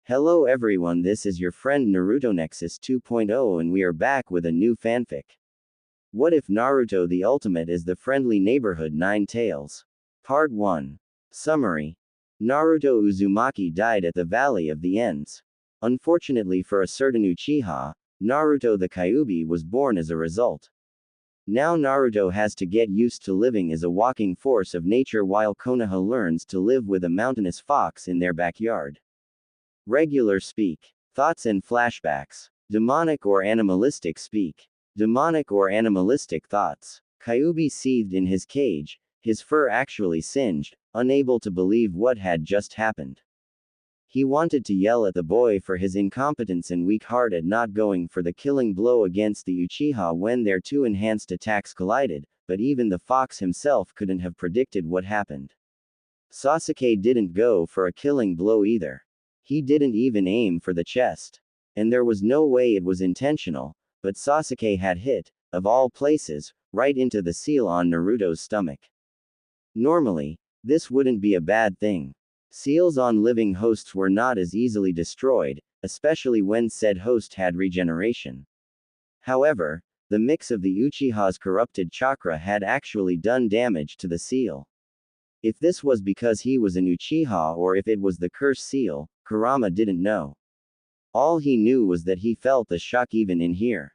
Hello everyone, this is your friend Naruto Nexus 2.0 and we are back with a new fanfic. What if Naruto the Ultimate is the friendly neighborhood 9 Tails? Part 1. Summary. Naruto Uzumaki died at the Valley of the Ends. Unfortunately for a certain Uchiha, Naruto the Kyuubi was born as a result. Now Naruto has to get used to living as a walking force of nature while Konoha learns to live with a mountainous fox in their backyard. Regular speak. Thoughts and flashbacks. Demonic or animalistic speak. Demonic or animalistic thoughts. Kyuubi seethed in his cage, his fur actually singed, unable to believe what had just happened. He wanted to yell at the boy for his incompetence and weak heart at not going for the killing blow against the Uchiha when their two enhanced attacks collided, but even the fox himself couldn't have predicted what happened. Sasuke didn't go for a killing blow either. He didn't even aim for the chest. And there was no way it was intentional, but Sasuke had hit, of all places, right into the seal on Naruto's stomach. Normally, this wouldn't be a bad thing. Seals on living hosts were not as easily destroyed, especially when said host had regeneration. However, the mix of the Uchiha's corrupted chakra had actually done damage to the seal. If this was because he was an Uchiha or if it was the cursed seal, Kurama didn't know. All he knew was that he felt the shock even in here.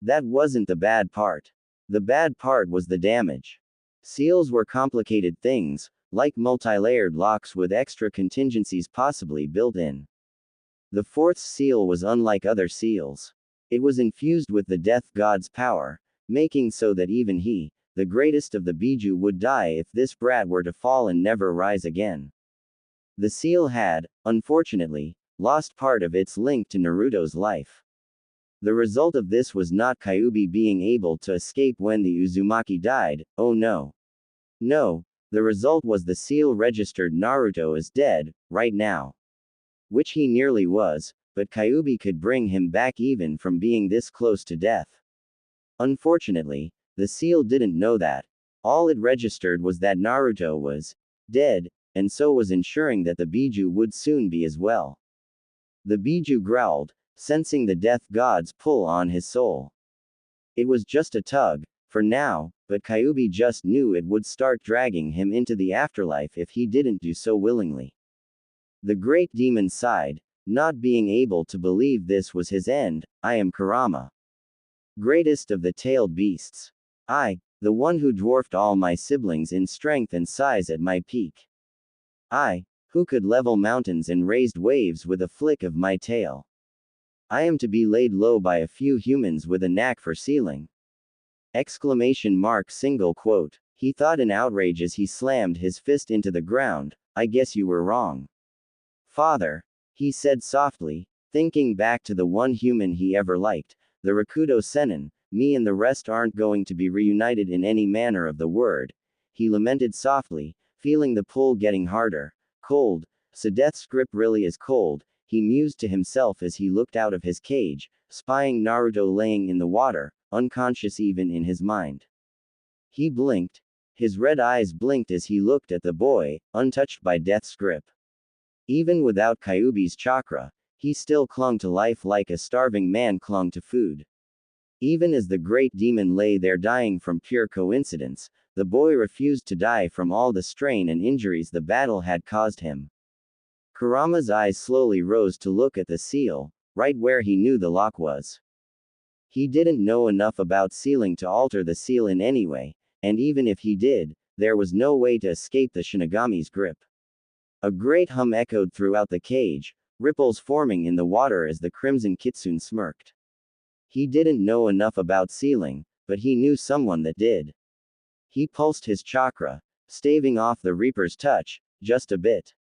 That wasn't the bad part. The bad part was the damage. Seals were complicated things, like multi-layered locks with extra contingencies possibly built in. The fourth seal was unlike other seals. It was infused with the death god's power, making so that even he, the greatest of the Biju, would die if this brat were to fall and never rise again. The seal had, unfortunately, lost part of its link to Naruto's life. The result of this was not Kyuubi being able to escape when the Uzumaki died, oh no. No, the result was the seal registered Naruto as dead, right now. Which he nearly was, but Kyuubi could bring him back even from being this close to death. Unfortunately, the seal didn't know that. All it registered was that Naruto was dead, and so was ensuring that the Biju would soon be as well. The Biju growled, sensing the death god's pull on his soul. It was just a tug, for now, but Kyuubi just knew it would start dragging him into the afterlife if he didn't do so willingly. The great demon sighed, not being able to believe this was his end. I am Kurama. Greatest of the tailed beasts. I, the one who dwarfed all my siblings in strength and size at my peak. I, who could level mountains and raised waves with a flick of my tail. I am to be laid low by a few humans with a knack for sealing. Exclamation mark single quote. He thought in outrage as he slammed his fist into the ground. I guess you were wrong. Father, he said softly, thinking back to the one human he ever liked, the Rakudo Sennin. Me and the rest aren't going to be reunited in any manner of the word. He lamented softly, feeling the pull getting harder. Cold, so death's grip really is cold, he mused to himself as he looked out of his cage, spying Naruto laying in the water, unconscious even in his mind. He blinked. His red eyes blinked as he looked at the boy, untouched by death's grip. Even without Kyuubi's chakra, he still clung to life like a starving man clung to food. Even as the great demon lay there dying from pure coincidence, the boy refused to die from all the strain and injuries the battle had caused him. Kurama's eyes slowly rose to look at the seal, right where he knew the lock was. He didn't know enough about sealing to alter the seal in any way, and even if he did, there was no way to escape the Shinigami's grip. A great hum echoed throughout the cage, ripples forming in the water as the Crimson Kitsune smirked. He didn't know enough about sealing, but he knew someone that did. He pulsed his chakra, staving off the Reaper's touch, just a bit.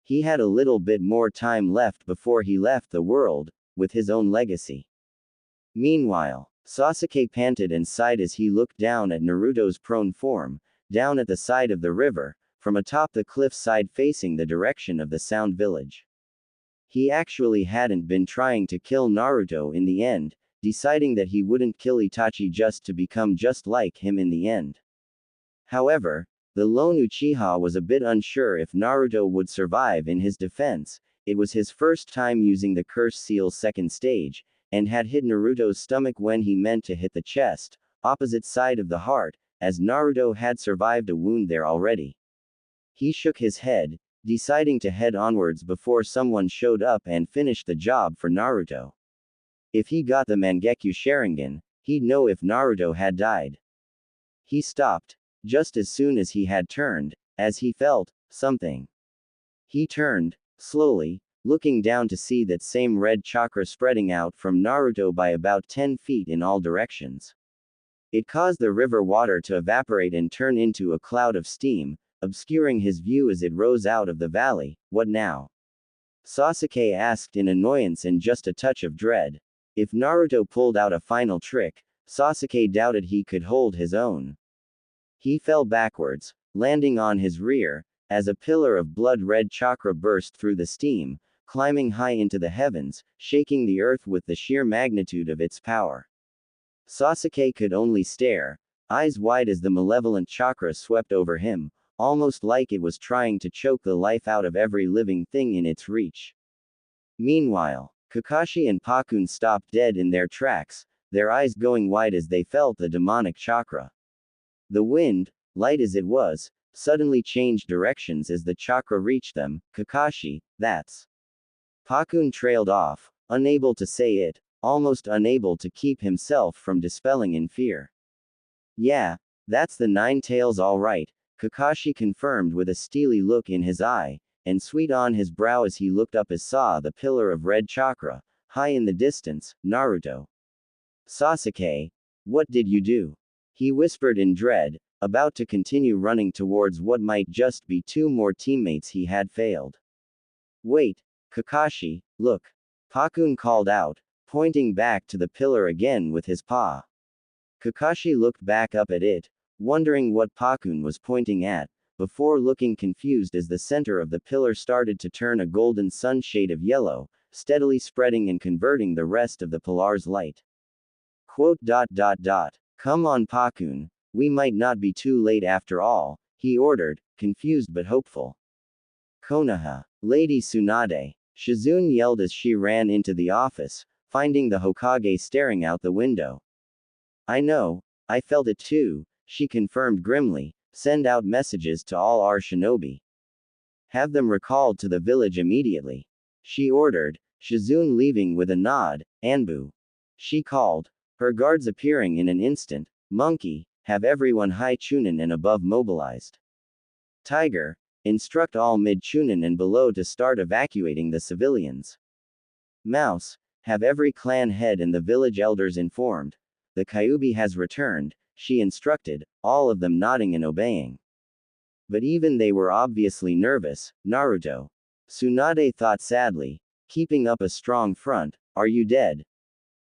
He had a little bit more time left before he left the world, with his own legacy. Meanwhile, Sasuke panted and sighed as he looked down at Naruto's prone form, down at the side of the river, from atop the cliffside facing the direction of the Sound Village. He actually hadn't been trying to kill Naruto in the end, deciding that he wouldn't kill Itachi just to become just like him in the end. However, the lone Uchiha was a bit unsure if Naruto would survive in his defense. It was his first time using the Curse Seal's second stage, and had hit Naruto's stomach when he meant to hit the chest, opposite side of the heart, as Naruto had survived a wound there already. He shook his head, deciding to head onwards before someone showed up and finished the job for Naruto. If he got the Mangekyo Sharingan, he'd know if Naruto had died. He stopped, just as soon as he had turned, as he felt something. He turned, slowly, looking down to see that same red chakra spreading out from Naruto by about 10 feet in all directions. It caused the river water to evaporate and turn into a cloud of steam, obscuring his view as it rose out of the valley. What now? Sasuke asked in annoyance and just a touch of dread. If Naruto pulled out a final trick, Sasuke doubted he could hold his own. He fell backwards, landing on his rear, as a pillar of blood-red chakra burst through the steam, climbing high into the heavens, shaking the earth with the sheer magnitude of its power. Sasuke could only stare, eyes wide as the malevolent chakra swept over him, almost like it was trying to choke the life out of every living thing in its reach. Meanwhile, Kakashi and Pakun stopped dead in their tracks, their eyes going wide as they felt the demonic chakra. The wind, light as it was, suddenly changed directions as the chakra reached them. Kakashi, that's. Pakun trailed off, unable to say it, almost unable to keep himself from dispelling in fear. Yeah, that's the Nine Tails all right, Kakashi confirmed with a steely look in his eye, and sweet on his brow as he looked up as saw the pillar of red chakra, high in the distance. Naruto. Sasuke, what did you do? He whispered in dread, about to continue running towards what might just be two more teammates he had failed. Wait, Kakashi, look. Pakun called out, pointing back to the pillar again with his paw. Kakashi looked back up at it, wondering what Pakun was pointing at, before looking confused as the center of the pillar started to turn a golden sun shade of yellow, steadily spreading and converting the rest of the pillar's light. Quote. Come on Pakun, we might not be too late after all, he ordered, confused but hopeful. Konoha. Lady Tsunade. Shizune yelled as she ran into the office, finding the Hokage staring out the window. I know, I felt it too, she confirmed grimly. Send out messages to all our shinobi. Have them recalled to the village immediately. She ordered, Shizune leaving with a nod. Anbu. She called, her guards appearing in an instant. Monkey, have everyone high Chunin and above mobilized. Tiger, instruct all mid Chunin and below to start evacuating the civilians. Mouse, have every clan head and the village elders informed. The Kyuubi has returned, she instructed, all of them nodding and obeying. But even they were obviously nervous. Naruto. Tsunade thought sadly, keeping up a strong front. Are you dead?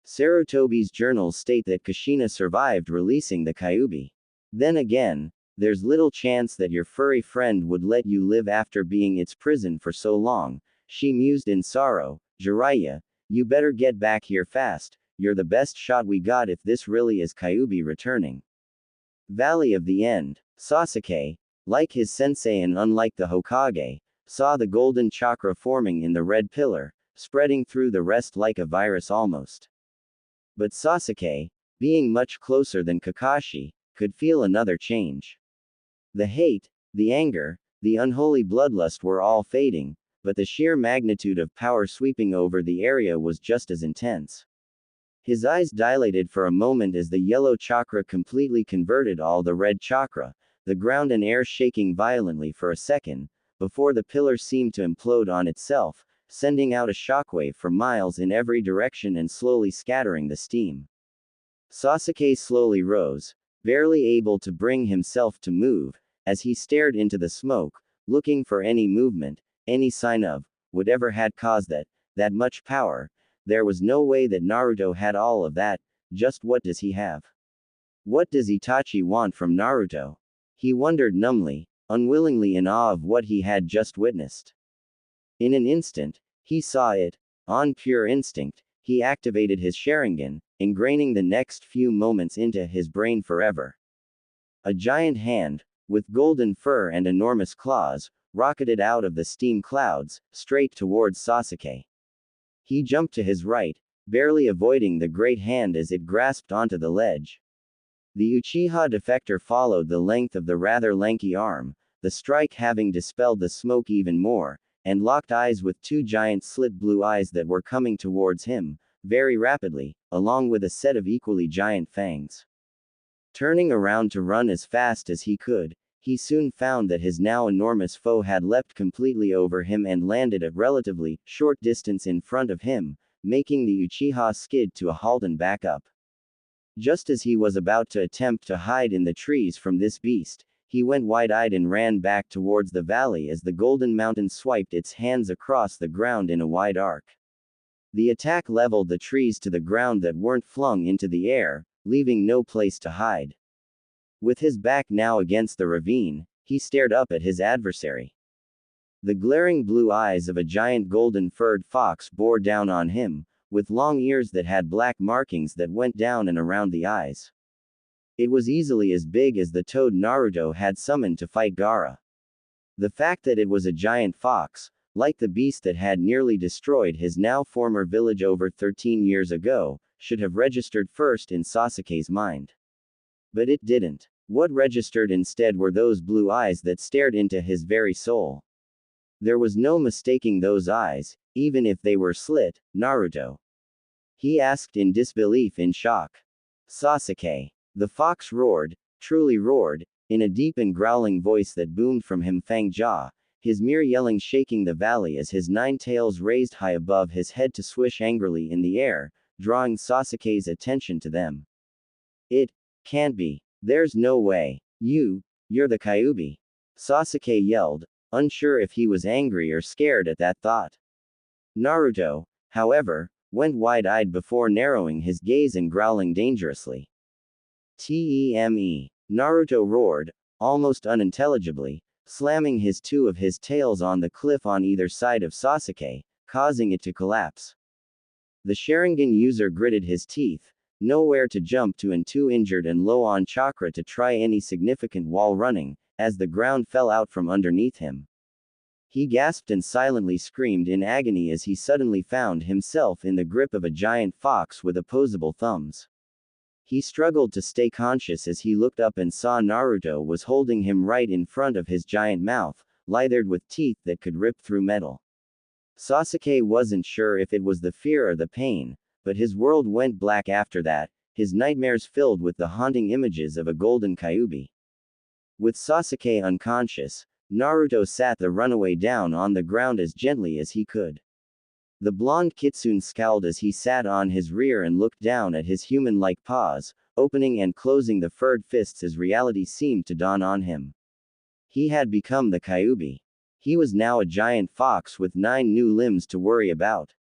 Sarutobi's journals state that Kushina survived releasing the Kyuubi. Then again, there's little chance that your furry friend would let you live after being its prison for so long, she mused in sorrow. Jiraiya, you better get back here fast, you're the best shot we got if this really is Kyuubi returning. Valley of the End. Sasuke, like his sensei and unlike the Hokage, saw the golden chakra forming in the red pillar, spreading through the rest like a virus almost. But Sasuke, being much closer than Kakashi, could feel another change. The hate, the anger, the unholy bloodlust were all fading, but the sheer magnitude of power sweeping over the area was just as intense. His eyes dilated for a moment as the yellow chakra completely converted all the red chakra, the ground and air shaking violently for a second, before the pillar seemed to implode on itself, sending out a shockwave for miles in every direction and slowly scattering the steam. Sasuke slowly rose, barely able to bring himself to move, as he stared into the smoke, looking for any movement, any sign of whatever had caused that much power. There was no way that Naruto had all of that. Just what does he have? What does Itachi want from Naruto? He wondered numbly, unwillingly in awe of what he had just witnessed. In an instant, he saw it. On pure instinct, he activated his Sharingan, ingraining the next few moments into his brain forever. A giant hand, with golden fur and enormous claws, rocketed out of the steam clouds, straight towards Sasuke. He jumped to his right, barely avoiding the great hand as it grasped onto the ledge. The Uchiha defector followed the length of the rather lanky arm, the strike having dispelled the smoke even more, and locked eyes with two giant slit blue eyes that were coming towards him, very rapidly, along with a set of equally giant fangs. Turning around to run as fast as he could, he soon found that his now enormous foe had leapt completely over him and landed at relatively short distance in front of him, making the Uchiha skid to a halt and back up. Just as he was about to attempt to hide in the trees from this beast, he went wide-eyed and ran back towards the valley as the Golden Mountain swiped its hands across the ground in a wide arc. The attack leveled the trees to the ground that weren't flung into the air, leaving no place to hide. With his back now against the ravine, he stared up at his adversary. The glaring blue eyes of a giant golden-furred fox bore down on him, with long ears that had black markings that went down and around the eyes. It was easily as big as the toad Naruto had summoned to fight Gaara. The fact that it was a giant fox, like the beast that had nearly destroyed his now former village over 13 years ago, should have registered first in Sasuke's mind. But it didn't. What registered instead were those blue eyes that stared into his very soul. There was no mistaking those eyes, even if they were slit. Naruto? He asked in disbelief in shock. Sasuke. The fox roared, truly roared, in a deep and growling voice that boomed from him fang jaw, his mere yelling shaking the valley as his 9 tails raised high above his head to swish angrily in the air, drawing Sasuke's attention to them. It can't be. There's no way. You're the Kyuubi. Sasuke yelled, unsure if he was angry or scared at that thought. Naruto, however, went wide-eyed before narrowing his gaze and growling dangerously. Teme. Naruto roared, almost unintelligibly, slamming two of his tails on the cliff on either side of Sasuke, causing it to collapse. The Sharingan user gritted his teeth, nowhere to jump to and too injured and low on chakra to try any significant wall running, as the ground fell out from underneath him. He gasped and silently screamed in agony as he suddenly found himself in the grip of a giant fox with opposable thumbs. He struggled to stay conscious as he looked up and saw Naruto was holding him right in front of his giant mouth, lathered with teeth that could rip through metal. Sasuke wasn't sure if it was the fear or the pain, but his world went black after that, his nightmares filled with the haunting images of a golden Kyuubi. With Sasuke unconscious, Naruto sat the runaway down on the ground as gently as he could. The blonde kitsune scowled as he sat on his rear and looked down at his human-like paws, opening and closing the furred fists as reality seemed to dawn on him. He had become the Kyuubi. He was now a giant fox with 9 new limbs to worry about.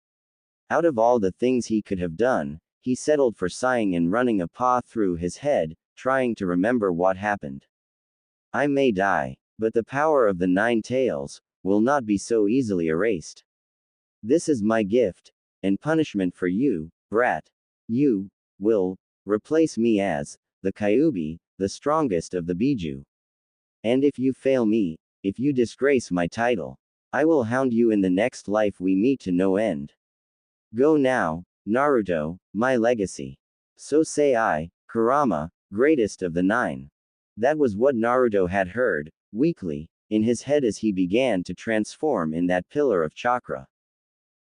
Out of all the things he could have done, he settled for sighing and running a paw through his head, trying to remember what happened. I may die, but the power of the 9 tails will not be so easily erased. This is my gift, and punishment for you, brat. You will replace me as the Kyuubi, the strongest of the Biju. And if you fail me, if you disgrace my title, I will hound you in the next life we meet to no end. Go now, Naruto, my legacy. So say I, Kurama, greatest of the 9. That was what Naruto had heard, weakly, in his head as he began to transform in that pillar of chakra.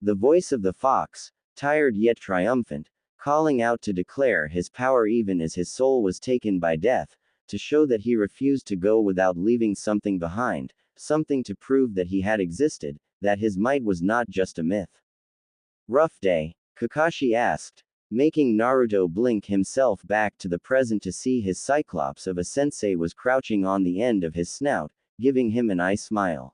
The voice of the fox, tired yet triumphant, calling out to declare his power even as his soul was taken by death, to show that he refused to go without leaving something behind, something to prove that he had existed, that his might was not just a myth. Rough day? Kakashi asked, making Naruto blink himself back to the present to see his cyclops of a sensei was crouching on the end of his snout, giving him an eye smile.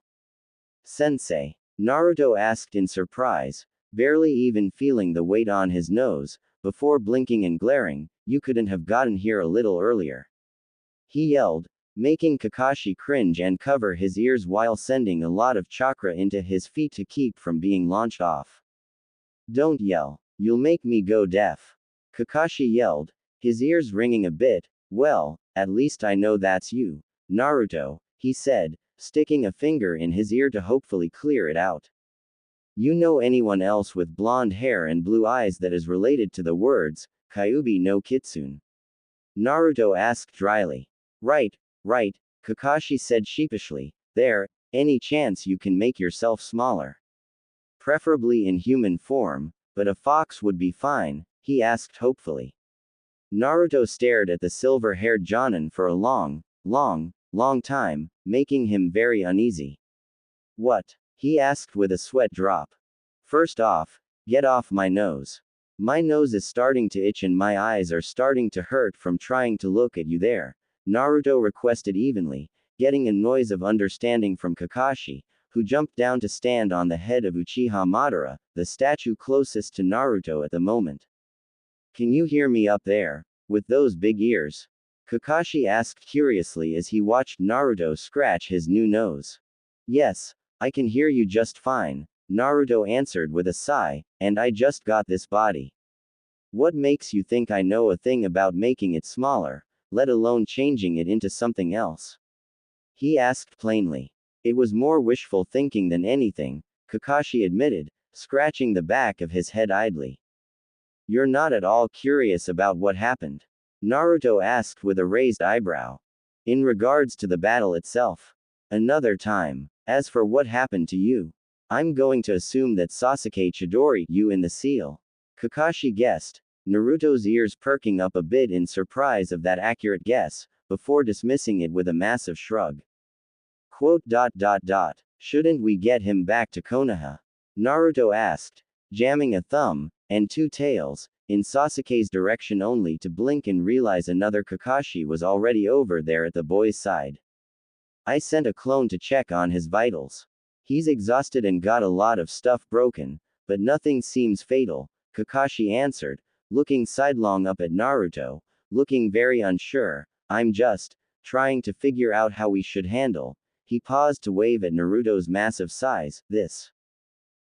Sensei? Naruto asked in surprise, barely even feeling the weight on his nose, before blinking and glaring, you couldn't have gotten here a little earlier. He yelled, making Kakashi cringe and cover his ears while sending a lot of chakra into his feet to keep from being launched off. Don't yell. You'll make me go deaf. Kakashi yelled, his ears ringing a bit. Well, at least I know that's you, Naruto, he said, sticking a finger in his ear to hopefully clear it out. You know anyone else with blonde hair and blue eyes that is related to the words, Kyuubi no Kitsune? Naruto asked dryly. Right, right, Kakashi said sheepishly. There, any chance you can make yourself smaller? Preferably in human form, but a fox would be fine, he asked hopefully. Naruto stared at the silver-haired Jonin for a long time, making him very uneasy. What? He asked with a sweat drop. First off, get off my nose. My nose is starting to itch and my eyes are starting to hurt from trying to look at you there, Naruto requested evenly, getting a noise of understanding from Kakashi, who jumped down to stand on the head of Uchiha Madara, the statue closest to Naruto at the moment. Can you hear me up there, with those big ears? Kakashi asked curiously as he watched Naruto scratch his new nose. Yes, I can hear you just fine, Naruto answered with a sigh, and I just got this body. What makes you think I know a thing about making it smaller, let alone changing it into something else? He asked plainly. It was more wishful thinking than anything, Kakashi admitted, scratching the back of his head idly. You're not at all curious about what happened? Naruto asked with a raised eyebrow. In regards to the battle itself. Another time. As for what happened to you, I'm going to assume that Sasuke Chidori you in the seal. Kakashi guessed, Naruto's ears perking up a bit in surprise of that accurate guess, before dismissing it with a massive shrug. Quote. Shouldn't we get him back to Konoha? Naruto asked, jamming a thumb, and two tails, in Sasuke's direction only to blink and realize another Kakashi was already over there at the boy's side. I sent a clone to check on his vitals. He's exhausted and got a lot of stuff broken, but nothing seems fatal, Kakashi answered, looking sidelong up at Naruto, looking very unsure. I'm just trying to figure out how we should handle. He paused to wave at Naruto's massive size, this.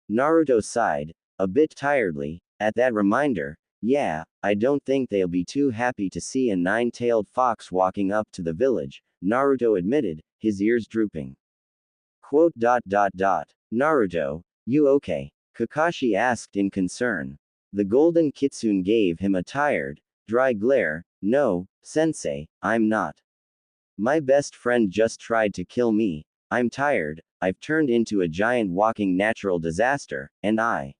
Naruto sighed, a bit tiredly, at that reminder. Yeah, I don't think they'll be too happy to see a nine-tailed fox walking up to the village, Naruto admitted, his ears drooping. Quote. Naruto, you okay? Kakashi asked in concern. The golden kitsune gave him a tired, dry glare. No, sensei, I'm not. My best friend just tried to kill me. I'm tired, I've turned into a giant walking natural disaster, and I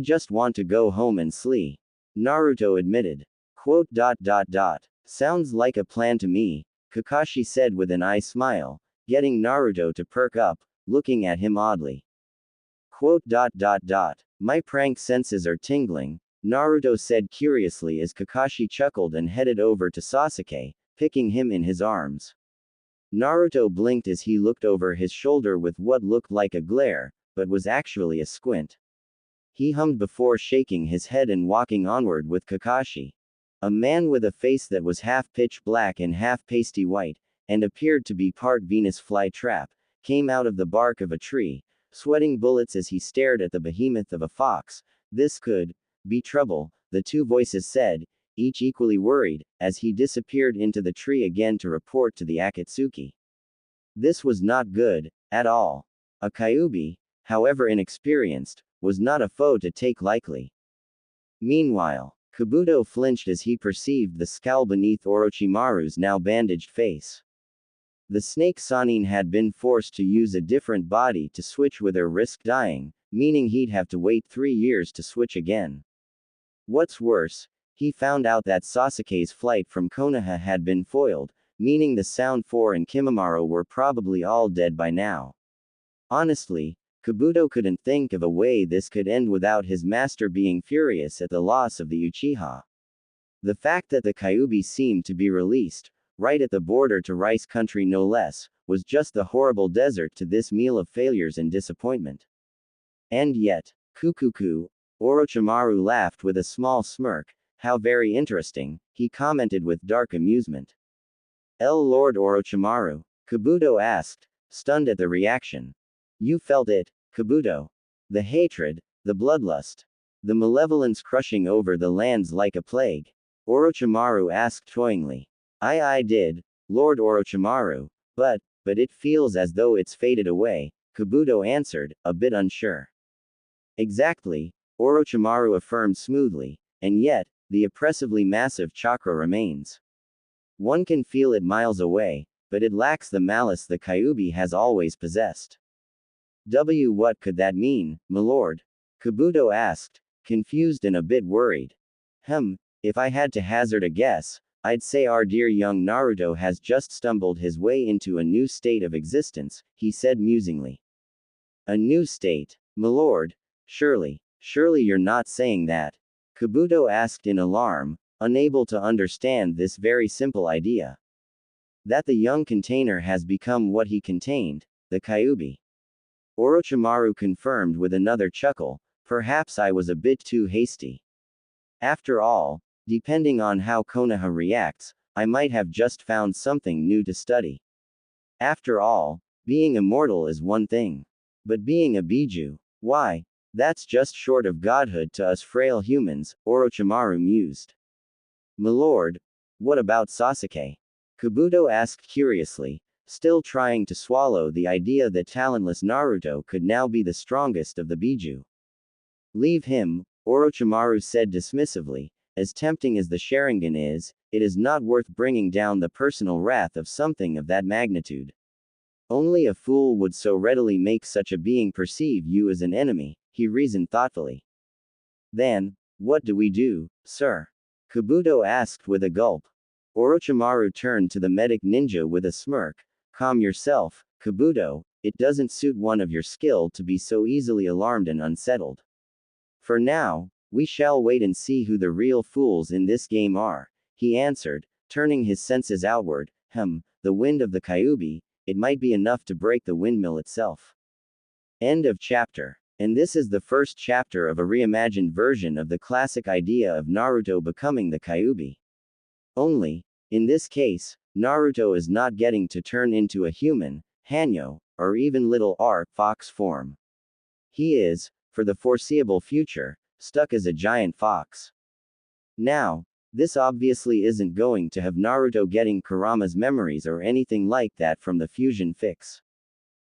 just want to go home and sleep. Naruto admitted. Quote. Sounds like a plan to me, Kakashi said with an eye smile, getting Naruto to perk up, looking at him oddly. Quote. My prank senses are tingling, Naruto said curiously as Kakashi chuckled and headed over to Sasuke, picking him in his arms. Naruto blinked as he looked over his shoulder with what looked like a glare, but was actually a squint. He hummed before shaking his head and walking onward with Kakashi. A man with a face that was half pitch black and half pasty white, and appeared to be part Venus flytrap, came out of the bark of a tree, sweating bullets as he stared at the behemoth of a fox. This could be trouble, the two voices said, each equally worried, as he disappeared into the tree again to report to the Akatsuki. This was not good, at all. A Kyuubi, however inexperienced, was not a foe to take lightly. Meanwhile, Kabuto flinched as he perceived the scowl beneath Orochimaru's now bandaged face. The snake Sannin had been forced to use a different body to switch with or risk dying, meaning he'd have to wait 3 years to switch again. What's worse, he found out that Sasuke's flight from Konoha had been foiled, meaning the Sound 4 and Kimimaro were probably all dead by now. Honestly, Kabuto couldn't think of a way this could end without his master being furious at the loss of the Uchiha. The fact that the Kyuubi seemed to be released, right at the border to Rice country no less, was just the horrible dessert to this meal of failures and disappointment. And yet, Kukuku, Orochimaru laughed with a small smirk. How very interesting, he commented with dark amusement. Lord Orochimaru? Kabuto asked, stunned at the reaction. You felt it, Kabuto. The hatred, the bloodlust, the malevolence crushing over the lands like a plague. Orochimaru asked toyingly. I did, Lord Orochimaru, but but it feels as though it's faded away, Kabuto answered, a bit unsure. Exactly, Orochimaru affirmed smoothly, and yet, the oppressively massive chakra remains. One can feel it miles away, but it lacks the malice the Kyuubi has always possessed. What could that mean, milord? Kabuto asked, confused and a bit worried. If I had to hazard a guess, I'd say our dear young Naruto has just stumbled his way into a new state of existence, he said musingly. A new state, milord? Surely you're not saying that? Kabuto asked in alarm, unable to understand this very simple idea. That the young container has become what he contained, the Kyuubi. Orochimaru confirmed with another chuckle, perhaps I was a bit too hasty. After all, depending on how Konoha reacts, I might have just found something new to study. After all, being immortal is one thing. But being a Biju, why, that's just short of godhood to us frail humans, Orochimaru mused. Milord, what about Sasuke? Kabuto asked curiously, still trying to swallow the idea that talentless Naruto could now be the strongest of the Biju. Leave him, Orochimaru said dismissively, as tempting as the Sharingan is, it is not worth bringing down the personal wrath of something of that magnitude. Only a fool would so readily make such a being perceive you as an enemy, he reasoned thoughtfully. Then, what do we do, sir? Kabuto asked with a gulp. Orochimaru turned to the medic ninja with a smirk. Calm yourself, Kabuto, it doesn't suit one of your skill to be so easily alarmed and unsettled. For now, we shall wait and see who the real fools in this game are, he answered, turning his senses outward. The wind of the Kyuubi, it might be enough to break the windmill itself. End of chapter. And this is the first chapter of a reimagined version of the classic idea of Naruto becoming the Kyuubi. Only, in this case, Naruto is not getting to turn into a human, Hanyo, or even little fox form. He is, for the foreseeable future, stuck as a giant fox. Now, this obviously isn't going to have Naruto getting Kurama's memories or anything like that from the fusion fix.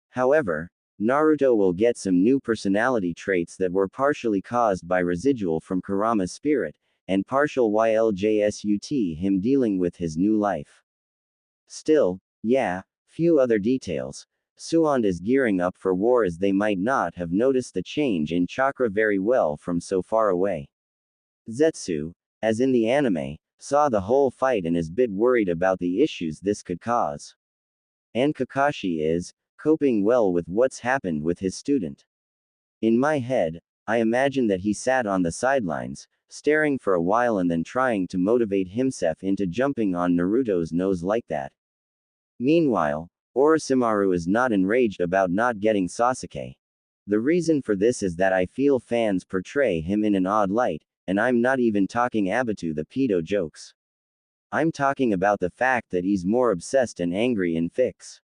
However, Naruto will get some new personality traits that were partially caused by residual from Kurama's spirit, and partial YLJSUT him dealing with his new life. Still, few other details. Suand is gearing up for war as they might not have noticed the change in chakra very well from so far away. Zetsu, as in the anime, saw the whole fight and is a bit worried about the issues this could cause. And Kakashi is coping well with what's happened with his student. In my head, I imagine that he sat on the sidelines, staring for a while and then trying to motivate himself into jumping on Naruto's nose like that. Meanwhile, Orochimaru is not enraged about not getting Sasuke. The reason for this is that I feel fans portray him in an odd light, and I'm not even talking Abitu the pedo jokes. I'm talking about the fact that he's more obsessed and angry in fics.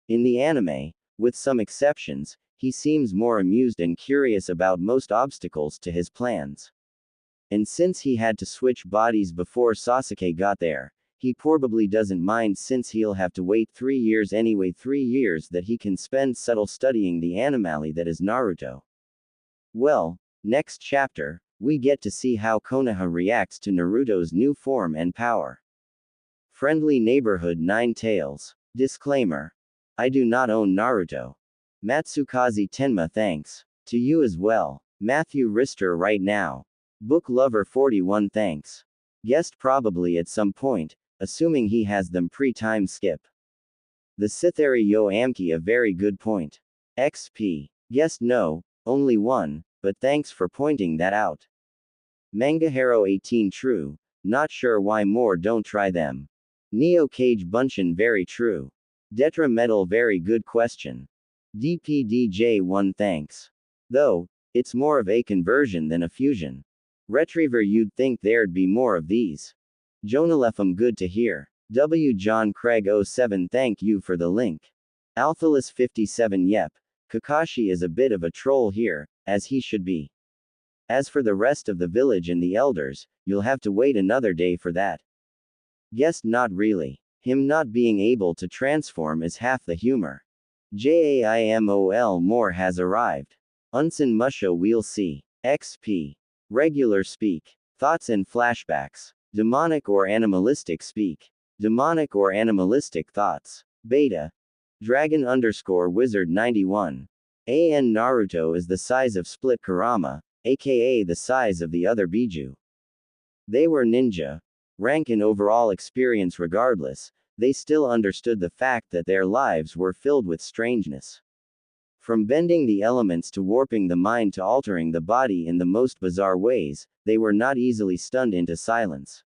In the anime, with some exceptions, he seems more amused and curious about most obstacles to his plans. And since he had to switch bodies before Sasuke got there, he probably doesn't mind since he'll have to wait 3 years anyway, 3 years that he can spend subtle studying the anomaly that is Naruto. Well, next chapter, we get to see how Konoha reacts to Naruto's new form and power. Friendly Neighborhood 9 Tails. Disclaimer. I do not own Naruto. Matsukaze Tenma thanks. To you as well. Matthew Rister right now. Book Lover 41 thanks. Guessed probably at some point, assuming he has them pre-time skip. The Sithari Yo Amki a very good point. XP. Guessed no, only one, but thanks for pointing that out. Mangahero 18 true, not sure why more don't try them. Neo Cage Bunshin very true. Detrimental very good question. DPDJ 1 thanks. Though, it's more of a conversion than a fusion. Retriever you'd think there'd be more of these. Jonalefum good to hear. W. John Craig 07 thank you for the link. Alphalus 57 yep. Kakashi is a bit of a troll here, as he should be. As for the rest of the village and the elders, you'll have to wait another day for that. Guessed not really. Him not being able to transform is half the humor. JAIMOL more has arrived. Unsen Musho we'll see. XP. Regular speak. Thoughts and flashbacks. Demonic or animalistic speak. Demonic or animalistic thoughts. Beta. Dragon _ Wizard 91. AN Naruto is the size of Split Kurama, aka the size of the other Biju. They were ninja. Rank and overall experience regardless, they still understood the fact that their lives were filled with strangeness. From bending the elements to warping the mind to altering the body in the most bizarre ways, they were not easily stunned into silence.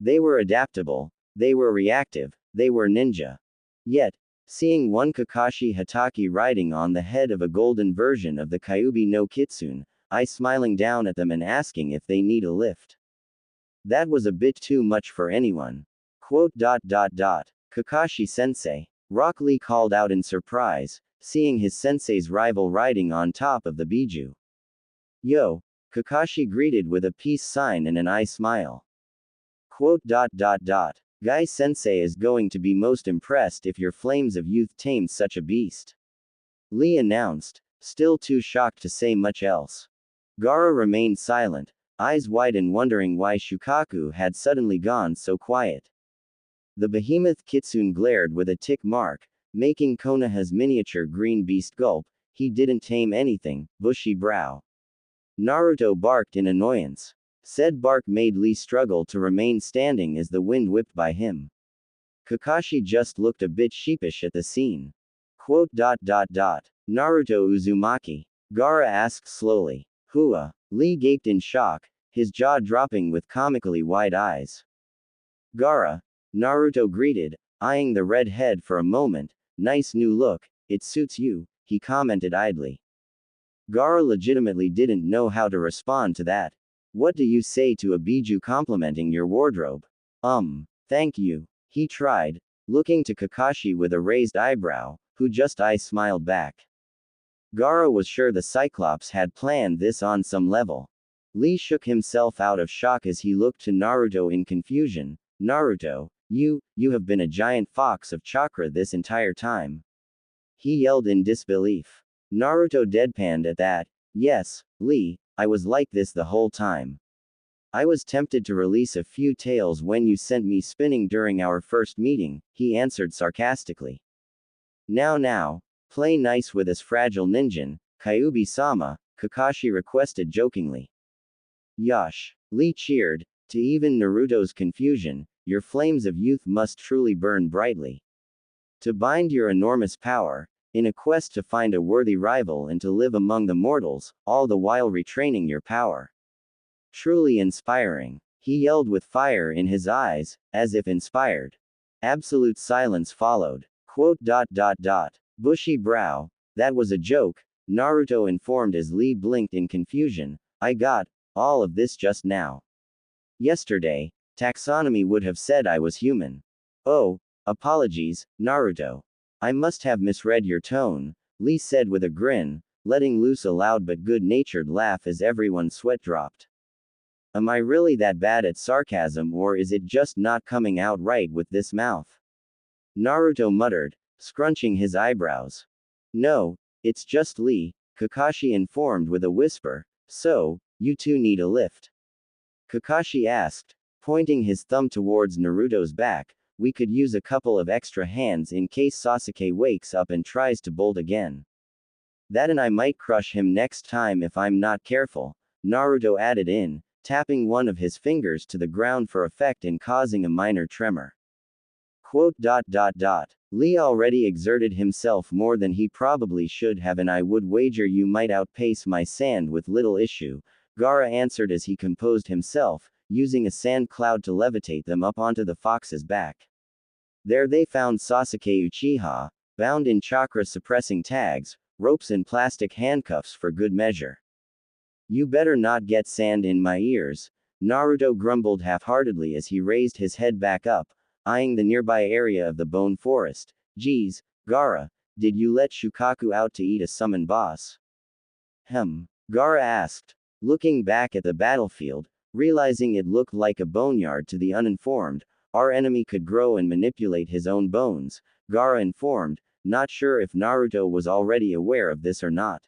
They were adaptable, they were reactive, they were ninja. Yet, seeing one Kakashi Hatake riding on the head of a golden version of the Kyuubi no Kitsune, I smiling down at them and asking if they need a lift. That was a bit too much for anyone. Kakashi sensei. Rock Lee called out in surprise, seeing his sensei's rival riding on top of the Biju. Yo, Kakashi greeted with a peace sign and an eye smile. Guy sensei is going to be most impressed if your flames of youth tamed such a beast. Lee announced, still too shocked to say much else. Gaara remained silent, eyes wide and wondering why Shukaku had suddenly gone so quiet. The behemoth Kitsune glared with a tick mark, making Konoha's miniature green beast gulp. He didn't tame anything, bushy brow. Naruto barked in annoyance. Said bark made Lee struggle to remain standing as the wind whipped by him. Kakashi just looked a bit sheepish at the scene. Naruto Uzumaki. Gaara asked slowly. Hua. Lee gaped in shock, his jaw dropping with comically wide eyes. Gaara. Naruto greeted, eyeing the red head for a moment. Nice new look, it suits you, he commented idly. Gaara legitimately didn't know how to respond to that. What do you say to a Biju complimenting your wardrobe? Thank you. He tried, looking to Kakashi with a raised eyebrow, who just smiled back. Gaara was sure the Cyclops had planned this on some level. Lee shook himself out of shock as he looked to Naruto in confusion. Naruto, you have been a giant fox of chakra this entire time. He yelled in disbelief. Naruto deadpanned at that. Yes, Lee, I was like this the whole time. I was tempted to release a few tales when you sent me spinning during our first meeting, he answered sarcastically. Now, play nice with us fragile ninja, Kyuubi-sama, Kakashi requested jokingly. Yosh. Lee cheered, to even Naruto's confusion, your flames of youth must truly burn brightly. To bind your enormous power, in a quest to find a worthy rival and to live among the mortals, all the while retraining your power. Truly inspiring. He yelled with fire in his eyes, as if inspired. Absolute silence followed. Bushy brow. That was a joke, Naruto informed as Lee blinked in confusion. I got all of this just now. Yesterday, taxonomy would have said I was human. Oh, apologies, Naruto. I must have misread your tone, Lee said with a grin, letting loose a loud but good-natured laugh as everyone's sweat dropped. Am I really that bad at sarcasm, or is it just not coming out right with this mouth? Naruto muttered, scrunching his eyebrows. No, it's just Lee, Kakashi informed with a whisper. So, you two need a lift? Kakashi asked, pointing his thumb towards Naruto's back. We could use a couple of extra hands in case Sasuke wakes up and tries to bolt again. That and I might crush him next time if I'm not careful, Naruto added in, tapping one of his fingers to the ground for effect and causing a minor tremor. Lee already exerted himself more than he probably should have, and I would wager you might outpace my sand with little issue, Gaara answered as he composed himself, using a sand cloud to levitate them up onto the fox's back. There they found Sasuke Uchiha, bound in chakra-suppressing tags, ropes and plastic handcuffs for good measure. You better not get sand in my ears, Naruto grumbled half-heartedly as he raised his head back up, eyeing the nearby area of the bone forest. Geez, Gaara, did you let Shukaku out to eat a summon boss? Gaara asked, looking back at the battlefield, realizing it looked like a boneyard to the uninformed, Our enemy could grow and manipulate his own bones, Gaara informed, not sure if Naruto was already aware of this or not.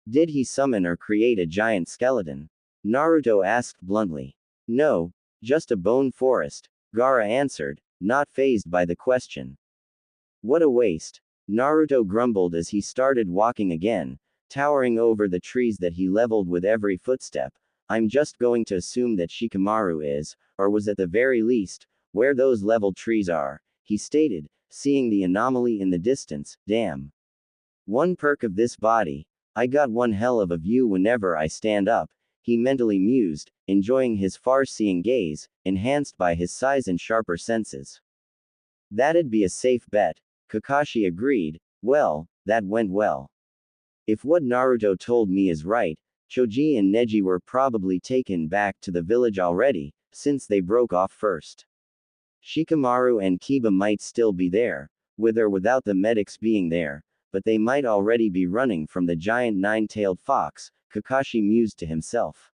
Did he summon or create a giant skeleton? Naruto asked bluntly. No, just a bone forest, Gaara answered, not fazed by the question. What a waste. Naruto grumbled as he started walking again, towering over the trees that he leveled with every footstep. I'm just going to assume that Shikamaru is, or was at the very least, where those leveled trees are, he stated, seeing the anomaly in the distance. Damn. One perk of this body, I got one hell of a view whenever I stand up, he mentally mused, enjoying his far-seeing gaze, enhanced by his size and sharper senses. That'd be a safe bet, Kakashi agreed. Well, that went well. If what Naruto told me is right, Choji and Neji were probably taken back to the village already, since they broke off first. Shikamaru and Kiba might still be there, with or without the medics being there, but they might already be running from the giant nine-tailed fox, Kakashi mused to himself.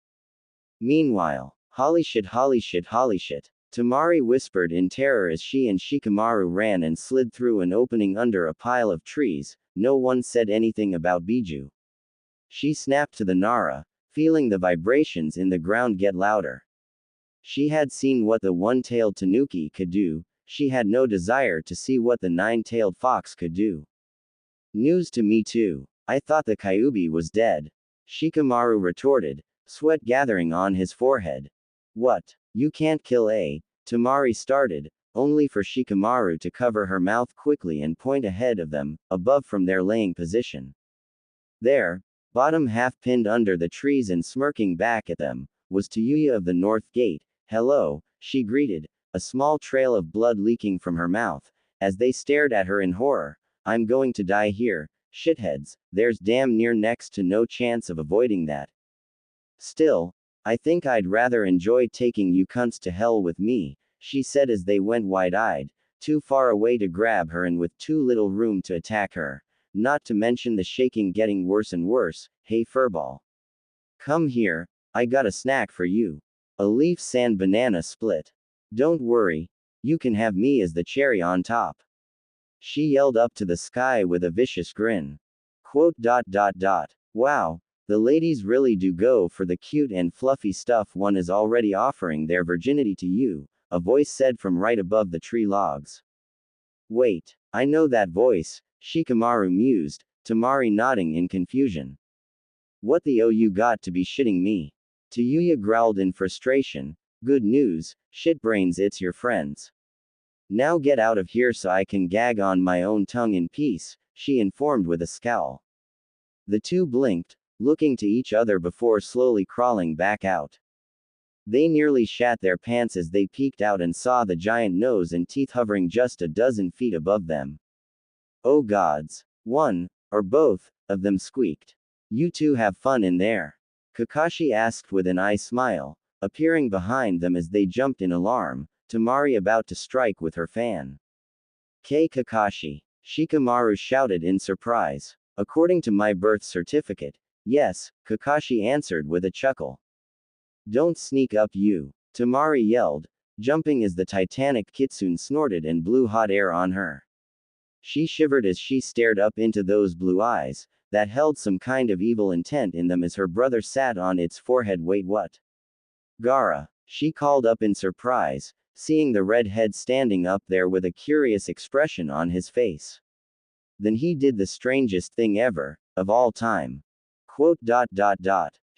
Meanwhile, holy shit, Tamari whispered in terror as she and Shikamaru ran and slid through an opening under a pile of trees. No one said anything about Biju. She snapped to the Nara, feeling the vibrations in the ground get louder. She had seen what the one-tailed Tanuki could do, she had no desire to see what the nine-tailed fox could do. News to me too. I thought the Kyuubi was dead. Shikamaru retorted, sweat gathering on his forehead. What? You can't kill a. Tamari started, only for Shikamaru to cover her mouth quickly and point ahead of them, above from their laying position. There, bottom half pinned under the trees and smirking back at them, was Tayuya of the North Gate. Hello, she greeted, a small trail of blood leaking from her mouth, as they stared at her in horror. I'm going to die here, shitheads, there's damn near next to no chance of avoiding that. Still, I think I'd rather enjoy taking you cunts to hell with me, she said as they went wide-eyed, too far away to grab her and with too little room to attack her, not to mention the shaking getting worse and worse. Hey furball. Come here, I got a snack for you. A leaf sand banana split. Don't worry, you can have me as the cherry on top. She yelled up to the sky with a vicious grin. Wow, the ladies really do go for the cute and fluffy stuff. One is already offering their virginity to you, a voice said from right above the tree logs. Wait, I know that voice, Shikamaru mused, Tamari nodding in confusion. What the you got to be shitting me? Tayuya growled in frustration. Good news, shitbrains, it's your friends. Now get out of here so I can gag on my own tongue in peace, she informed with a scowl. The two blinked, looking to each other before slowly crawling back out. They nearly shat their pants as they peeked out and saw the giant nose and teeth hovering just a dozen feet above them. Oh gods. One, or both, of them squeaked. You two have fun in there? Kakashi asked with an eye smile, appearing behind them as they jumped in alarm, Tamari about to strike with her fan. Kakashi. Shikamaru shouted in surprise. According to my birth certificate, yes, Kakashi answered with a chuckle. Don't sneak up you, Tamari yelled, jumping as the titanic kitsune snorted and blew hot air on her. She shivered as she stared up into those blue eyes, that held some kind of evil intent in them as her brother sat on its forehead. Wait, what? Gaara, she called up in surprise, seeing the red head standing up there with a curious expression on his face. Then he did the strangest thing ever, of all time.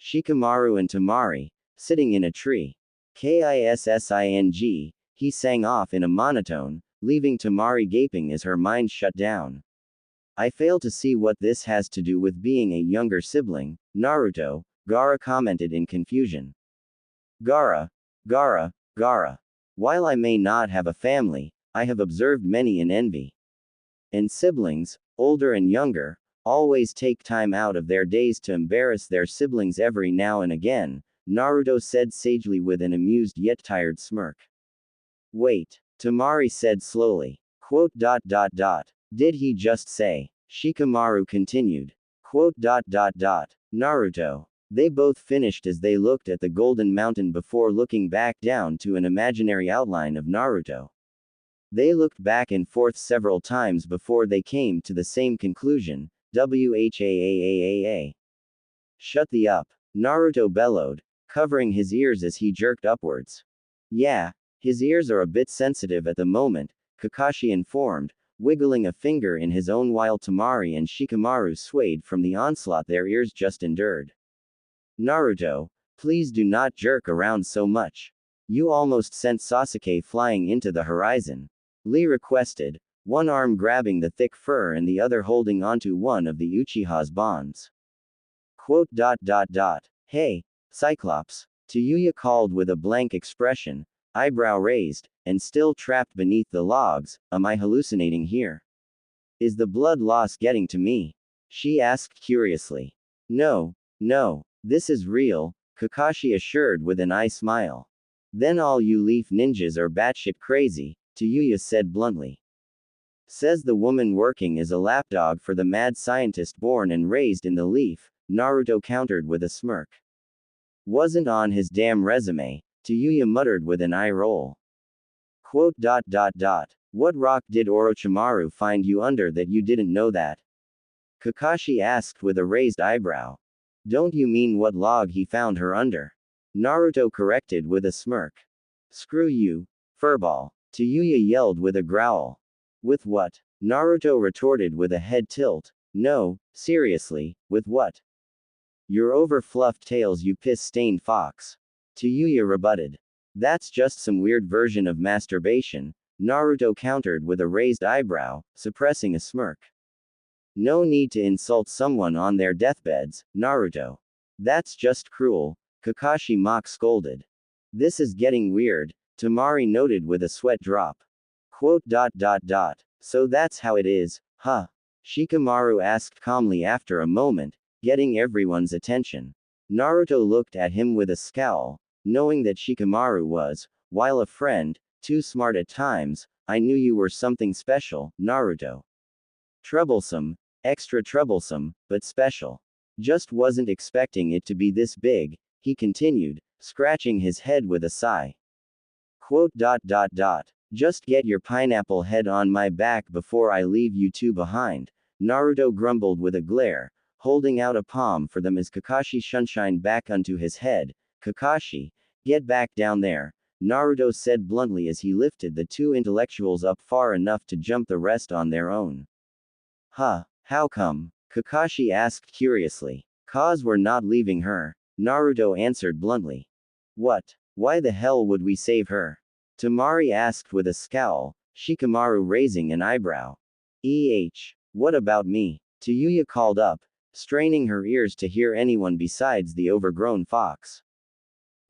Shikamaru and Tamari, sitting in a tree. Kissing, he sang off in a monotone, leaving Tamari gaping as her mind shut down. I fail to see what this has to do with being a younger sibling, Naruto, Gaara commented in confusion. Gaara. While I may not have a family, I have observed many in envy. And siblings, older and younger, always take time out of their days to embarrass their siblings every now and again, Naruto said sagely with an amused yet tired smirk. Wait, Tamari said slowly. Did he just say? Shikamaru continued. Naruto. They both finished as they looked at the golden mountain before looking back down to an imaginary outline of Naruto. They looked back and forth several times before they came to the same conclusion. Whaaa. Shut the up. Naruto bellowed, covering his ears as he jerked upwards. Yeah, his ears are a bit sensitive at the moment, Kakashi informed, wiggling a finger in his own while Temari and Shikamaru swayed from the onslaught their ears just endured. Naruto, please do not jerk around so much. You almost sent Sasuke flying into the horizon. Lee requested, one arm grabbing the thick fur and the other holding onto one of the Uchiha's bonds. Quote. Hey, Cyclops, Tayuya called with a blank expression, eyebrow raised, and still trapped beneath the logs. Am I hallucinating here? Is the blood loss getting to me? She asked curiously. No, this is real, Kakashi assured with an eye smile. Then all you leaf ninjas are batshit crazy, Tayuya said bluntly. Says the woman working as a lapdog for the mad scientist born and raised in the leaf, Naruto countered with a smirk. Wasn't on his damn resume, Tayuya muttered with an eye roll. Quote. What rock did Orochimaru find you under that you didn't know that? Kakashi asked with a raised eyebrow. Don't you mean what log he found her under? Naruto corrected with a smirk. Screw you, furball, Tayuya yelled with a growl. With what? Naruto retorted with a head tilt. No, seriously, with what? Your over-fluffed tails, you piss-stained fox. Tayuya rebutted. That's just some weird version of masturbation, Naruto countered with a raised eyebrow, suppressing a smirk. No need to insult someone on their deathbeds, Naruto. That's just cruel, Kakashi mock scolded. This is getting weird, Temari noted with a sweat drop. Quote. So that's how it is, huh? Shikamaru asked calmly after a moment, getting everyone's attention. Naruto looked at him with a scowl, knowing that Shikamaru was, while a friend, too smart at times. I knew you were something special, Naruto. Troublesome, extra troublesome, but special. Just wasn't expecting it to be this big, he continued, scratching his head with a sigh. Quote. Just get your pineapple head on my back before I leave you two behind, Naruto grumbled with a glare, holding out a palm for them as Kakashi shunshined back onto his head. Kakashi, get back down there, Naruto said bluntly as he lifted the two intellectuals up far enough to jump the rest on their own. Huh, how come? Kakashi asked curiously. Cause we're not leaving her, Naruto answered bluntly. What? Why the hell would we save her? Temari asked with a scowl, Shikamaru raising an eyebrow. What about me? Tayuya called up, straining her ears to hear anyone besides the overgrown fox.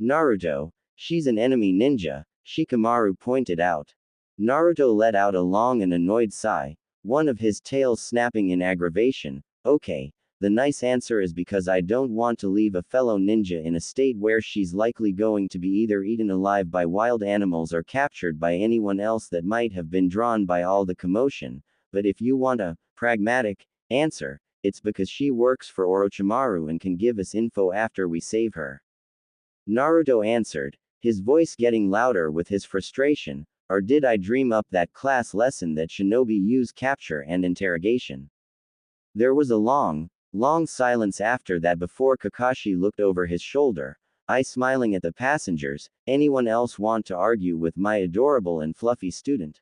Naruto, she's an enemy ninja, Shikamaru pointed out. Naruto let out a long and annoyed sigh, one of his tails snapping in aggravation. Okay, the nice answer is because I don't want to leave a fellow ninja in a state where she's likely going to be either eaten alive by wild animals or captured by anyone else that might have been drawn by all the commotion, but if you want a pragmatic answer, it's because she works for Orochimaru and can give us info after we save her. Naruto answered, his voice getting louder with his frustration. Or did I dream up that class lesson that shinobi use capture and interrogation? There was a long silence after that before Kakashi looked over his shoulder, eye smiling at the passengers. Anyone else want to argue with my adorable and fluffy student?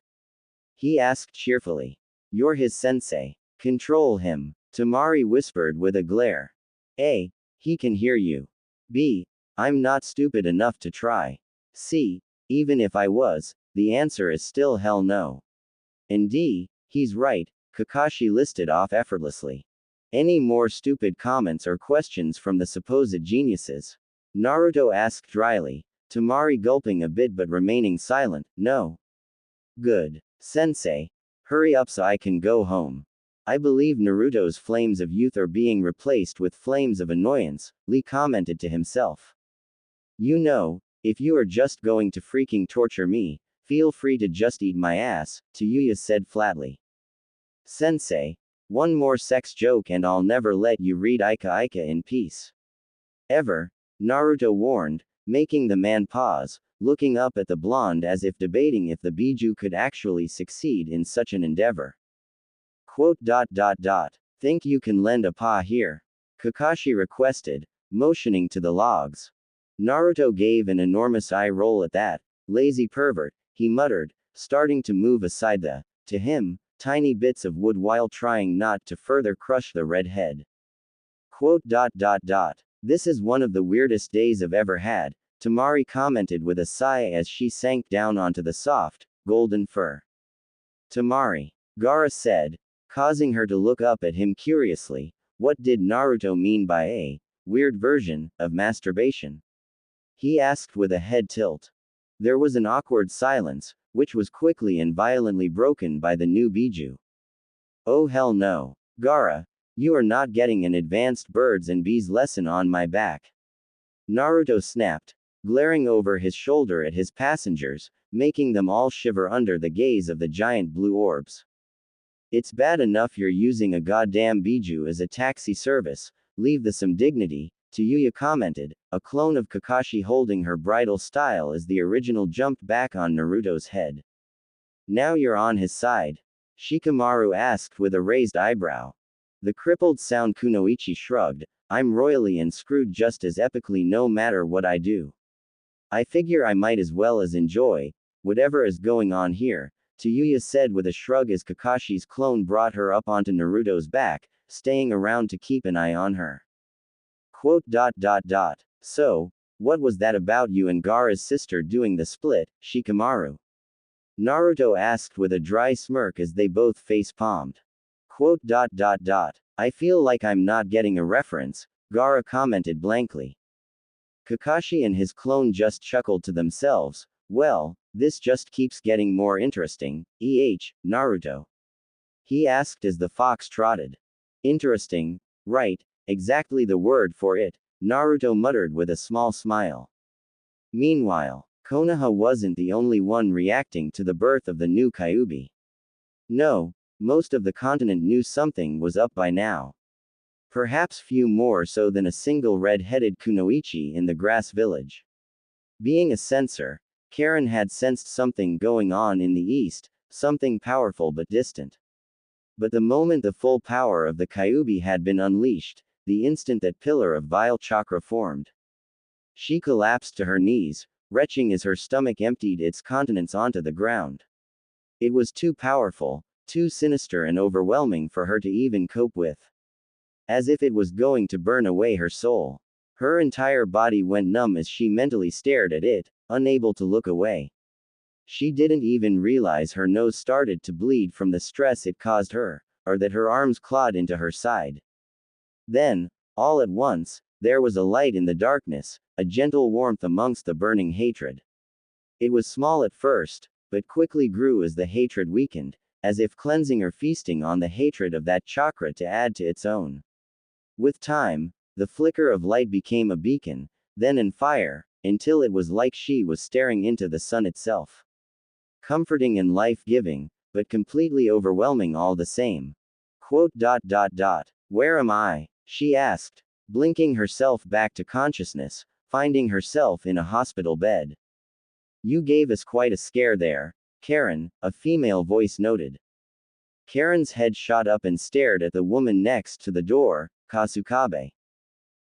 He asked cheerfully. You're his sensei. Control him, Temari whispered with a glare. A. He can hear you. B. I'm not stupid enough to try. C. Even if I was, the answer is still hell no. And D. He's right, Kakashi listed off effortlessly. Any more stupid comments or questions from the supposed geniuses? Naruto asked dryly, Temari gulping a bit but remaining silent. No. Good. Sensei. Hurry up so I can go home. I believe Naruto's flames of youth are being replaced with flames of annoyance, Lee commented to himself. You know, if you are just going to freaking torture me, feel free to just eat my ass, Tayuya said flatly. Sensei. One more sex joke and I'll never let you read Ika Ika in peace. ever, Naruto warned, making the man pause, looking up at the blonde as if debating if the Biju could actually succeed in such an endeavor. Quote. Think you can lend a paw here? Kakashi requested, motioning to the logs. Naruto gave an enormous eye roll at that. Lazy pervert, he muttered, starting to move aside the, to him, tiny bits of wood while trying not to further crush the red head. Quote. This is one of the weirdest days I've ever had, Tamari commented with a sigh as she sank down onto the soft, golden fur. Tamari, Gaara said, causing her to look up at him curiously. What did Naruto mean by a weird version of masturbation? He asked with a head tilt. There was an awkward silence, which was quickly and violently broken by the new Biju. Oh hell no. Gaara, you are not getting an advanced birds and bees lesson on my back. Naruto snapped, glaring over his shoulder at his passengers, making them all shiver under the gaze of the giant blue orbs. It's bad enough you're using a goddamn Biju as a taxi service, leave the some dignity, Yuya commented, a clone of Kakashi holding her bridal style as the original jumped back on Naruto's head. Now you're on his side? Shikamaru asked with a raised eyebrow. The crippled sound Kunoichi shrugged, I'm royally and screwed just as epically no matter what I do. I figure I might as well as enjoy whatever is going on here, Yuya said with a shrug as Kakashi's clone brought her up onto Naruto's back, staying around to keep an eye on her. Quote. So, what was that about you and Gaara's sister doing the split, Shikamaru? Naruto asked with a dry smirk as they both face-palmed. Quote. I feel like I'm not getting a reference, Gaara commented blankly. Kakashi and his clone just chuckled to themselves. Well, this just keeps getting more interesting, Naruto. He asked as the fox trotted. Interesting, right, exactly the word for it, Naruto muttered with a small smile. Meanwhile, Konoha wasn't the only one reacting to the birth of the new Kyuubi. No, most of the continent knew something was up by now. Perhaps few more so than a single red-headed Kunoichi in the grass village. Being a censor, Karen had sensed something going on in the east, something powerful but distant. But the moment the full power of the Kyuubi had been unleashed, the instant that pillar of vile chakra formed, she collapsed to her knees, retching as her stomach emptied its contents onto the ground. It was too powerful, too sinister and overwhelming for her to even cope with. As if it was going to burn away her soul. Her entire body went numb as she mentally stared at it, unable to look away. She didn't even realize her nose started to bleed from the stress it caused her, or that her arms clawed into her side. Then, all at once, there was a light in the darkness, a gentle warmth amongst the burning hatred. It was small at first, but quickly grew as the hatred weakened, as if cleansing or feasting on the hatred of that chakra to add to its own. With time, the flicker of light became a beacon, then an fire, until it was like she was staring into the sun itself. Comforting and life-giving, but completely overwhelming all the same. Quote. Where am I? She asked, blinking herself back to consciousness, finding herself in a hospital bed. You gave us quite a scare there, Karen, a female voice noted. Karen's head shot up and stared at the woman next to the door, Kasukabe.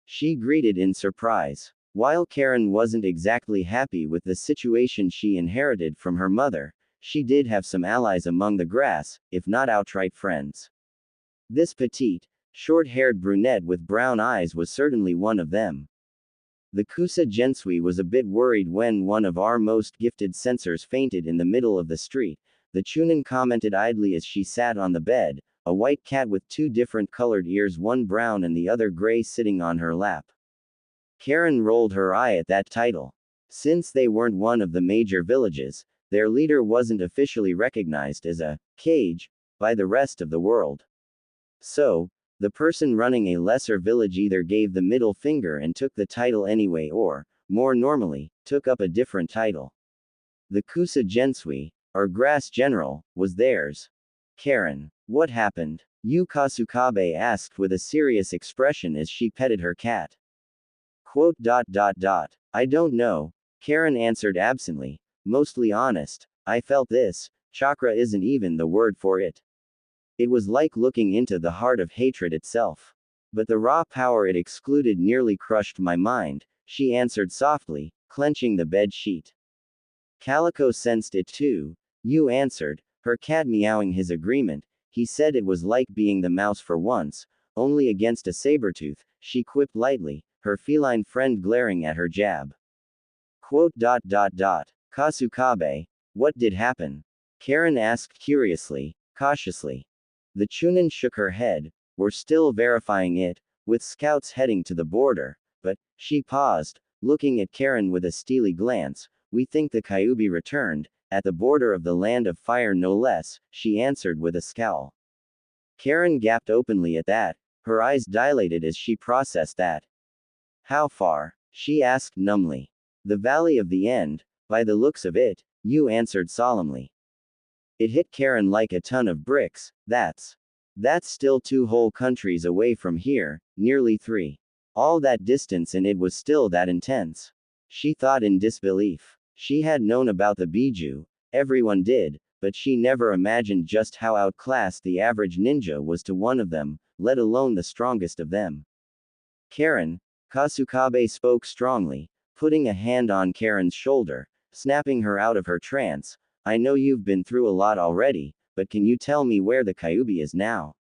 She greeted in surprise. While Karen wasn't exactly happy with the situation she inherited from her mother, she did have some allies among the grass, if not outright friends. This petite, short-haired brunette with brown eyes was certainly one of them. The Kusa Gensui was a bit worried when one of our most gifted censors fainted in the middle of the street, the Chunin commented idly as she sat on the bed, a white cat with two different colored ears, one brown and the other gray, sitting on her lap. Karen rolled her eye at that title. Since they weren't one of the major villages, their leader wasn't officially recognized as a kage by the rest of the world. So, the person running a lesser village either gave the middle finger and took the title anyway or, more normally, took up a different title. The Kusa Gensui, or Grass General, was theirs. Karen, what happened? Yu Kasukabe asked with a serious expression as she petted her cat. Quote dot dot dot. I don't know, Karen answered absently, mostly honest. I felt this, chakra isn't even the word for it. It was like looking into the heart of hatred itself. But the raw power it excluded nearly crushed my mind, she answered softly, clenching the bed sheet. Calico sensed it too. You answered, her cat meowing his agreement. He said it was like being the mouse for once, only against a saber-tooth, she quipped lightly, her feline friend glaring at her jab. Quote dot dot dot. Kasukabe, what did happen? Karen asked curiously, cautiously. The Chunin shook her head. We're still verifying it, with scouts heading to the border, but, she paused, looking at Karen with a steely glance, we think the Kyubi returned, at the border of the land of fire no less, she answered with a scowl. Karen gasped openly at that, her eyes dilated as she processed that. How far? She asked numbly. The Valley of the End, by the looks of it, you answered solemnly. It hit Karen like a ton of bricks. That's still 2 whole countries away from here, nearly 3. All that distance and it was still that intense. She thought in disbelief. She had known about the Biju, everyone did, but she never imagined just how outclassed the average ninja was to one of them, let alone the strongest of them. Karen, Kasukabe spoke strongly, putting a hand on Karen's shoulder, snapping her out of her trance. I know you've been through a lot already, but can you tell me where the Kyubi is now?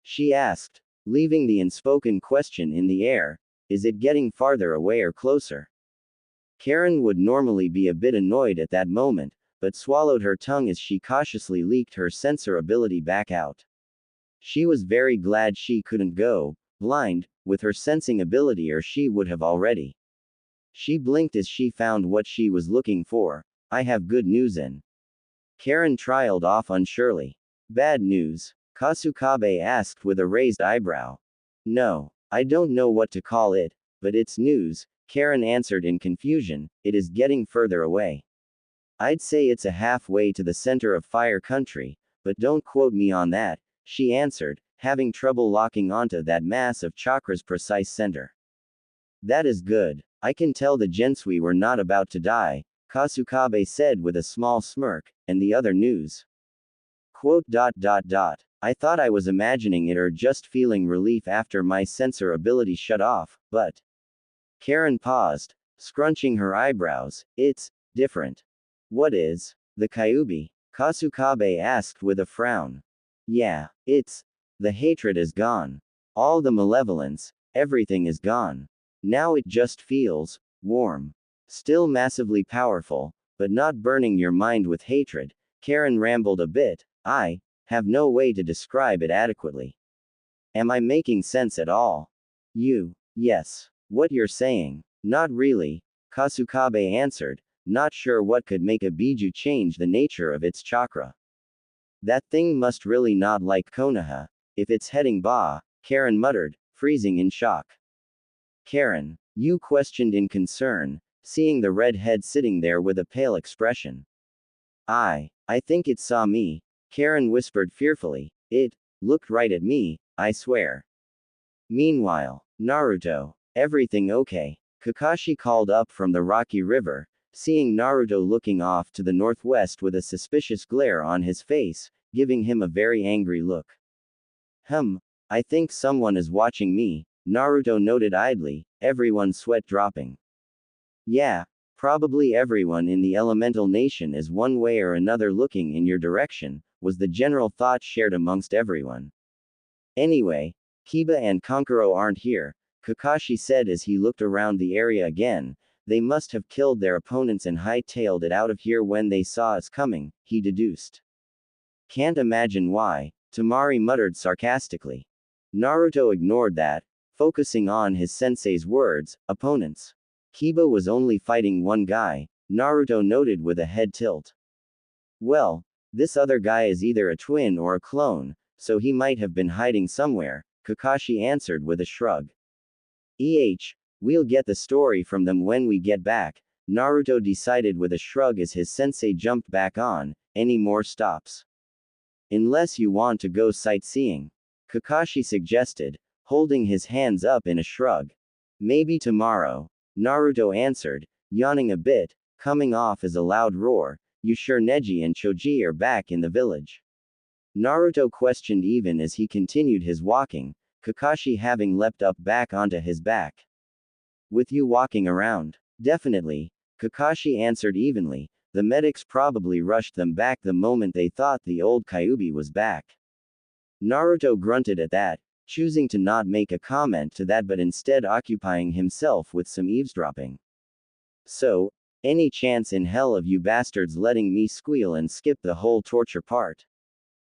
She asked, leaving the unspoken question in the air. Is it getting farther away or closer? Karen would normally be a bit annoyed at that moment, but swallowed her tongue as she cautiously leaked her sensor ability back out. She was very glad she couldn't go blind with her sensing ability, or she would have already. She blinked as she found what she was looking for. I have good news in. Karen trailed off unsurely. Bad news? Kasukabe asked with a raised eyebrow. No, I don't know what to call it, but it's news, Karen answered in confusion. It is getting further away. I'd say it's a halfway to the center of Fire Country, but don't quote me on that, she answered, having trouble locking onto that mass of chakra's precise center. That is good. I can tell the Gensui were not about to die, Kasukabe said with a small smirk, and the other news. Quote dot dot dot. I thought I was imagining it or just feeling relief after my sensor ability shut off, but. Karen paused, scrunching her eyebrows. It's different. What is? The Kyubi? Kasukabe asked with a frown. Yeah, it's. The hatred is gone. All the malevolence, everything is gone. Now it just feels warm. Still massively powerful, but not burning your mind with hatred. Karen rambled a bit. I have no way to describe it adequately. Am I making sense at all? Yes. What you're saying? Not really, Kasukabe answered, not sure what could make a Biju change the nature of its chakra. That thing must really not like Konoha. If it's heading Ba, Karen muttered, freezing in shock. Karen, you questioned in concern, seeing the red head sitting there with a pale expression. I think it saw me, Karen whispered fearfully. It looked right at me, I swear. Meanwhile, Naruto, everything okay? Kakashi called up from the rocky river, seeing Naruto looking off to the northwest with a suspicious glare on his face, giving him a very angry look. I think someone is watching me, Naruto noted idly, everyone's sweat dropping. Yeah, probably everyone in the elemental nation is one way or another looking in your direction, was the general thought shared amongst everyone. Anyway, Kiba and Kankuro aren't here, Kakashi said as he looked around the area again. They must have killed their opponents and hightailed it out of here when they saw us coming, he deduced. Can't imagine why, Tamari muttered sarcastically. Naruto ignored that, focusing on his sensei's words, opponents. Kiba was only fighting one guy, Naruto noted with a head tilt. Well, this other guy is either a twin or a clone, so he might have been hiding somewhere, Kakashi answered with a shrug. We'll get the story from them when we get back, Naruto decided with a shrug as his sensei jumped back on. Any more stops? Unless you want to go sightseeing, Kakashi suggested, holding his hands up in a shrug. Maybe tomorrow. Naruto answered, yawning a bit, coming off as a loud roar. You sure Neji and Choji are back in the village? Naruto questioned even as he continued his walking, Kakashi having leapt up back onto his back. With you walking around? Definitely, Kakashi answered evenly. The medics probably rushed them back the moment they thought the old Kyuubi was back. Naruto grunted at that, choosing to not make a comment to that but instead occupying himself with some eavesdropping. So, any chance in hell of you bastards letting me squeal and skip the whole torture part?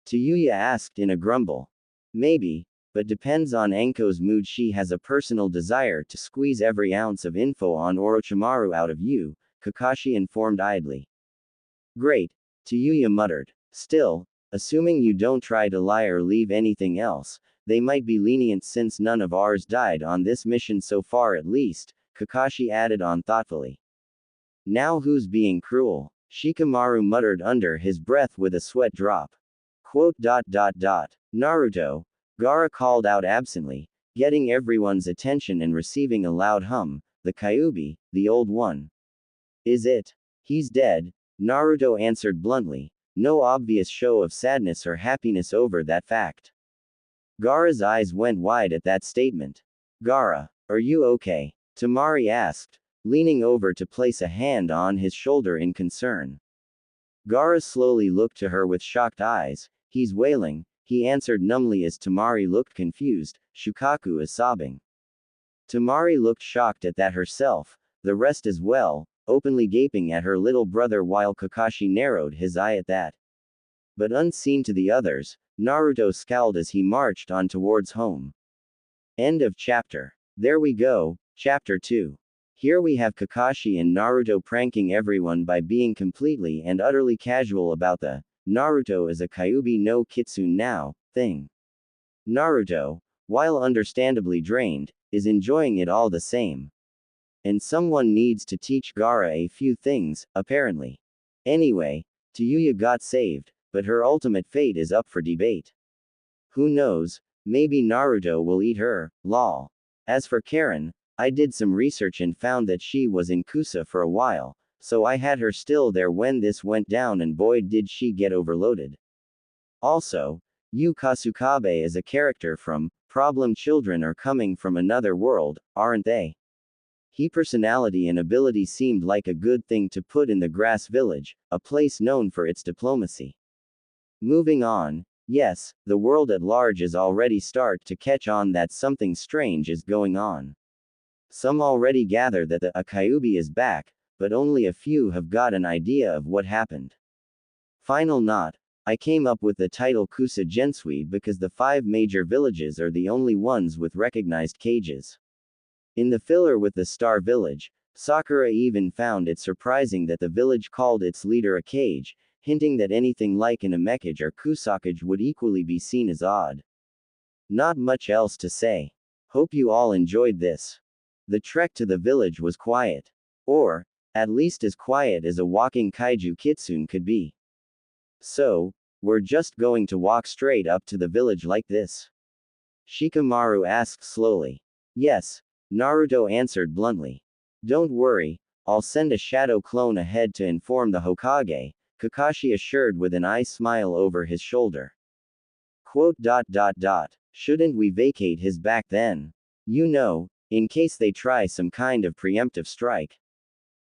Tayuya asked in a grumble. Maybe, but depends on Enko's mood. She has a personal desire to squeeze every ounce of info on Orochimaru out of you, Kakashi informed idly. Great, Tayuya muttered. Still, assuming you don't try to lie or leave anything else, they might be lenient since none of ours died on this mission so far at least, Kakashi added on thoughtfully. Now who's being cruel? Shikamaru muttered under his breath with a sweat drop. Naruto, Gaara called out absently, getting everyone's attention and receiving a loud hum. The Kyuubi, the old one. Is it? He's dead, Naruto answered bluntly, no obvious show of sadness or happiness over that fact. Gaara's eyes went wide at that statement. Gaara, are you okay? Temari asked, leaning over to place a hand on his shoulder in concern. Gaara slowly looked to her with shocked eyes. He's wailing, he answered numbly as Temari looked confused. Shukaku is sobbing. Temari looked shocked at that herself, the rest as well, openly gaping at her little brother while Kakashi narrowed his eye at that. But unseen to the others, Naruto scowled as he marched on towards home. End of chapter. There we go, chapter 2. Here we have Kakashi and Naruto pranking everyone by being completely and utterly casual about the Naruto is a Kyuubi no Kitsune now thing. Naruto, while understandably drained, is enjoying it all the same. And someone needs to teach Gaara a few things, apparently. Anyway, Tayuya got saved, but her ultimate fate is up for debate. Who knows, maybe Naruto will eat her, lol. As for Karen, I did some research and found that she was in Kusa for a while, so I had her still there when this went down and boy did she get overloaded. Also, Yu Kasukabe is a character from Problem Children are coming from another world, aren't they? He personality and ability seemed like a good thing to put in the Grass Village, a place known for its diplomacy. Moving on, yes, the world at large is already start to catch on that something strange is going on. Some already gather that the Kyuubi is back, but only a few have got an idea of what happened. Final knot, I came up with the title Kusa Gensui because the 5 major villages are the only ones with recognized cages. In the filler with the Star Village, Sakura even found it surprising that the village called its leader a cage, hinting that anything like an Amekage or Kusakage would equally be seen as odd. Not much else to say. Hope you all enjoyed this. The trek to the village was quiet. Or, at least as quiet as a walking kaiju kitsune could be. So, we're just going to walk straight up to the village like this? Shikamaru asked slowly. Yes, Naruto answered bluntly. Don't worry, I'll send a shadow clone ahead to inform the Hokage, Kakashi assured with an eye smile over his shoulder. Shouldn't we vacate his back then? You know, in case they try some kind of preemptive strike.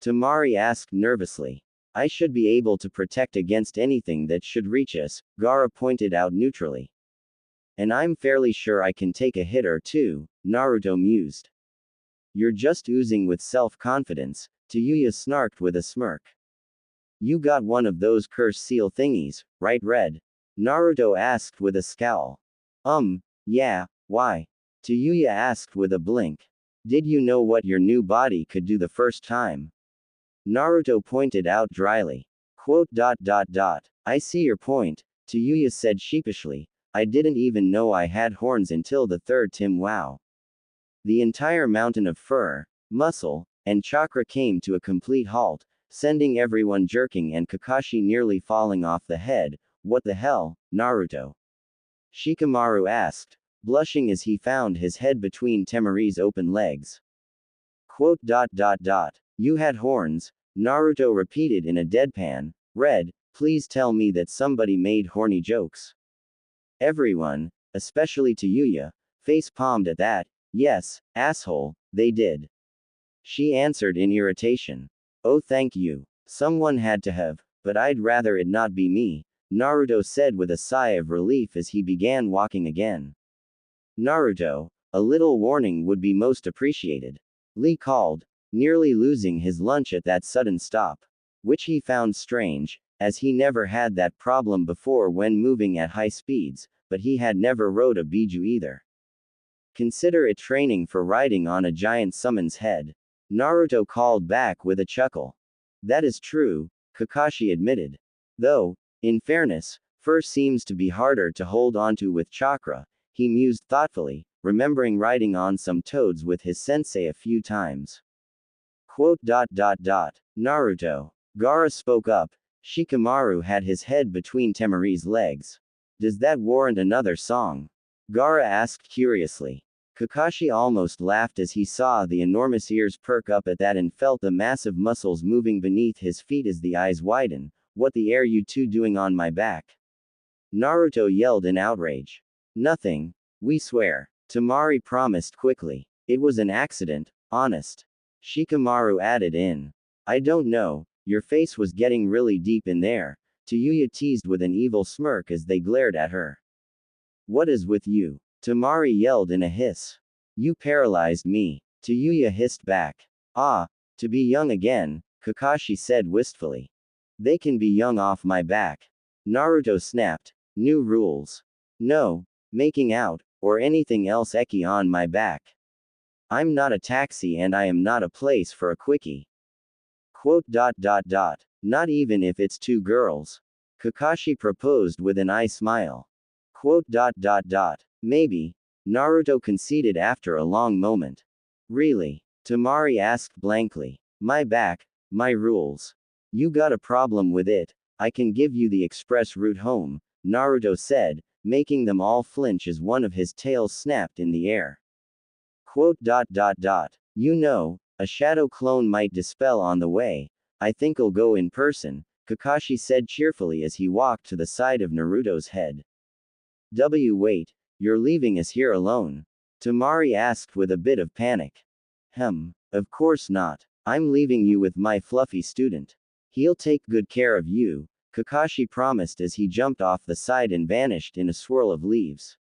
Temari asked nervously. I should be able to protect against anything that should reach us, Gaara pointed out neutrally. And I'm fairly sure I can take a hit or two, Naruto mused. You're just oozing with self-confidence, Tayuya snarked with a smirk. You got one of those curse seal thingies, right Red? Naruto asked with a scowl. Yeah, why? Tayuya asked with a blink. Did you know what your new body could do the first time? Naruto pointed out dryly. I see your point, Tayuya said sheepishly. I didn't even know I had horns until the third Tim wow. The entire mountain of fur, muscle, and chakra came to a complete halt, sending everyone jerking and Kakashi nearly falling off the head. What the hell, Naruto? Shikamaru asked, blushing as he found his head between Temari's open legs. Quote dot dot dot. You had horns, Naruto repeated in a deadpan. Red, please tell me that somebody made horny jokes. Everyone, especially Tayuya, face palmed at that. Yes, asshole, they did. She answered in irritation. Oh, thank you. Someone had to have, but I'd rather it not be me, Naruto said with a sigh of relief as he began walking again. Naruto, a little warning would be most appreciated. Lee called, nearly losing his lunch at that sudden stop. Which he found strange, as he never had that problem before when moving at high speeds, but he had never rode a biju either. Consider it training for riding on a giant summon's head. Naruto called back with a chuckle. That is true, Kakashi admitted. Though, in fairness, fur seems to be harder to hold onto with chakra, he mused thoughtfully, remembering riding on some toads with his sensei a few times. Quote dot dot dot. Naruto. Gaara spoke up. Shikamaru had his head between Temari's legs. Does that warrant another song? Gaara asked curiously. Kakashi almost laughed as he saw the enormous ears perk up at that and felt the massive muscles moving beneath his feet as the eyes widen. What the air you two doing on my back? Naruto yelled in outrage. Nothing. We swear. Temari promised quickly. It was an accident, honest. Shikamaru added in. I don't know, your face was getting really deep in there, Tayuya teased with an evil smirk as they glared at her. What is with you? Temari yelled in a hiss. You paralyzed me, Tayuya hissed back. Ah, to be young again, Kakashi said wistfully. They can be young off my back. Naruto snapped. New rules. No, making out, or anything else eki on my back. I'm not a taxi and I am not a place for a quickie. Quote dot dot dot. Not even if it's two girls. Kakashi proposed with an eye smile. Quote dot dot dot. Maybe. Naruto conceded after a long moment. Really? Temari asked blankly. My back, my rules. You got a problem with it, I can give you the express route home, Naruto said, making them all flinch as one of his tails snapped in the air. Quote dot dot dot. You know, a shadow clone might dispel on the way. I think I'll go in person, Kakashi said cheerfully as he walked to the side of Naruto's head. Wait, you're leaving us here alone? Temari asked with a bit of panic. Of course not. I'm leaving you with my fluffy student. He'll take good care of you, Kakashi promised as he jumped off the side and vanished in a swirl of leaves.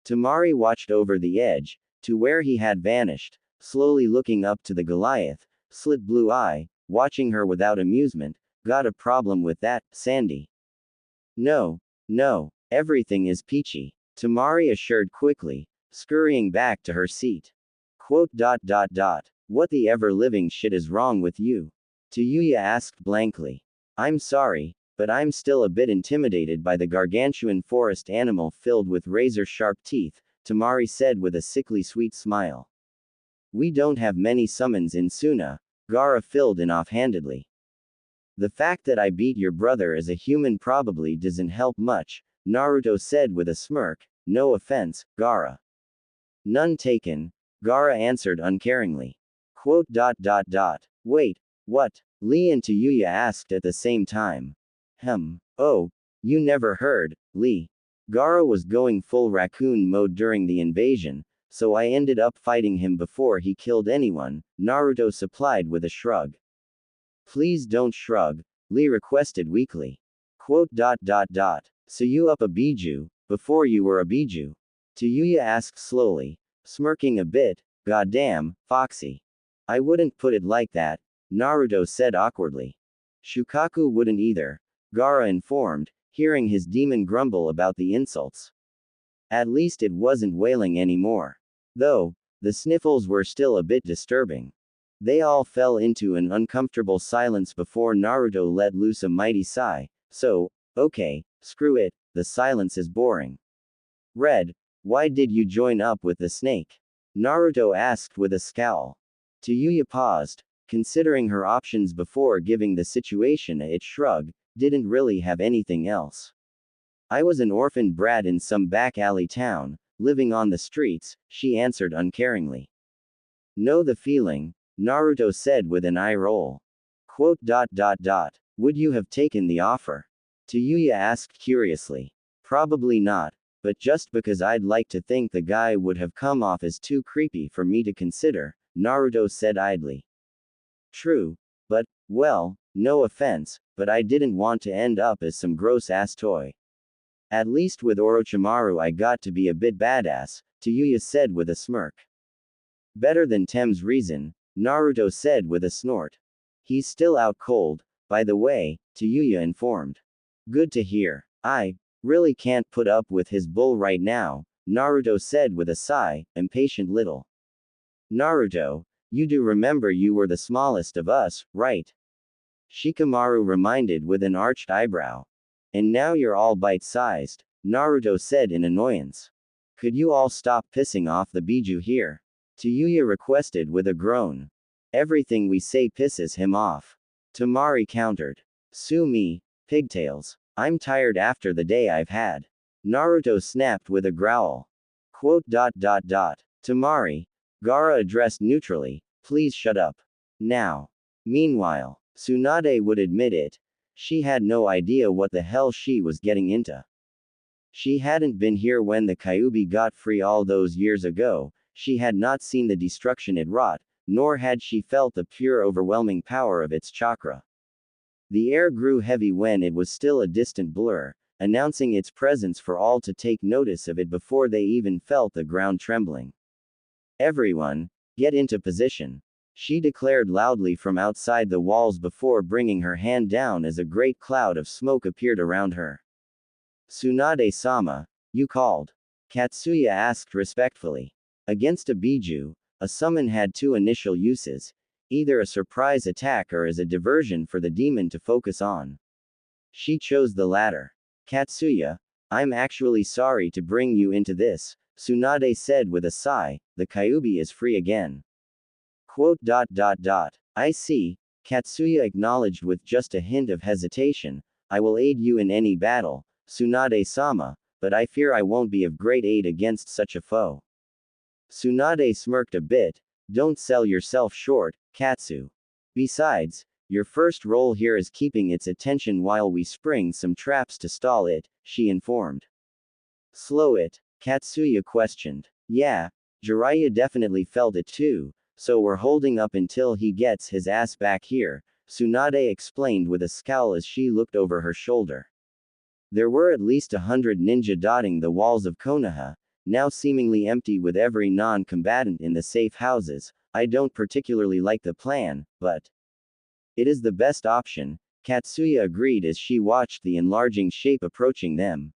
Temari watched over the edge, to where he had vanished, slowly looking up to the Goliath, slit blue eye, watching her without amusement. Got a problem with that, Sandy? No, everything is peachy, Temari assured quickly, scurrying back to her seat. Quote dot dot dot. What the ever-living shit is wrong with you? Tayuya asked blankly. I'm sorry, but I'm still a bit intimidated by the gargantuan forest animal filled with razor-sharp teeth, Temari said with a sickly sweet smile. We don't have many summons in Suna, Gaara filled in offhandedly. The fact that I beat your brother as a human probably doesn't help much, Naruto said with a smirk. No offense, Gaara. None taken, Gaara answered uncaringly. Quote dot dot dot. Wait, what? Lee and Tayuya asked at the same time. Oh, you never heard, Lee. Gaara was going full raccoon mode during the invasion, so I ended up fighting him before he killed anyone, Naruto supplied with a shrug. Please don't shrug, Lee requested weakly. Quote dot dot dot. So you up a biju, before you were a biju? Tayuya asked slowly, smirking a bit. Goddamn, Foxy. I wouldn't put it like that, Naruto said awkwardly. Shukaku wouldn't either, Gaara informed, hearing his demon grumble about the insults. At least it wasn't wailing anymore. Though, the sniffles were still a bit disturbing. They all fell into an uncomfortable silence before Naruto let loose a mighty sigh. So, okay, screw it, the silence is boring. Red, why did you join up with the snake? Naruto asked with a scowl. Tayuya paused, considering her options before giving the situation a shrug, didn't really have anything else. I was an orphaned brat in some back alley town, living on the streets, she answered uncaringly. Know the feeling, Naruto said with an eye roll. Quote. Would you have taken the offer? Tayuya asked curiously. Probably not, but just because I'd like to think the guy would have come off as too creepy for me to consider, Naruto said idly. True, but, well, no offense, but I didn't want to end up as some gross-ass toy. At least with Orochimaru I got to be a bit badass, Tayuya said with a smirk. Better than Tem's reason, Naruto said with a snort. He's still out cold, by the way, Tayuya informed. Good to hear. I really can't put up with his bull right now, Naruto said with a sigh, impatient little. Naruto, you do remember you were the smallest of us, right? Shikamaru reminded with an arched eyebrow. And now you're all bite-sized, Naruto said in annoyance. Could you all stop pissing off the Biju here? Tayuya requested with a groan. Everything we say pisses him off. Tamari countered. Sue me, pigtails. I'm tired after the day I've had. Naruto snapped with a growl. Quote. Tamari, Gaara addressed neutrally, please shut up. Now. Meanwhile, Tsunade would admit it. She had no idea what the hell she was getting into. She hadn't been here when the Kyuubi got free all those years ago, she had not seen the destruction it wrought, nor had she felt the pure overwhelming power of its chakra. The air grew heavy when it was still a distant blur, announcing its presence for all to take notice of it before they even felt the ground trembling. Everyone, get into position. She declared loudly from outside the walls before bringing her hand down as a great cloud of smoke appeared around her. Tsunade-sama, you called? Katsuya asked respectfully. Against a Biju, a summon had two initial uses, either a surprise attack or as a diversion for the demon to focus on. She chose the latter. Katsuya, I'm actually sorry to bring you into this, Tsunade said with a sigh, the Kyuubi is free again. Quote. I see, Katsuya acknowledged with just a hint of hesitation, I will aid you in any battle, Tsunade-sama, but I fear I won't be of great aid against such a foe. Tsunade smirked a bit, don't sell yourself short, Katsu. Besides, your first role here is keeping its attention while we spring some traps to stall it, she informed. Slow it? Katsuya questioned. Yeah, Jiraiya definitely felt it too, so we're holding up until he gets his ass back here, Tsunade explained with a scowl as she looked over her shoulder. There were at least 100 ninja dotting the walls of Konoha, now seemingly empty with every non-combatant in the safe houses. I don't particularly like the plan, but it is the best option, Katsuya agreed as she watched the enlarging shape approaching them.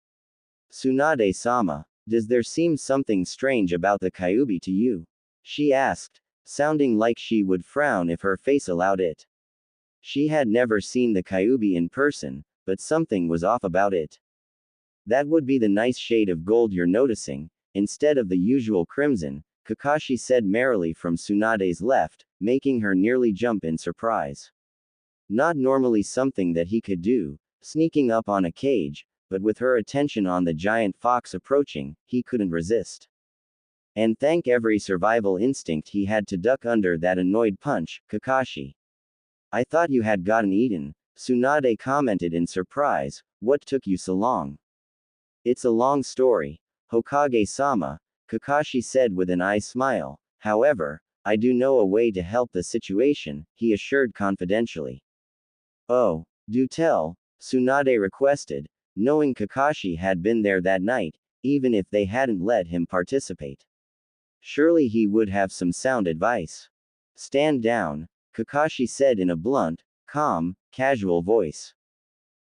Tsunade-sama, does there seem something strange about the Kyuubi to you? She asked, sounding like she would frown if her face allowed it. She had never seen the Kyuubi in person, but something was off about it. That would be the nice shade of gold you're noticing, instead of the usual crimson, Kakashi said merrily from Tsunade's left, making her nearly jump in surprise. Not normally something that he could do, sneaking up on a cage, but with her attention on the giant fox approaching, he couldn't resist. And thank every survival instinct he had to duck under that annoyed punch, Kakashi. I thought you had gotten eaten, Tsunade commented in surprise, what took you so long? It's a long story, Hokage-sama, Kakashi said with an eye smile, however, I do know a way to help the situation, he assured confidentially. Oh, do tell, Tsunade requested, knowing Kakashi had been there that night, even if they hadn't let him participate. Surely he would have some sound advice. Stand down, Kakashi said in a blunt, calm, casual voice.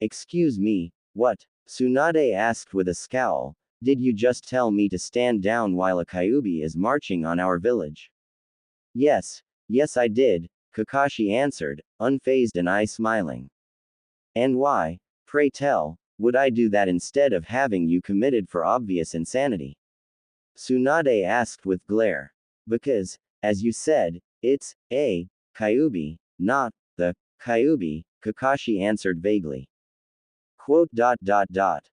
Excuse me, what? Tsunade asked with a scowl, did you just tell me to stand down while a Kyuubi is marching on our village? Yes I did, Kakashi answered, unfazed and eye smiling. And why, pray tell, would I do that instead of having you committed for obvious insanity? Tsunade asked with glare. Because, as you said, it's a Kyuubi, not the Kyuubi, Kakashi answered vaguely. Quote.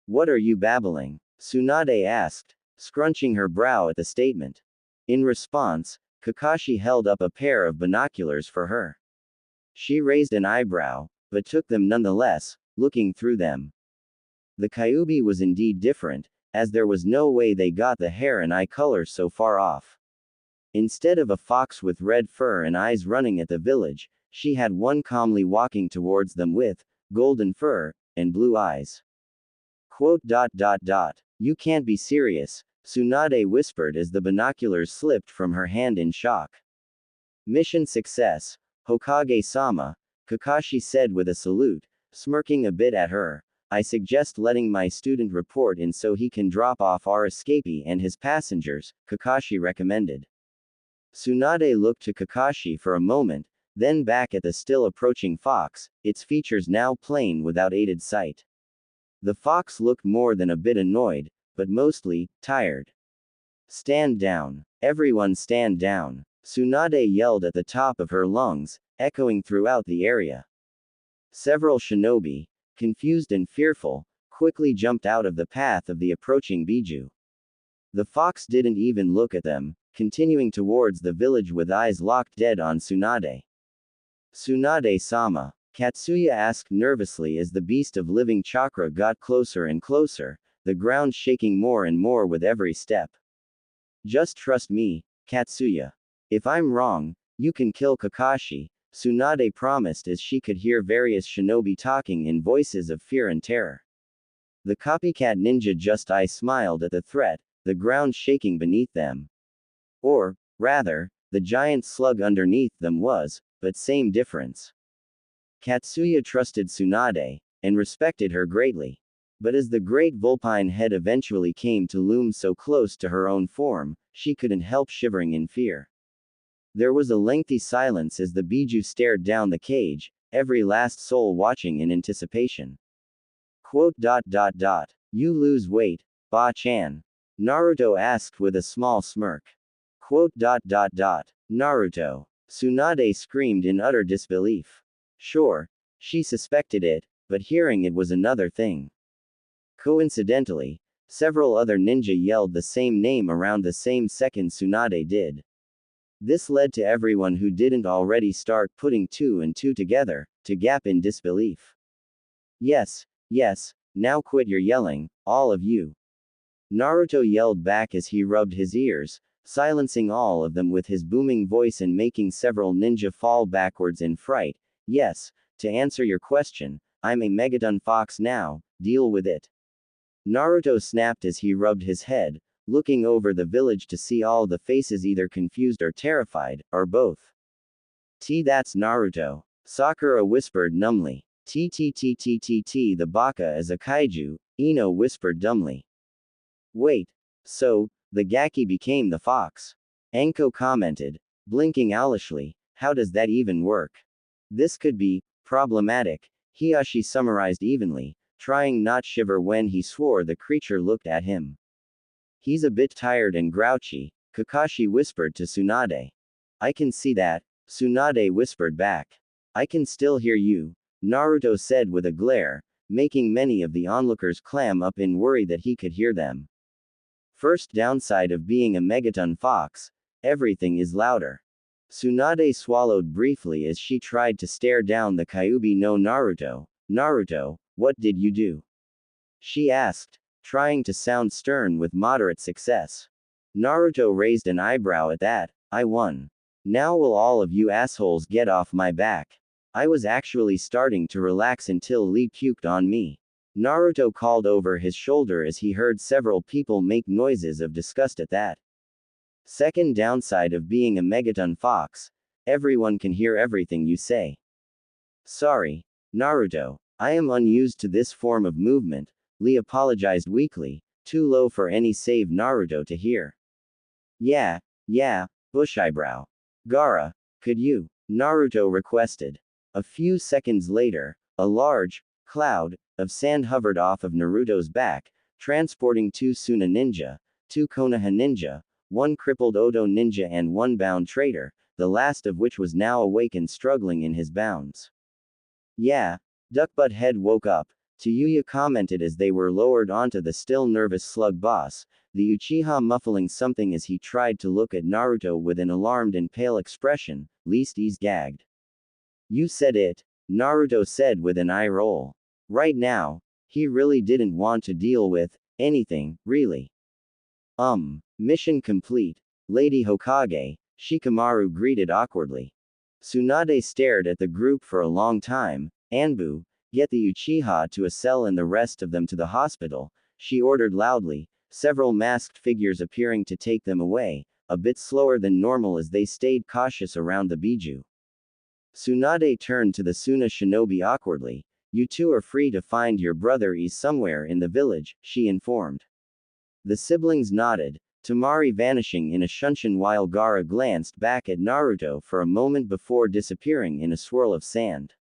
What are you babbling? Tsunade asked, scrunching her brow at the statement. In response, Kakashi held up a pair of binoculars for her. She raised an eyebrow, but took them nonetheless, looking through them. The Kyuubi was indeed different, as there was no way they got the hair and eye colors so far off. Instead of a fox with red fur and eyes running at the village, she had one calmly walking towards them with golden fur and blue eyes. Quote. You can't be serious, Tsunade whispered as the binoculars slipped from her hand in shock. Mission success, Hokage-sama, Kakashi said with a salute, smirking a bit at her. I suggest letting my student report in so he can drop off our escapee and his passengers, Kakashi recommended. Tsunade looked to Kakashi for a moment, then back at the still approaching fox, its features now plain without aided sight. The fox looked more than a bit annoyed, but mostly tired. Stand down. Everyone stand down, Tsunade yelled at the top of her lungs, echoing throughout the area. Several shinobi, confused and fearful, quickly jumped out of the path of the approaching Biju. The fox didn't even look at them, continuing towards the village with eyes locked dead on Tsunade. Tsunade-sama, Katsuya asked nervously as the beast of living chakra got closer and closer, the ground shaking more and more with every step. Just trust me, Katsuya. If I'm wrong, you can kill Kakashi, Tsunade promised as she could hear various shinobi talking in voices of fear and terror. The copycat ninja just smiled at the threat, the ground shaking beneath them. Or, rather, the giant slug underneath them was, but same difference. Katsuya trusted Tsunade, and respected her greatly. But as the great vulpine head eventually came to loom so close to her own form, she couldn't help shivering in fear. There was a lengthy silence as the Biju stared down the cage, every last soul watching in anticipation. Quote. You lose weight, Ba-chan? Naruto asked with a small smirk. Quote. Naruto. Tsunade screamed in utter disbelief. Sure, she suspected it, but hearing it was another thing. Coincidentally, several other ninja yelled the same name around the same second Tsunade did. This led to everyone who didn't already start putting two and two together, to gap in disbelief. Yes, now quit your yelling, all of you. Naruto yelled back as he rubbed his ears, silencing all of them with his booming voice and making several ninja fall backwards in fright. Yes, to answer your question, I'm a Megaton Fox now, deal with it. Naruto snapped as he rubbed his head, looking over the village to see all the faces either confused or terrified, or both. That's Naruto, Sakura whispered numbly. The baka is a kaiju, Ino whispered dumbly. Wait, so, the Gaki became the fox? Anko commented, blinking owlishly, how does that even work? This could be problematic, Hiyashi summarized evenly, trying not shiver when he swore the creature looked at him. He's a bit tired and grouchy, Kakashi whispered to Tsunade. I can see that, Tsunade whispered back. I can still hear you, Naruto said with a glare, making many of the onlookers clam up in worry that he could hear them. First downside of being a Megaton Fox, everything is louder. Tsunade swallowed briefly as she tried to stare down the Kyuubi no Naruto. Naruto, what did you do? She asked, trying to sound stern with moderate success. Naruto raised an eyebrow at that. I won. Now will all of you assholes get off my back. I was actually starting to relax until Lee puked on me. Naruto called over his shoulder as he heard several people make noises of disgust at that. Second downside of being a Megaton Fox, everyone can hear everything you say. Sorry, Naruto, I am unused to this form of movement, Lee apologized weakly, too low for any save Naruto to hear. Yeah, bush eyebrow. Gaara, could you? Naruto requested. A few seconds later, a large cloud of sand hovered off of Naruto's back, transporting two Suna ninja, two Konoha ninja, one crippled Odo ninja and one bound traitor, the last of which was now awake and struggling in his bounds. Yeah, Duckbutt Head woke up, Tayuya commented as they were lowered onto the still nervous slug boss, the Uchiha muffling something as he tried to look at Naruto with an alarmed and pale expression, least he's gagged. You said it, Naruto said with an eye roll. Right now, he really didn't want to deal with anything, really. Mission complete. Lady Hokage, Shikamaru greeted awkwardly. Tsunade stared at the group for a long time. Anbu, get the Uchiha to a cell and the rest of them to the hospital, she ordered loudly, several masked figures appearing to take them away, a bit slower than normal as they stayed cautious around the Biju. Tsunade turned to the Suna shinobi awkwardly. You two are free to find your brother is somewhere in the village, she informed. The siblings nodded, Tamari vanishing in a shunshin while Gaara glanced back at Naruto for a moment before disappearing in a swirl of sand.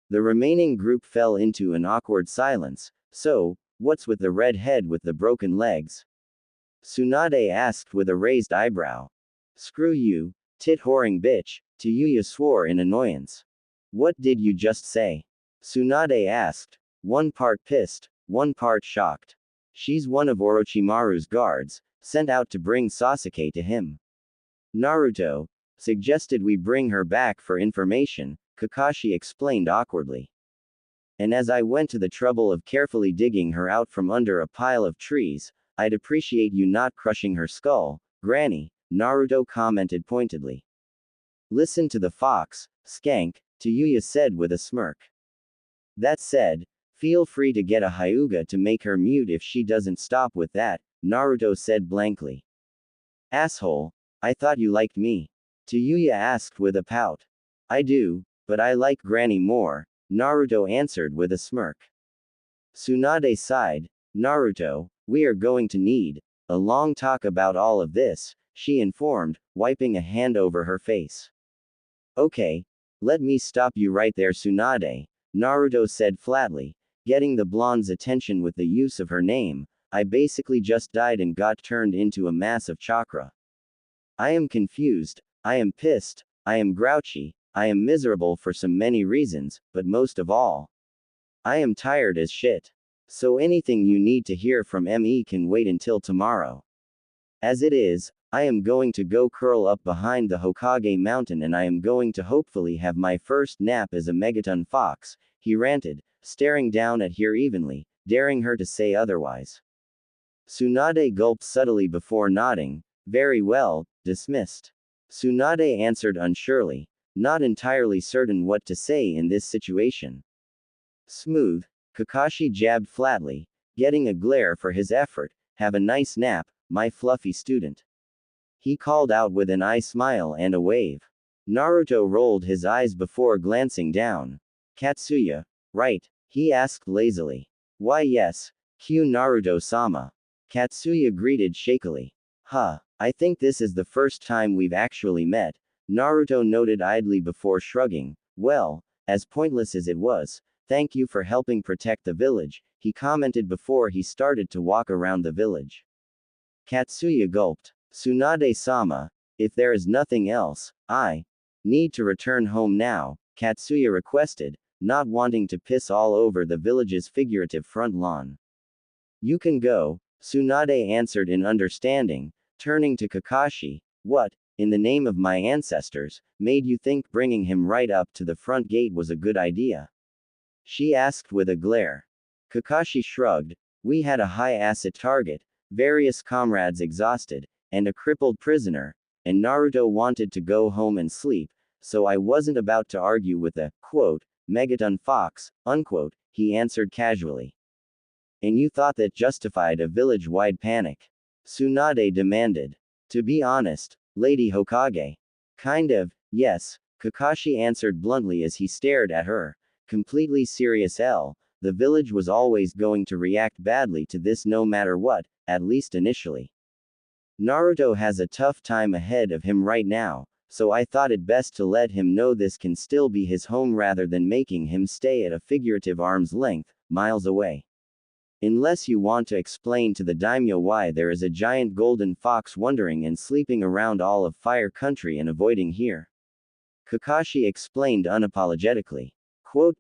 The remaining group fell into an awkward silence. So, what's with the red head with the broken legs? Tsunade asked with a raised eyebrow. Screw you, tit-whoring bitch, Tayuya swore in annoyance. What did you just say? Tsunade asked, one part pissed, one part shocked. She's one of Orochimaru's guards, sent out to bring Sasuke to him. Naruto suggested we bring her back for information, Kakashi explained awkwardly. And as I went to the trouble of carefully digging her out from under a pile of trees, I'd appreciate you not crushing her skull, Granny, Naruto commented pointedly. Listen to the fox, skank, Tayuya said with a smirk. That said, feel free to get a Hyuga to make her mute if she doesn't stop with that, Naruto said blankly. Asshole, I thought you liked me. Tayuya asked with a pout. I do, but I like Granny more, Naruto answered with a smirk. Tsunade sighed, Naruto, we are going to need a long talk about all of this, she informed, wiping a hand over her face. Okay, let me stop you right there Tsunade, Naruto said flatly, getting the blonde's attention with the use of her name. I basically just died and got turned into a mass of chakra. I am confused, I am pissed, I am grouchy, I am miserable for so many reasons, but most of all, I am tired as shit. So anything you need to hear from me can wait until tomorrow. As it is, I am going to go curl up behind the Hokage mountain and I am going to hopefully have my first nap as a megaton fox, he ranted, staring down at her evenly, daring her to say otherwise. Tsunade gulped subtly before nodding. Very well, dismissed. Tsunade answered unsurely, not entirely certain what to say in this situation. Smooth, Kakashi jabbed flatly, getting a glare for his effort. Have a nice nap, my fluffy student. He called out with an eye smile and a wave. Naruto rolled his eyes before glancing down. Katsuya, right? He asked lazily. Why yes, Q Naruto-sama. Katsuya greeted shakily. Huh, I think this is the first time we've actually met, Naruto noted idly before shrugging. Well, as pointless as it was, thank you for helping protect the village, he commented before he started to walk around the village. Katsuya gulped. Tsunade-sama, if there is nothing else, I need to return home now, Katsuya requested, not wanting to piss all over the village's figurative front lawn. You can go, Tsunade answered in understanding, turning to Kakashi. What, in the name of my ancestors, made you think bringing him right up to the front gate was a good idea? She asked with a glare. Kakashi shrugged. We had a high-acid target, various comrades exhausted, and a crippled prisoner, and Naruto wanted to go home and sleep, so I wasn't about to argue with the, quote, megaton fox, unquote, he answered casually. And you thought that justified a village-wide panic? Tsunade demanded. To be honest, Lady Hokage. Kind of, yes, Kakashi answered bluntly as he stared at her. Completely serious the village was always going to react badly to this no matter what, at least initially. Naruto has a tough time ahead of him right now, so I thought it best to let him know this can still be his home rather than making him stay at a figurative arm's length, miles away. Unless you want to explain to the daimyo why there is a giant golden fox wandering and sleeping around all of Fire Country and avoiding here. Kakashi explained unapologetically. Quote.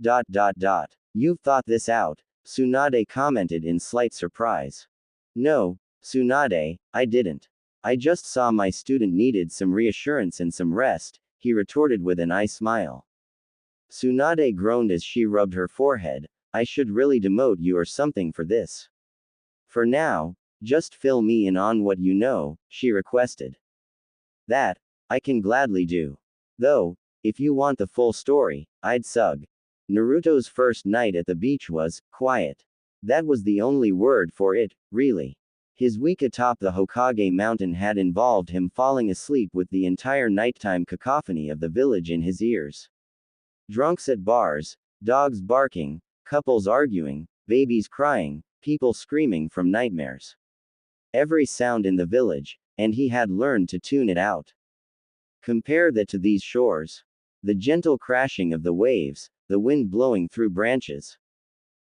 You've thought this out, Tsunade commented in slight surprise. No, Tsunade, I didn't. I just saw my student needed some reassurance and some rest, he retorted with an eye smile. Tsunade groaned as she rubbed her forehead. I should really demote you or something for this. For now, just fill me in on what you know, she requested. That, I can gladly do. Though, if you want the full story, I'd sug. Naruto's first night at the beach was quiet. That was the only word for it, really. His week atop the Hokage mountain had involved him falling asleep with the entire nighttime cacophony of the village in his ears. Drunks at bars, dogs barking, couples arguing, babies crying, people screaming from nightmares. Every sound in the village, and he had learned to tune it out. Compare that to these shores. The gentle crashing of the waves, the wind blowing through branches.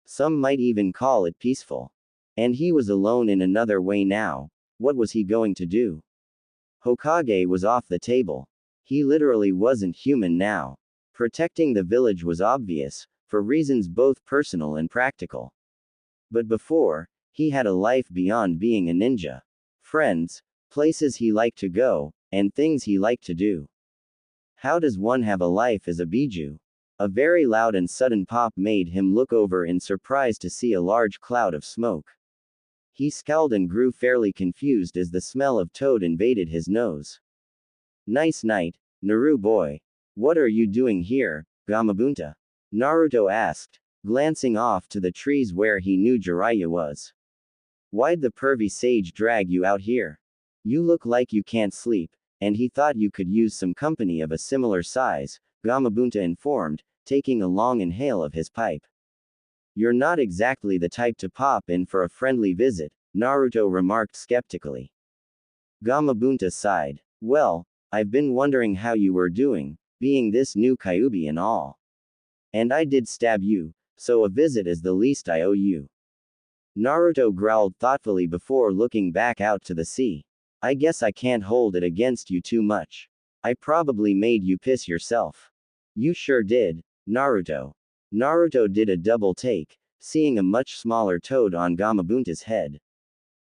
Some might even call it peaceful. And he was alone in another way now. What was he going to do? Hokage was off the table. He literally wasn't human now. Protecting the village was obvious, for reasons both personal and practical. But before, he had a life beyond being a ninja. Friends, places he liked to go, and things he liked to do. How does one have a life as a biju? A very loud and sudden pop made him look over in surprise to see a large cloud of smoke. He scowled and grew fairly confused as the smell of toad invaded his nose. Nice night, Naru boy. What are you doing here, Gamabunta? Naruto asked, glancing off to the trees where he knew Jiraiya was. Why'd the pervy sage drag you out here? You look like you can't sleep, and he thought you could use some company of a similar size, Gamabunta informed, taking a long inhale of his pipe. You're not exactly the type to pop in for a friendly visit, Naruto remarked skeptically. Gamabunta sighed. Well, I've been wondering how you were doing, being this new Kyuubi and all. And I did stab you, so a visit is the least I owe you. Naruto growled thoughtfully before looking back out to the sea. I guess I can't hold it against you too much. I probably made you piss yourself. You sure did, Naruto. Naruto did a double take, seeing a much smaller toad on Gamabunta's head.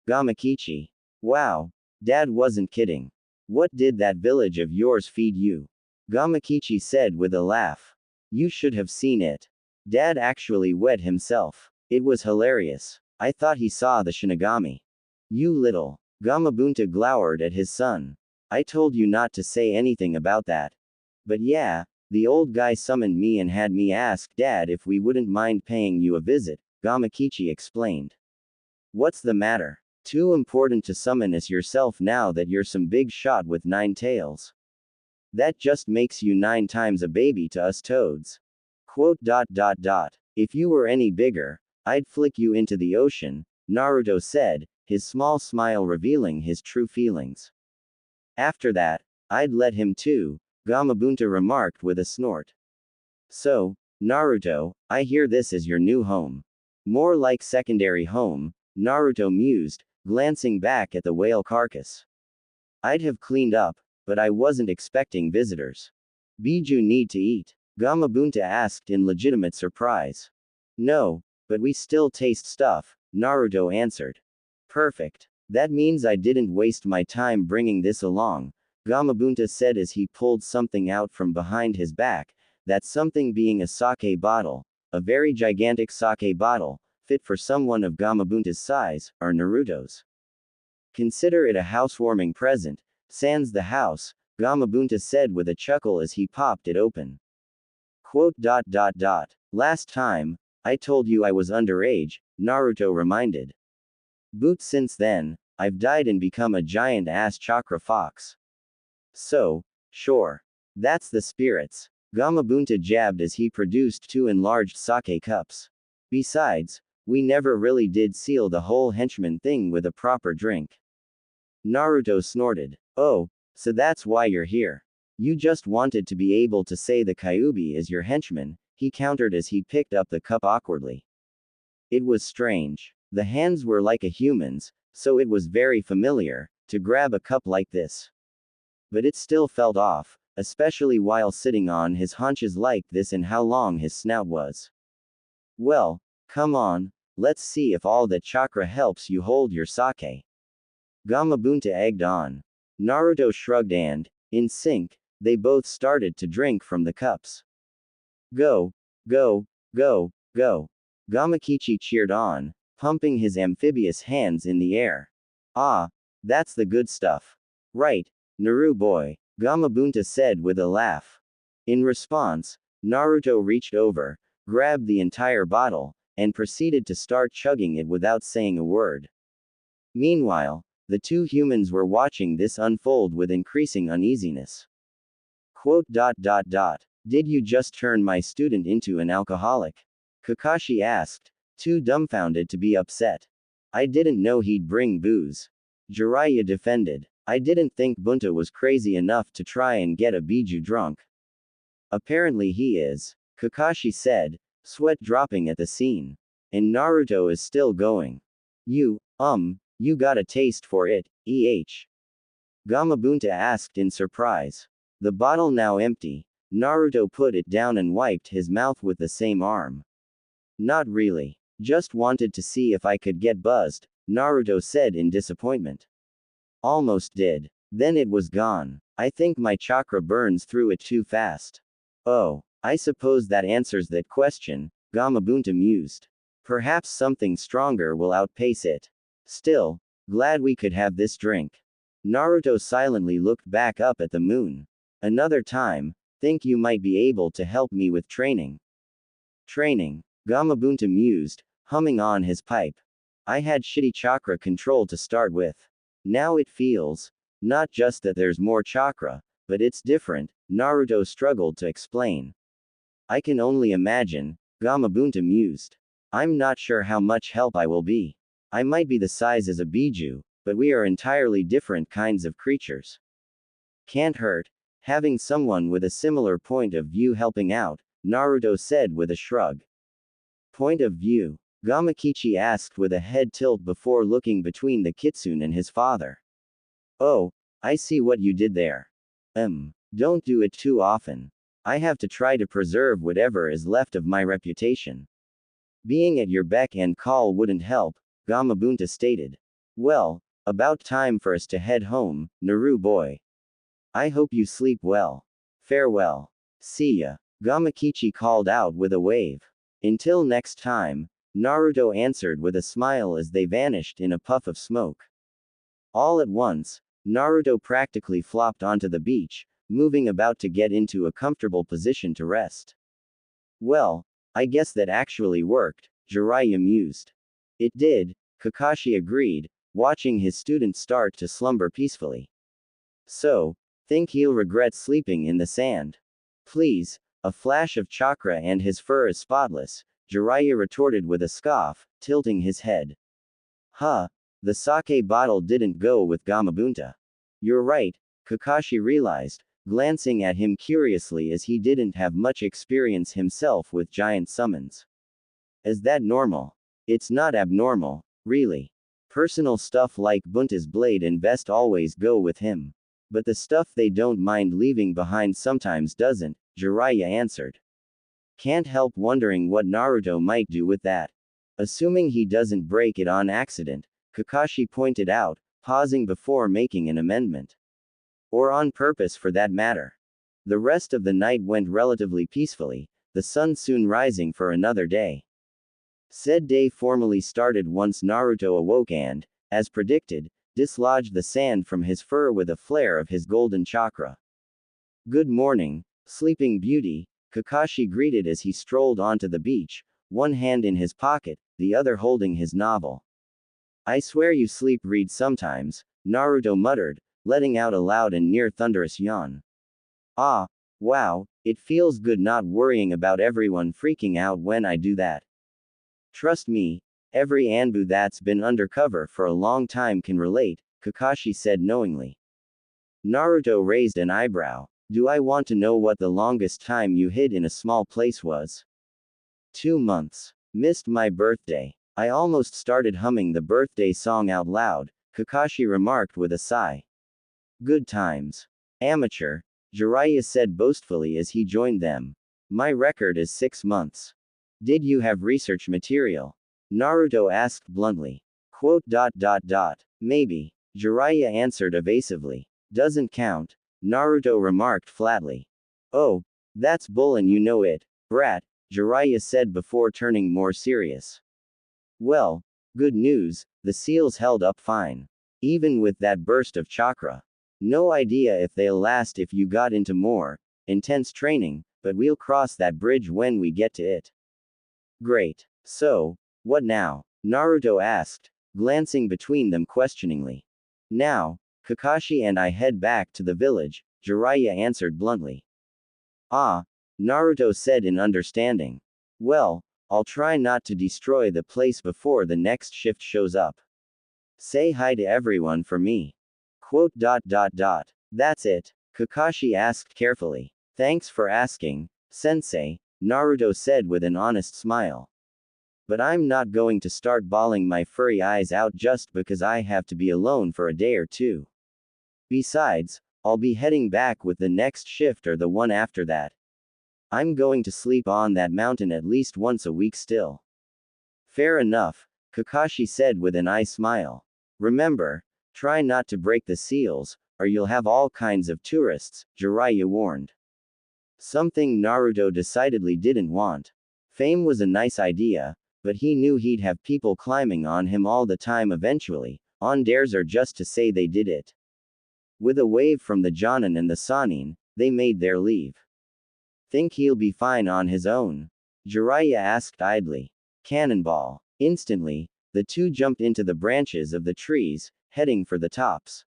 Gamakichi. Wow. Dad wasn't kidding. What did that village of yours feed you? Gamakichi said with a laugh. You should have seen it. Dad actually wet himself. It was hilarious. I thought he saw the Shinigami. You little. Gamabunta glowered at his son. I told you not to say anything about that. But yeah, the old guy summoned me and had me ask Dad if we wouldn't mind paying you a visit, Gamakichi explained. What's the matter? Too important to summon us yourself now that you're some big shot with 9 tails. That just makes you 9 times a baby to us toads. Quote. If you were any bigger, I'd flick you into the ocean, Naruto said, his small smile revealing his true feelings. After that, I'd let him too, Gamabunta remarked with a snort. So, Naruto, I hear this is your new home. More like secondary home, Naruto mused, glancing back at the whale carcass. I'd have cleaned up, but I wasn't expecting visitors. Biju need to eat? Gamabunta asked in legitimate surprise. No, but we still taste stuff, Naruto answered. Perfect. That means I didn't waste my time bringing this along, Gamabunta said as he pulled something out from behind his back, that something being a sake bottle, a very gigantic sake bottle, fit for someone of Gamabunta's size, or Naruto's. Consider it a housewarming present, sans the house, Gamabunta said with a chuckle as he popped it open. Quote. Last time, I told you I was underage, Naruto reminded. But since then, I've died and become a giant-ass chakra fox. So, sure. That's the spirits. Gamabunta jabbed as he produced 2 enlarged sake cups. Besides, we never really did seal the whole henchman thing with a proper drink. Naruto snorted. Oh, so that's why you're here. You just wanted to be able to say the Kyuubi is your henchman, he countered as he picked up the cup awkwardly. It was strange. The hands were like a human's, so it was very familiar, to grab a cup like this. But it still felt off, especially while sitting on his haunches like this and how long his snout was. Well, Come on, let's see if all that chakra helps you hold your sake. Gamabunta egged on. Naruto shrugged and, in sync, they both started to drink from the cups. Go, go, go, go. Gamakichi cheered on, pumping his amphibious hands in the air. Ah, that's the good stuff. Right, Naru boy, Gamabunta said with a laugh. In response, Naruto reached over, grabbed the entire bottle, and proceeded to start chugging it without saying a word. Meanwhile, the two humans were watching this unfold with increasing uneasiness. Quote. Did you just turn my student into an alcoholic? Kakashi asked, too dumbfounded to be upset. I didn't know he'd bring booze. Jiraiya defended. I didn't think Bunta was crazy enough to try and get a Biju drunk. Apparently he is, Kakashi said, sweat dropping at the scene. And Naruto is still going. You got a taste for it, Gamabunta asked in surprise. The bottle now empty, Naruto put it down and wiped his mouth with the same arm. Not really. Just wanted to see if I could get buzzed, Naruto said in disappointment. Almost did. Then it was gone. I think my chakra burns through it too fast. Oh, I suppose that answers that question, Gamabunta mused. Perhaps something stronger will outpace it. Still, glad we could have this drink. Naruto silently looked back up at the moon. Another time, think you might be able to help me with training. Training, Gamabunta mused, humming on his pipe. I had shitty chakra control to start with. Now it feels, not just that there's more chakra, but it's different, Naruto struggled to explain. I can only imagine, Gamabunta mused. I'm not sure how much help I will be. I might be the size as a Biju, but we are entirely different kinds of creatures. Can't hurt, having someone with a similar point of view helping out, Naruto said with a shrug. Point of view? Gamakichi asked with a head tilt before looking between the kitsune and his father. Oh, I see what you did there. Don't do it too often. I have to try to preserve whatever is left of my reputation. Being at your beck and call wouldn't help, Gamabunta stated. Well, about time for us to head home, Naru boy. I hope you sleep well. Farewell. See ya. Gamakichi called out with a wave. Until next time, Naruto answered with a smile as they vanished in a puff of smoke. All at once, Naruto practically flopped onto the beach, moving about to get into a comfortable position to rest. Well, I guess that actually worked, Jiraiya mused. It did, Kakashi agreed, watching his student start to slumber peacefully. So, think he'll regret sleeping in the sand? Please, a flash of chakra and his fur is spotless, Jiraiya retorted with a scoff, tilting his head. Huh, the sake bottle didn't go with Gamabunta. You're right, Kakashi realized, glancing at him curiously as he didn't have much experience himself with giant summons. Is that normal? It's not abnormal, really. Personal stuff like Bunta's blade and vest always go with him. But the stuff they don't mind leaving behind sometimes doesn't, Jiraiya answered. Can't help wondering what Naruto might do with that. Assuming he doesn't break it on accident, Kakashi pointed out, pausing before making an amendment. Or on purpose for that matter. The rest of the night went relatively peacefully, the sun soon rising for another day. Said day formally started once Naruto awoke and, as predicted, dislodged the sand from his fur with a flare of his golden chakra. Good morning, sleeping beauty, Kakashi greeted as he strolled onto the beach, one hand in his pocket, the other holding his novel. I swear you sleep read sometimes, Naruto muttered, letting out a loud and near thunderous yawn. Ah, wow, it feels good not worrying about everyone freaking out when I do that. Trust me, every Anbu that's been undercover for a long time can relate, Kakashi said knowingly. Naruto raised an eyebrow. Do I want to know what the longest time you hid in a small place was? 2 months. Missed my birthday. I almost started humming the birthday song out loud, Kakashi remarked with a sigh. Good times. Amateur, Jiraiya said boastfully as he joined them. My record is 6 months. Did you have research material? Naruto asked bluntly. Quote. Maybe. Jiraiya answered evasively. Doesn't count, Naruto remarked flatly. Oh, that's bull and you know it, brat, Jiraiya said before turning more serious. Well, good news, the seals held up fine. Even with that burst of chakra. No idea if they'll last if you got into more intense training, but we'll cross that bridge when we get to it. Great. So, what now? Naruto asked, glancing between them questioningly. Now, Kakashi and I head back to the village, Jiraiya answered bluntly. Ah, Naruto said in understanding. Well, I'll try not to destroy the place before the next shift shows up. Say hi to everyone for me. Quote. That's it, Kakashi asked carefully. Thanks for asking, Sensei, Naruto said with an honest smile. But I'm not going to start bawling my furry eyes out just because I have to be alone for a day or two. Besides, I'll be heading back with the next shift or the one after that. I'm going to sleep on that mountain at least once a week still. Fair enough, Kakashi said with an eye smile. Remember, try not to break the seals, or you'll have all kinds of tourists, Jiraiya warned. Something Naruto decidedly didn't want. Fame was a nice idea, but he knew he'd have people climbing on him all the time eventually, on dares or just to say they did it. With a wave from the Jonin and the Sannin, they made their leave. Think he'll be fine on his own? Jiraiya asked idly. Cannonball. Instantly, the two jumped into the branches of the trees, heading for the tops.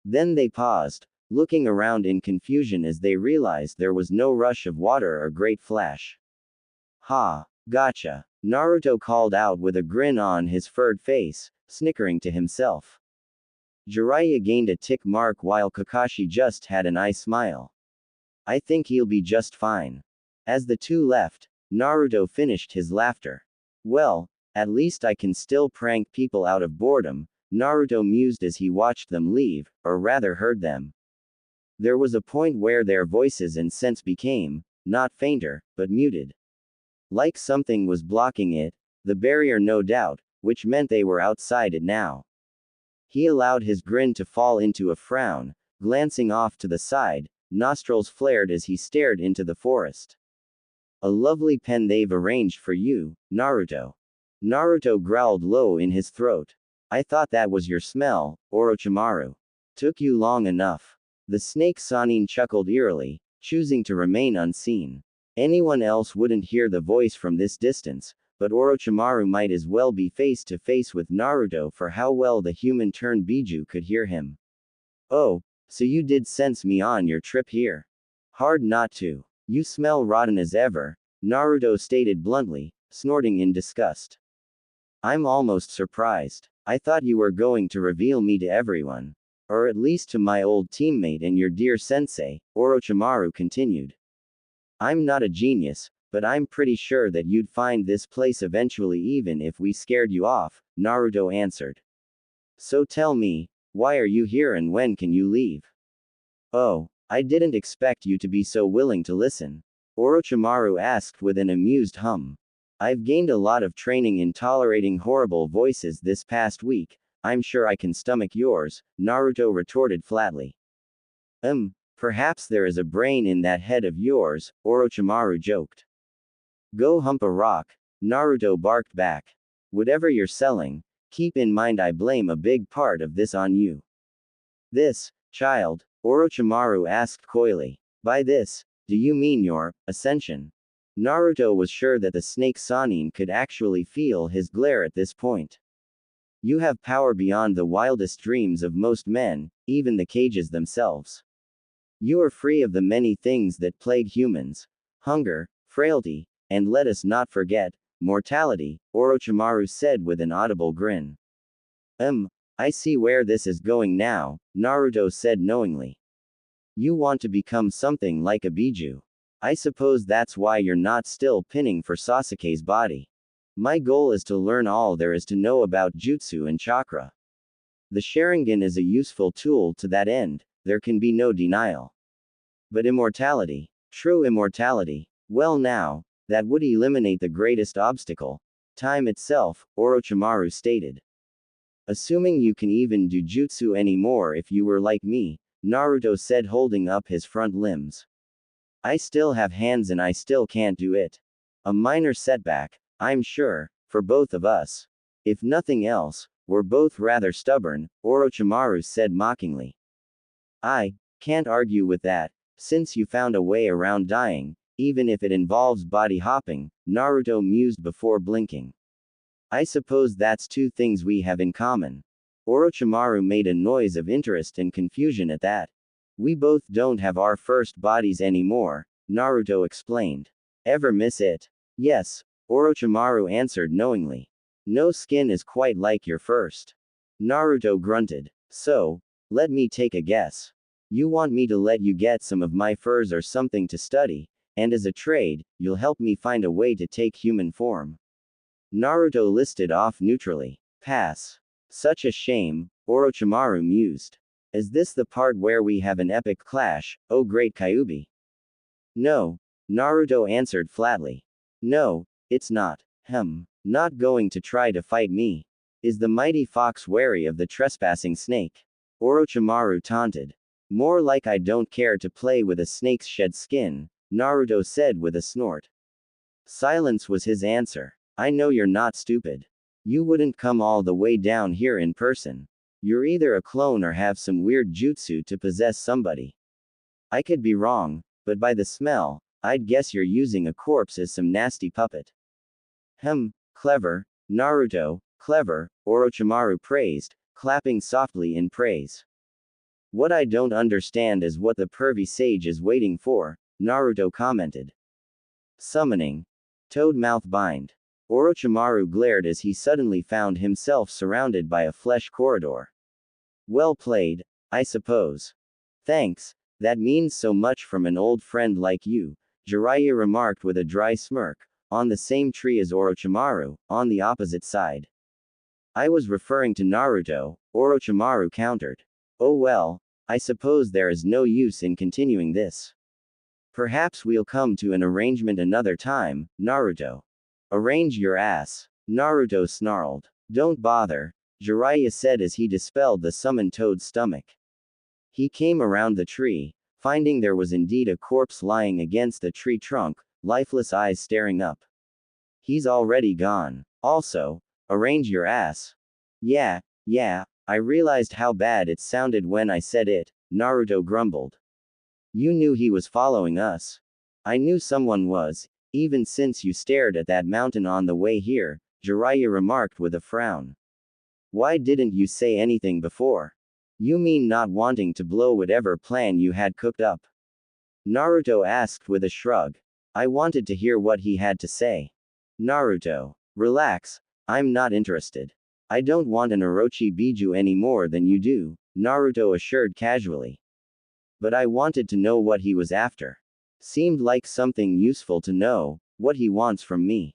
Then they paused, looking around in confusion as they realized there was no rush of water or great flash. Ha, gotcha, Naruto called out with a grin on his furred face, snickering to himself. Jiraiya gained a tick mark while Kakashi just had an eye smile. I think he'll be just fine. As the two left, Naruto finished his laughter. Well, at least I can still prank people out of boredom, Naruto mused as he watched them leave, or rather heard them. There was a point where their voices and sense became, not fainter, but muted. Like something was blocking it, the barrier no doubt, which meant they were outside it now. He allowed his grin to fall into a frown, glancing off to the side, nostrils flared as he stared into the forest. A lovely pen they've arranged for you, Naruto. Naruto growled low in his throat. I thought that was your smell, Orochimaru. Took you long enough. The snake Sannin chuckled eerily, choosing to remain unseen. Anyone else wouldn't hear the voice from this distance, but Orochimaru might as well be face to face with Naruto for how well the human-turned-Biju could hear him. Oh, so you did sense me on your trip here. Hard not to. You smell rotten as ever, Naruto stated bluntly, snorting in disgust. I'm almost surprised. I thought you were going to reveal me to everyone. Or at least to my old teammate and your dear sensei, Orochimaru continued. I'm not a genius, but I'm pretty sure that you'd find this place eventually even if we scared you off, Naruto answered. So tell me, why are you here and when can you leave? Oh, I didn't expect you to be so willing to listen, Orochimaru asked with an amused hum. I've gained a lot of training in tolerating horrible voices this past week, I'm sure I can stomach yours, Naruto retorted flatly. Perhaps there is a brain in that head of yours, Orochimaru joked. Go hump a rock, Naruto barked back. Whatever you're selling, keep in mind I blame a big part of this on you. This, child, Orochimaru asked coyly. By this, do you mean your ascension? Naruto was sure that the snake Sannin could actually feel his glare at this point. You have power beyond the wildest dreams of most men, even the cages themselves. You are free of the many things that plague humans. Hunger, frailty, and let us not forget, mortality, Orochimaru said with an audible grin. I see where this is going now, Naruto said knowingly. You want to become something like a Biju. I suppose that's why you're not still pinning for Sasuke's body. My goal is to learn all there is to know about jutsu and chakra. The Sharingan is a useful tool to that end, there can be no denial. But immortality, true immortality, well now, That would eliminate the greatest obstacle. Time itself, Orochimaru stated. Assuming you can even do jutsu anymore if you were like me, Naruto said, holding up his front limbs. I still have hands and I still can't do it. A minor setback, I'm sure, for both of us. If nothing else, we're both rather stubborn, Orochimaru said mockingly. I can't argue with that, since you found a way around dying, even if it involves body hopping, Naruto mused before blinking. I suppose that's two things we have in common. Orochimaru made a noise of interest and confusion at that. We both don't have our first bodies anymore, Naruto explained. Ever miss it? Yes, Orochimaru answered knowingly. No skin is quite like your first. Naruto grunted. So, let me take a guess. You want me to let you get some of my furs or something to study, and as a trade, you'll help me find a way to take human form. Naruto listed off neutrally. Pass. Such a shame, Orochimaru mused. Is this the part where we have an epic clash, oh great Kyuubi? No, Naruto answered flatly. No, it's not. Not going to try to fight me. Is the mighty fox wary of the trespassing snake? Orochimaru taunted. More like I don't care to play with a snake's shed skin, Naruto said with a snort. Silence was his answer. I know you're not stupid. You wouldn't come all the way down here in person. You're either a clone or have some weird jutsu to possess somebody. I could be wrong, but by the smell, I'd guess you're using a corpse as some nasty puppet. Clever, Naruto, clever, Orochimaru praised, clapping softly in praise. What I don't understand is what the pervy sage is waiting for, Naruto commented. Summoning. Toad mouth bind. Orochimaru glared as he suddenly found himself surrounded by a flesh corridor. Well played, I suppose. Thanks, that means so much from an old friend like you, Jiraiya remarked with a dry smirk, on the same tree as Orochimaru, on the opposite side. I was referring to Naruto, Orochimaru countered. Oh well, I suppose there is no use in continuing this. Perhaps we'll come to an arrangement another time, Naruto. Arrange your ass, Naruto snarled. Don't bother, Jiraiya said as he dispelled the summoned toad's stomach. He came around the tree, finding there was indeed a corpse lying against the tree trunk, lifeless eyes staring up. He's already gone. Also, arrange your ass. Yeah, I realized how bad it sounded when I said it, Naruto grumbled. You knew he was following us. I knew someone was, even since you stared at that mountain on the way here, Jiraiya remarked with a frown. Why didn't you say anything before? You mean not wanting to blow whatever plan you had cooked up? Naruto asked with a shrug. I wanted to hear what he had to say. Naruto, relax, I'm not interested. I don't want an Orochi Biju any more than you do, Naruto assured casually. But I wanted to know what he was after. Seemed like something useful to know, what he wants from me.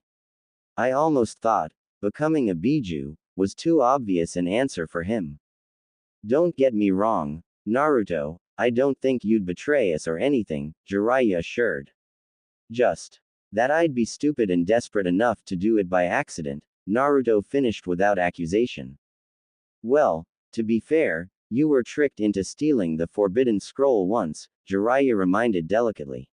I almost thought, becoming a Biju, was too obvious an answer for him. Don't get me wrong, Naruto, I don't think you'd betray us or anything, Jiraiya assured. Just that I'd be stupid and desperate enough to do it by accident, Naruto finished without accusation. Well, to be fair, you were tricked into stealing the forbidden scroll once, Jiraiya reminded delicately.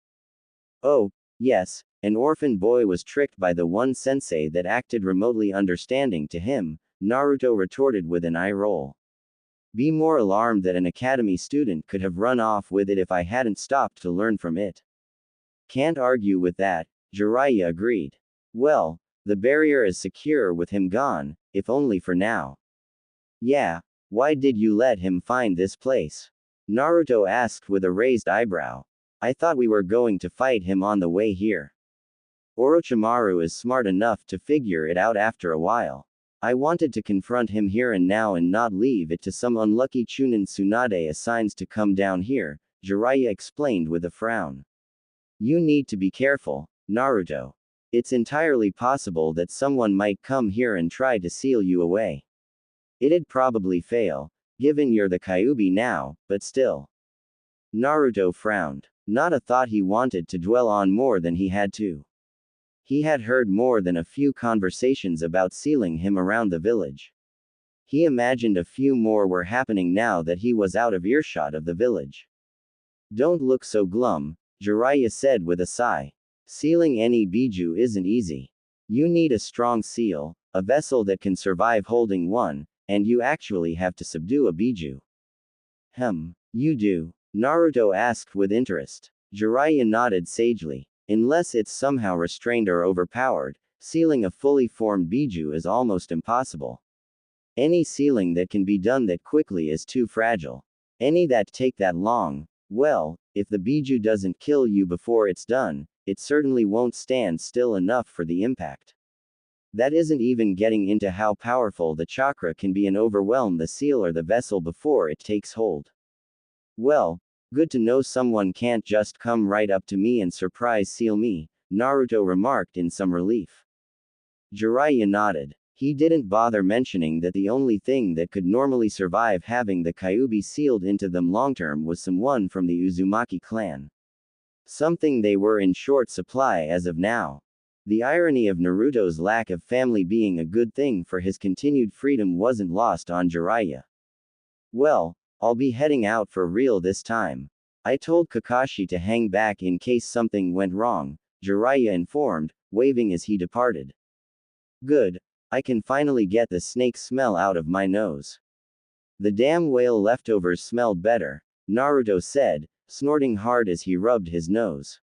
Oh, yes, an orphan boy was tricked by the one sensei that acted remotely understanding to him, Naruto retorted with an eye roll. Be more alarmed that an academy student could have run off with it if I hadn't stopped to learn from it. Can't argue with that, Jiraiya agreed. Well, the barrier is secure with him gone, if only for now. Yeah, why did you let him find this place? Naruto asked with a raised eyebrow. I thought we were going to fight him on the way here. Orochimaru is smart enough to figure it out after a while. I wanted to confront him here and now and not leave it to some unlucky Chunin Tsunade assigns to come down here, Jiraiya explained with a frown. You need to be careful, Naruto. It's entirely possible that someone might come here and try to seal you away. It'd probably fail, given you're the Kyuubi now, but still. Naruto frowned. Not a thought he wanted to dwell on more than he had to. He had heard more than a few conversations about sealing him around the village. He imagined a few more were happening now that he was out of earshot of the village. Don't look so glum, Jiraiya said with a sigh. Sealing any biju isn't easy. You need a strong seal, a vessel that can survive holding one, and you actually have to subdue a biju. You do? Naruto asked with interest. Jiraiya nodded sagely. Unless it's somehow restrained or overpowered, sealing a fully formed biju is almost impossible. Any sealing that can be done that quickly is too fragile. Any that take that long, well, if the biju doesn't kill you before it's done, it certainly won't stand still enough for the impact. That isn't even getting into how powerful the chakra can be and overwhelm the seal or the vessel before it takes hold. Well, good to know someone can't just come right up to me and surprise seal me, Naruto remarked in some relief. Jiraiya nodded. He didn't bother mentioning that the only thing that could normally survive having the Kyuubi sealed into them long-term was someone from the Uzumaki clan. Something they were in short supply as of now. The irony of Naruto's lack of family being a good thing for his continued freedom wasn't lost on Jiraiya. Well, I'll be heading out for real this time. I told Kakashi to hang back in case something went wrong, Jiraiya informed, waving as he departed. Good. I can finally get the snake smell out of my nose. The damn whale leftovers smelled better, Naruto said, snorting hard as he rubbed his nose.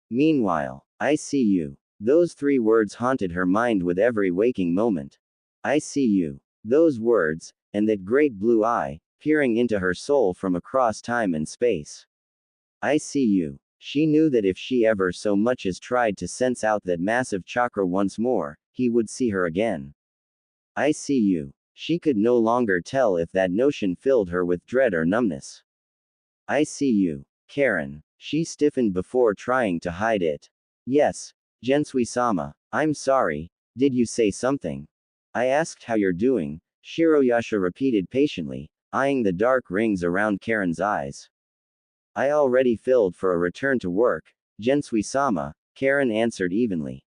Meanwhile, I see you. Those 3 words haunted her mind with every waking moment. I see you. Those words, and that great blue eye, peering into her soul from across time and space. I see you. She knew that if she ever so much as tried to sense out that massive chakra once more, he would see her again. I see you. She could no longer tell if that notion filled her with dread or numbness. I see you, Karen. She stiffened before trying to hide it. Yes, Gensui-sama, I'm sorry, did you say something? I asked how you're doing, Shiroyasha repeated patiently, eyeing the dark rings around Karen's eyes. I already filled for a return to work, Gensui-sama, Karen answered evenly.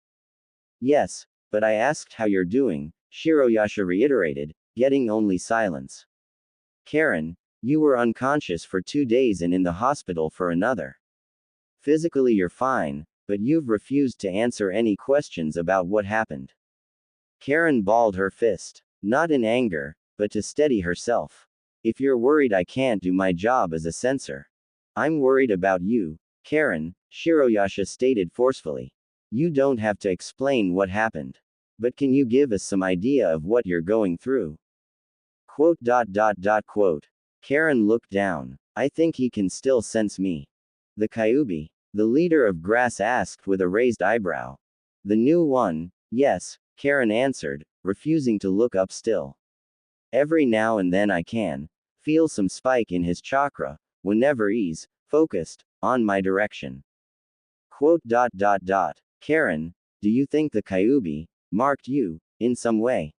Yes, but I asked how you're doing, Shiroyasha reiterated, getting only silence. Karen, you were unconscious for 2 days and in the hospital for another. Physically you're fine, but you've refused to answer any questions about what happened. Karen balled her fist, not in anger, but to steady herself. If you're worried I can't do my job as a censor. I'm worried about you, Karen, Shiroyasha stated forcefully. You don't have to explain what happened. But can you give us some idea of what you're going through? Quote. Karen looked down. I think he can still sense me. The Kyuubi, the leader of Grass asked with a raised eyebrow. The new one, yes, Karen answered, refusing to look up still. Every now and then I can feel some spike in his chakra, whenever he's focused on my direction. Quote. Karen, do you think the Kyuubi marked you in some way?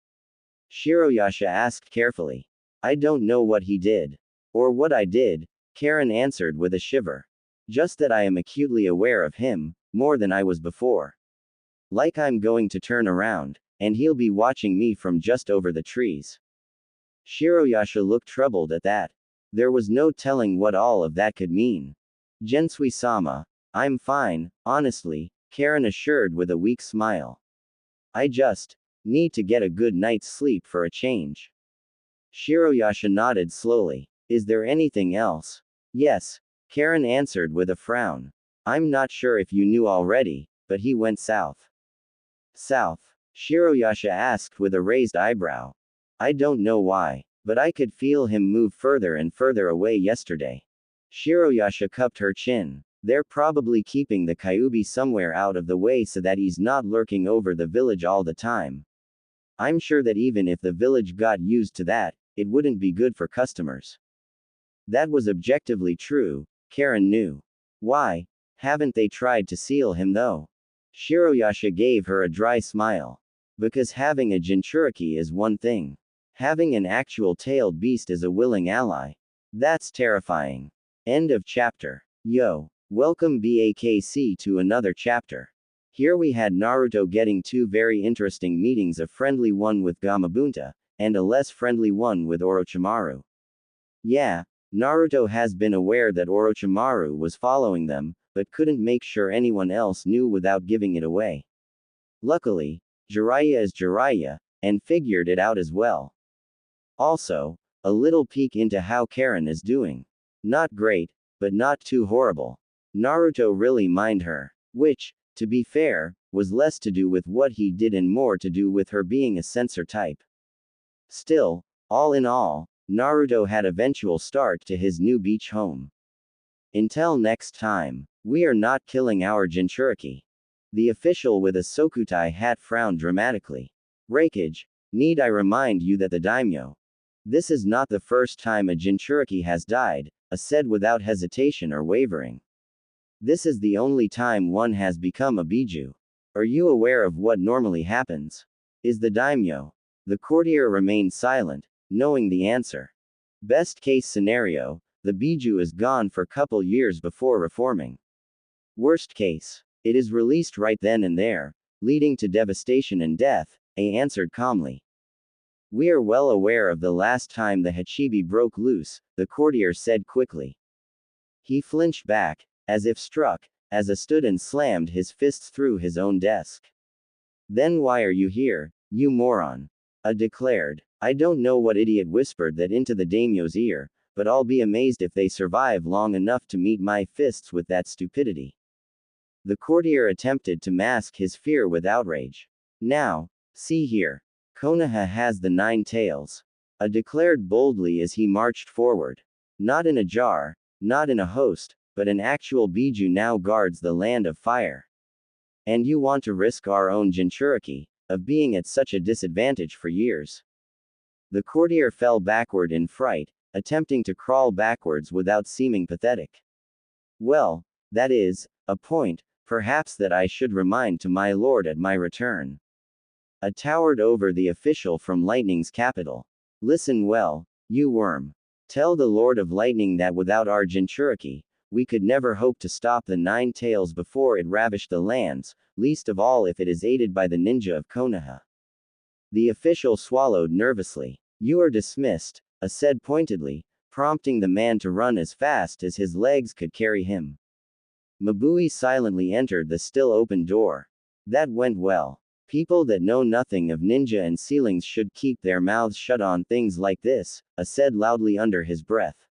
Shiroyasha asked carefully. I don't know what he did. Or what I did, Karen answered with a shiver. Just that I am acutely aware of him, more than I was before. Like I'm going to turn around, and he'll be watching me from just over the trees. Shiroyasha looked troubled at that. There was no telling what all of that could mean. Gensui-sama, I'm fine, honestly, Karen assured with a weak smile. I just need to get a good night's sleep for a change. Shiroyasha nodded slowly. Is there anything else? Yes, Karen answered with a frown. I'm not sure if you knew already, but he went south. South? Shiroyasha asked with a raised eyebrow. I don't know why, but I could feel him move further and further away yesterday. Shiroyasha cupped her chin. They're probably keeping the Kyuubi somewhere out of the way so that he's not lurking over the village all the time. I'm sure that even if the village got used to that, it wouldn't be good for customers. That was objectively true, Karen knew. Why haven't they tried to seal him though? Shiroyasha gave her a dry smile. Because having a Jinchuriki is one thing. Having an actual tailed beast as a willing ally. That's terrifying. End of chapter. Yo. Welcome BAKC to another chapter. Here we had Naruto getting two very interesting meetings, a friendly one with Gamabunta, and a less friendly one with Orochimaru. Yeah, Naruto has been aware that Orochimaru was following them, but couldn't make sure anyone else knew without giving it away. Luckily, Jiraiya is Jiraiya, and figured it out as well. Also, a little peek into how Karen is doing. Not great, but not too horrible. Naruto really mind her. Which, to be fair, was less to do with what he did and more to do with her being a censor type. Still, all in all, Naruto had eventual start to his new beach home. Until next time, we are not killing our Jinchuriki. The official with a Sokutai hat frowned dramatically. Rakage, need I remind you that the daimyo? This is not the first time a Jinchuriki has died, said without hesitation or wavering. This is the only time one has become a Biju. Are you aware of what normally happens? Is the daimyo? The courtier remained silent, knowing the answer. Best case scenario, the Biju is gone for couple years before reforming. Worst case, it is released right then and there, leading to devastation and death, A answered calmly. We are well aware of the last time the Hachibi broke loose, the courtier said quickly. He flinched back, as if struck, as A stood and slammed his fists through his own desk. Then why are you here, you moron? A declared. I don't know what idiot whispered that into the daimyo's ear, but I'll be amazed if they survive long enough to meet my fists with that stupidity. The courtier attempted to mask his fear with outrage. Now, see here. Konoha has the 9 tails. A declared boldly as he marched forward. Not in a jar, not in a host, but an actual Biju now guards the land of fire. And you want to risk our own Jinchuriki, of being at such a disadvantage for years. The courtier fell backward in fright, attempting to crawl backwards without seeming pathetic. Well, that is, a point, perhaps that I should remind to my lord at my return. A towered over the official from Lightning's capital. Listen well, you worm. Tell the Lord of Lightning that without our Jinchuriki, we could never hope to stop the 9 tails before it ravished the lands, least of all if it is aided by the ninja of Konoha. The official swallowed nervously. You are dismissed, said pointedly, prompting the man to run as fast as his legs could carry him. Mabui silently entered the still open door. That went well. People that know nothing of ninja and ceilings should keep their mouths shut on things like this, said loudly under his breath.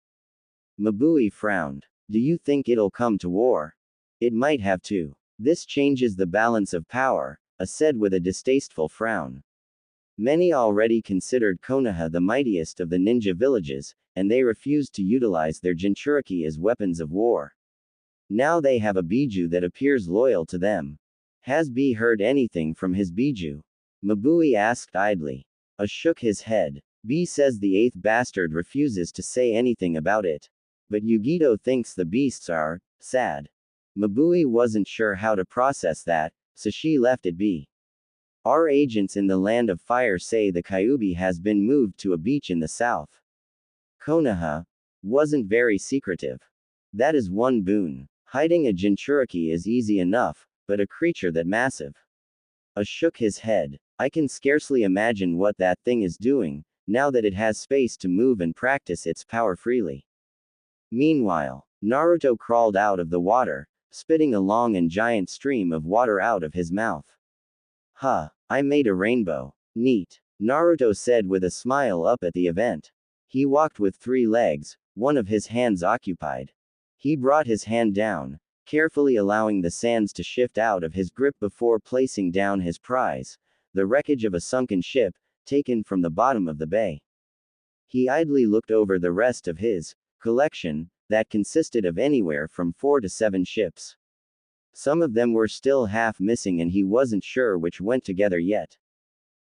Mabui frowned. Do you think it'll come to war? It might have to. This changes the balance of power, said with a distasteful frown. Many already considered Konoha the mightiest of the ninja villages, and they refused to utilize their Jinchuriki as weapons of war. Now they have a Biju that appears loyal to them. Has B heard anything from his Biju? Mabui asked idly. A shook his head. B says the 8th bastard refuses to say anything about it. But Yugito thinks the beasts are sad. Mabui wasn't sure how to process that, so she left it be. Our agents in the land of fire say the Kyuubi has been moved to a beach in the south. Konoha wasn't very secretive. That is one boon. Hiding a Jinchuriki is easy enough, but a creature that massive. A shook his head. I can scarcely imagine what that thing is doing, now that it has space to move and practice its power freely. Meanwhile, Naruto crawled out of the water, spitting a long and giant stream of water out of his mouth. Huh, I made a rainbow. Neat. Naruto said with a smile up at the event. He walked with 3 legs, one of his hands occupied. He brought his hand down, carefully allowing the sands to shift out of his grip before placing down his prize, the wreckage of a sunken ship, taken from the bottom of the bay. He idly looked over the rest of his collection, that consisted of anywhere from 4 to 7 ships. Some of them were still half missing and he wasn't sure which went together yet.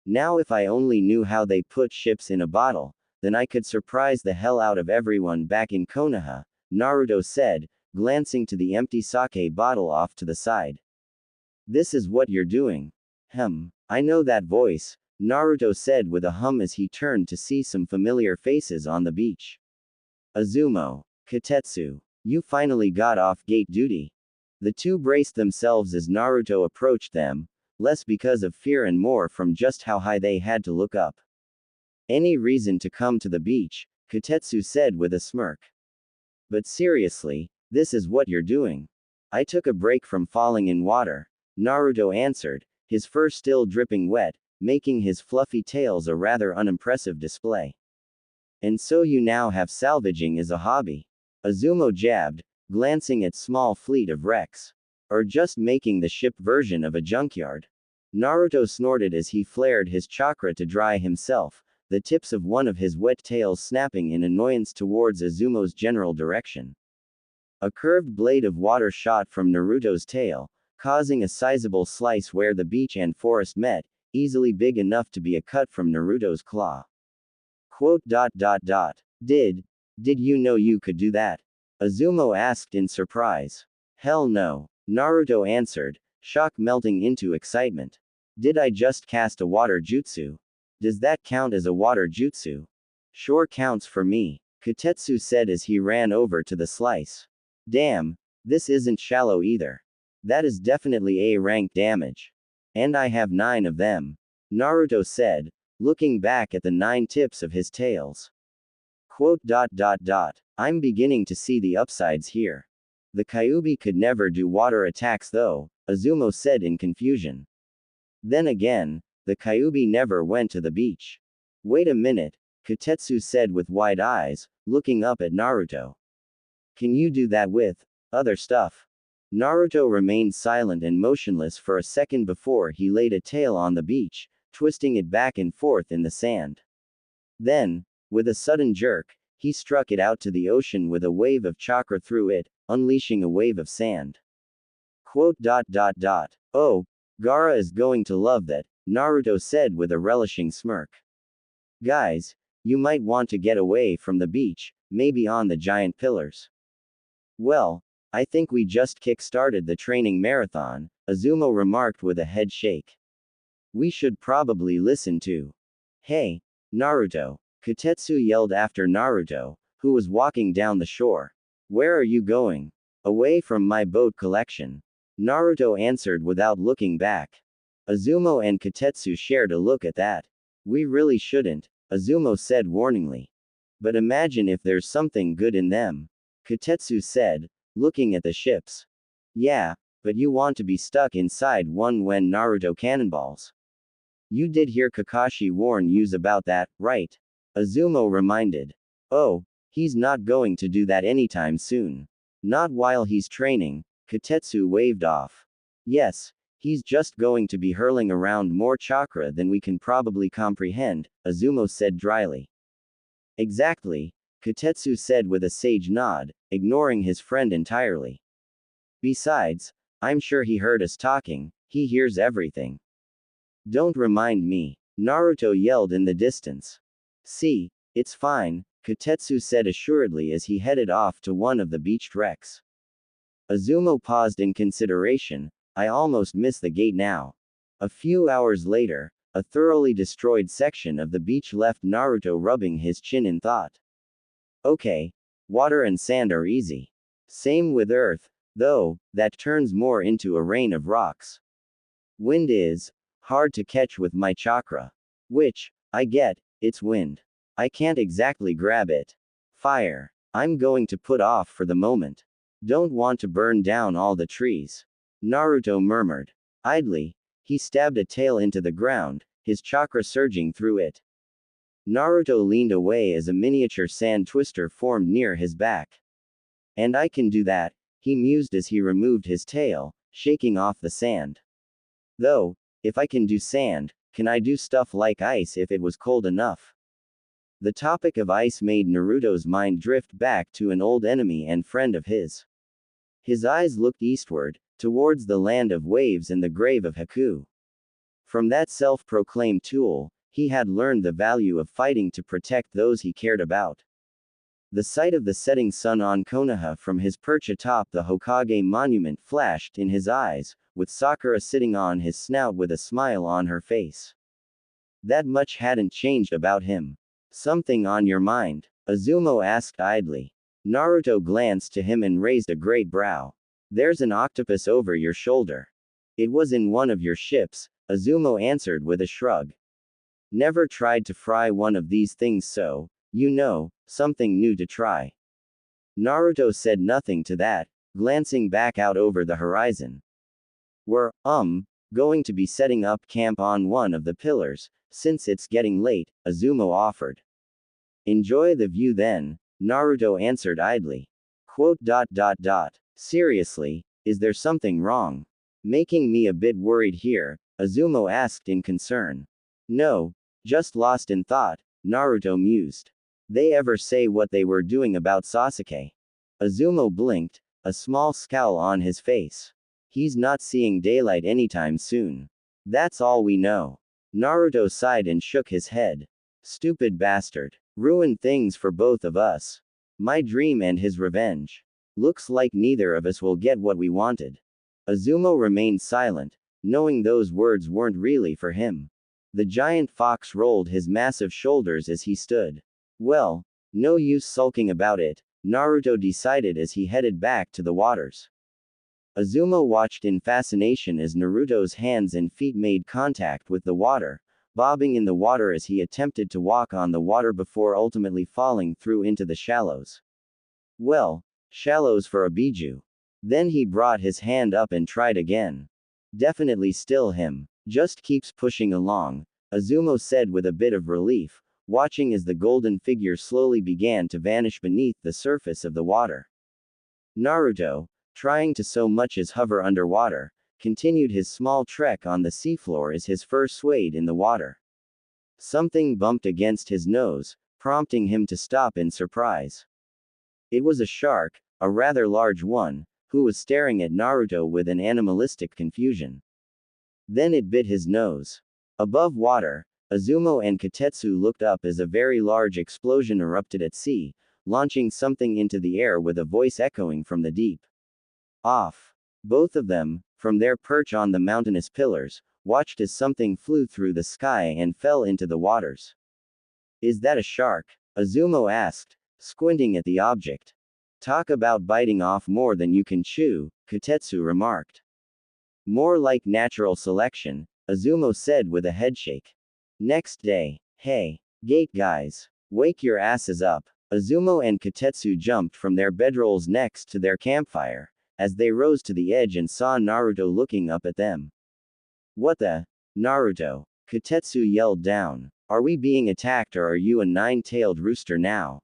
Now if I only knew how they put ships in a bottle, then I could surprise the hell out of everyone back in Konoha, Naruto said, glancing to the empty sake bottle off to the side. This is what you're doing. I know that voice, Naruto said with a hum as he turned to see some familiar faces on the beach. Azumo. Katetsu. You finally got off gate duty. The two braced themselves as Naruto approached them, less because of fear and more from just how high they had to look up. Any reason to come to the beach, Kotetsu said with a smirk. But seriously, this is what you're doing. I took a break from falling in water, Naruto answered, his fur still dripping wet, making his fluffy tails a rather unimpressive display. And so you now have salvaging as a hobby? Azumo jabbed, glancing at small fleet of wrecks. Or just making the ship version of a junkyard? Naruto snorted as he flared his chakra to dry himself, the tips of one of his wet tails snapping in annoyance towards Azumo's general direction. A curved blade of water shot from Naruto's tail, causing a sizable slice where the beach and forest met, easily big enough to be a cut from Naruto's claw. Quote. Did you know you could do that? Azumo asked in surprise. Hell no, Naruto answered, shock melting into excitement. Did I just cast a water jutsu? Does that count as a water jutsu? Sure counts for me, Kotetsu said as he ran over to the slice. Damn, this isn't shallow either. That is definitely A rank damage. And I have 9 of them, Naruto said, looking back at the 9 tips of his tails. Quote. I'm beginning to see the upsides here. The Kyuubi could never do water attacks though, Azumo said in confusion. Then again, the Kyuubi never went to the beach. Wait a minute, Kotetsu said with wide eyes, looking up at Naruto. Can you do that with other stuff? Naruto remained silent and motionless for a second before he laid a tail on the beach, twisting it back and forth in the sand. Then, with a sudden jerk, he struck it out to the ocean with a wave of chakra through it, unleashing a wave of sand. Quote. Oh, Gaara is going to love that, Naruto said with a relishing smirk. Guys, you might want to get away from the beach, maybe on the giant pillars. Well, I think we just kick-started the training marathon, Azumo remarked with a head shake. We should probably listen to. Hey, Naruto, Kotetsu yelled after Naruto, who was walking down the shore. Where are you going? Away from my boat collection. Naruto answered without looking back. Azumo and Kotetsu shared a look at that. We really shouldn't, Azumo said warningly. But imagine if there's something good in them. Kotetsu said, looking at the ships. Yeah, but you want to be stuck inside one when Naruto cannonballs. You did hear Kakashi warn you about that, right? Azumo reminded. Oh, he's not going to do that anytime soon. Not while he's training, Kotetsu waved off. Yes, he's just going to be hurling around more chakra than we can probably comprehend, Azumo said dryly. Exactly, Kotetsu said with a sage nod, ignoring his friend entirely. Besides, I'm sure he heard us talking, he hears everything. Don't remind me, Naruto yelled in the distance. See, it's fine, Kotetsu said assuredly as he headed off to one of the beached wrecks. Azumo paused in consideration. I almost miss the gate now. A few hours later, a thoroughly destroyed section of the beach left Naruto rubbing his chin in thought. Okay, water and sand are easy. Same with earth, though, that turns more into a rain of rocks. Wind is hard to catch with my chakra. Which, I get, it's wind. I can't exactly grab it. Fire. I'm going to put off for the moment. Don't want to burn down all the trees. Naruto murmured. Idly, he stabbed a tail into the ground, his chakra surging through it. Naruto leaned away as a miniature sand twister formed near his back. And I can do that, he mused as he removed his tail, shaking off the sand. Though, if I can do sand, can I do stuff like ice if it was cold enough? The topic of ice made Naruto's mind drift back to an old enemy and friend of his. His eyes looked eastward, towards the land of waves and the grave of Haku. From that self-proclaimed tool, he had learned the value of fighting to protect those he cared about. The sight of the setting sun on Konoha from his perch atop the Hokage monument flashed in his eyes, with Sakura sitting on his snout with a smile on her face. That much hadn't changed about him. Something on your mind? Azumo asked idly. Naruto glanced to him and raised a great brow. There's an octopus over your shoulder. It was in one of your ships, Azumo answered with a shrug. Never tried to fry one of these things, so, something new to try. Naruto said nothing to that, glancing back out over the horizon. We're, going to be setting up camp on one of the pillars, since it's getting late, Azumo offered. Enjoy the view then, Naruto answered idly. Quote. Seriously, is there something wrong? Making me a bit worried here, Azumo asked in concern. No, just lost in thought, Naruto mused. They ever say what they were doing about Sasuke? Azumo blinked, a small scowl on his face. He's not seeing daylight anytime soon. That's all we know. Naruto sighed and shook his head. Stupid bastard. Ruined things for both of us. My dream and his revenge. Looks like neither of us will get what we wanted. Azumo remained silent, knowing those words weren't really for him. The giant fox rolled his massive shoulders as he stood. Well, no use sulking about it, Naruto decided as he headed back to the waters. Azumo watched in fascination as Naruto's hands and feet made contact with the water, bobbing in the water as he attempted to walk on the water before ultimately falling through into the shallows. Well, shallows for a biju. Then he brought his hand up and tried again. Definitely still him. Just keeps pushing along, Azumo said with a bit of relief, watching as the golden figure slowly began to vanish beneath the surface of the water. Naruto, trying to so much as hover underwater, continued his small trek on the seafloor as his fur swayed in the water. Something bumped against his nose, prompting him to stop in surprise. It was a shark, a rather large one, who was staring at Naruto with an animalistic confusion. Then it bit his nose. Above water, Azumo and Kotetsu looked up as a very large explosion erupted at sea, launching something into the air with a voice echoing from the deep. Off. Both of them, from their perch on the mountainous pillars, watched as something flew through the sky and fell into the waters. Is that a shark? Azumo asked, squinting at the object. Talk about biting off more than you can chew, Kotetsu remarked. More like natural selection, Azumo said with a headshake. Next day. Hey, gate guys. Wake your asses up. Azumo and Kotetsu jumped from their bedrolls next to their campfire, as they rose to the edge and saw Naruto looking up at them. What the? Naruto. Kotetsu yelled down. Are we being attacked or are you a nine-tailed rooster now?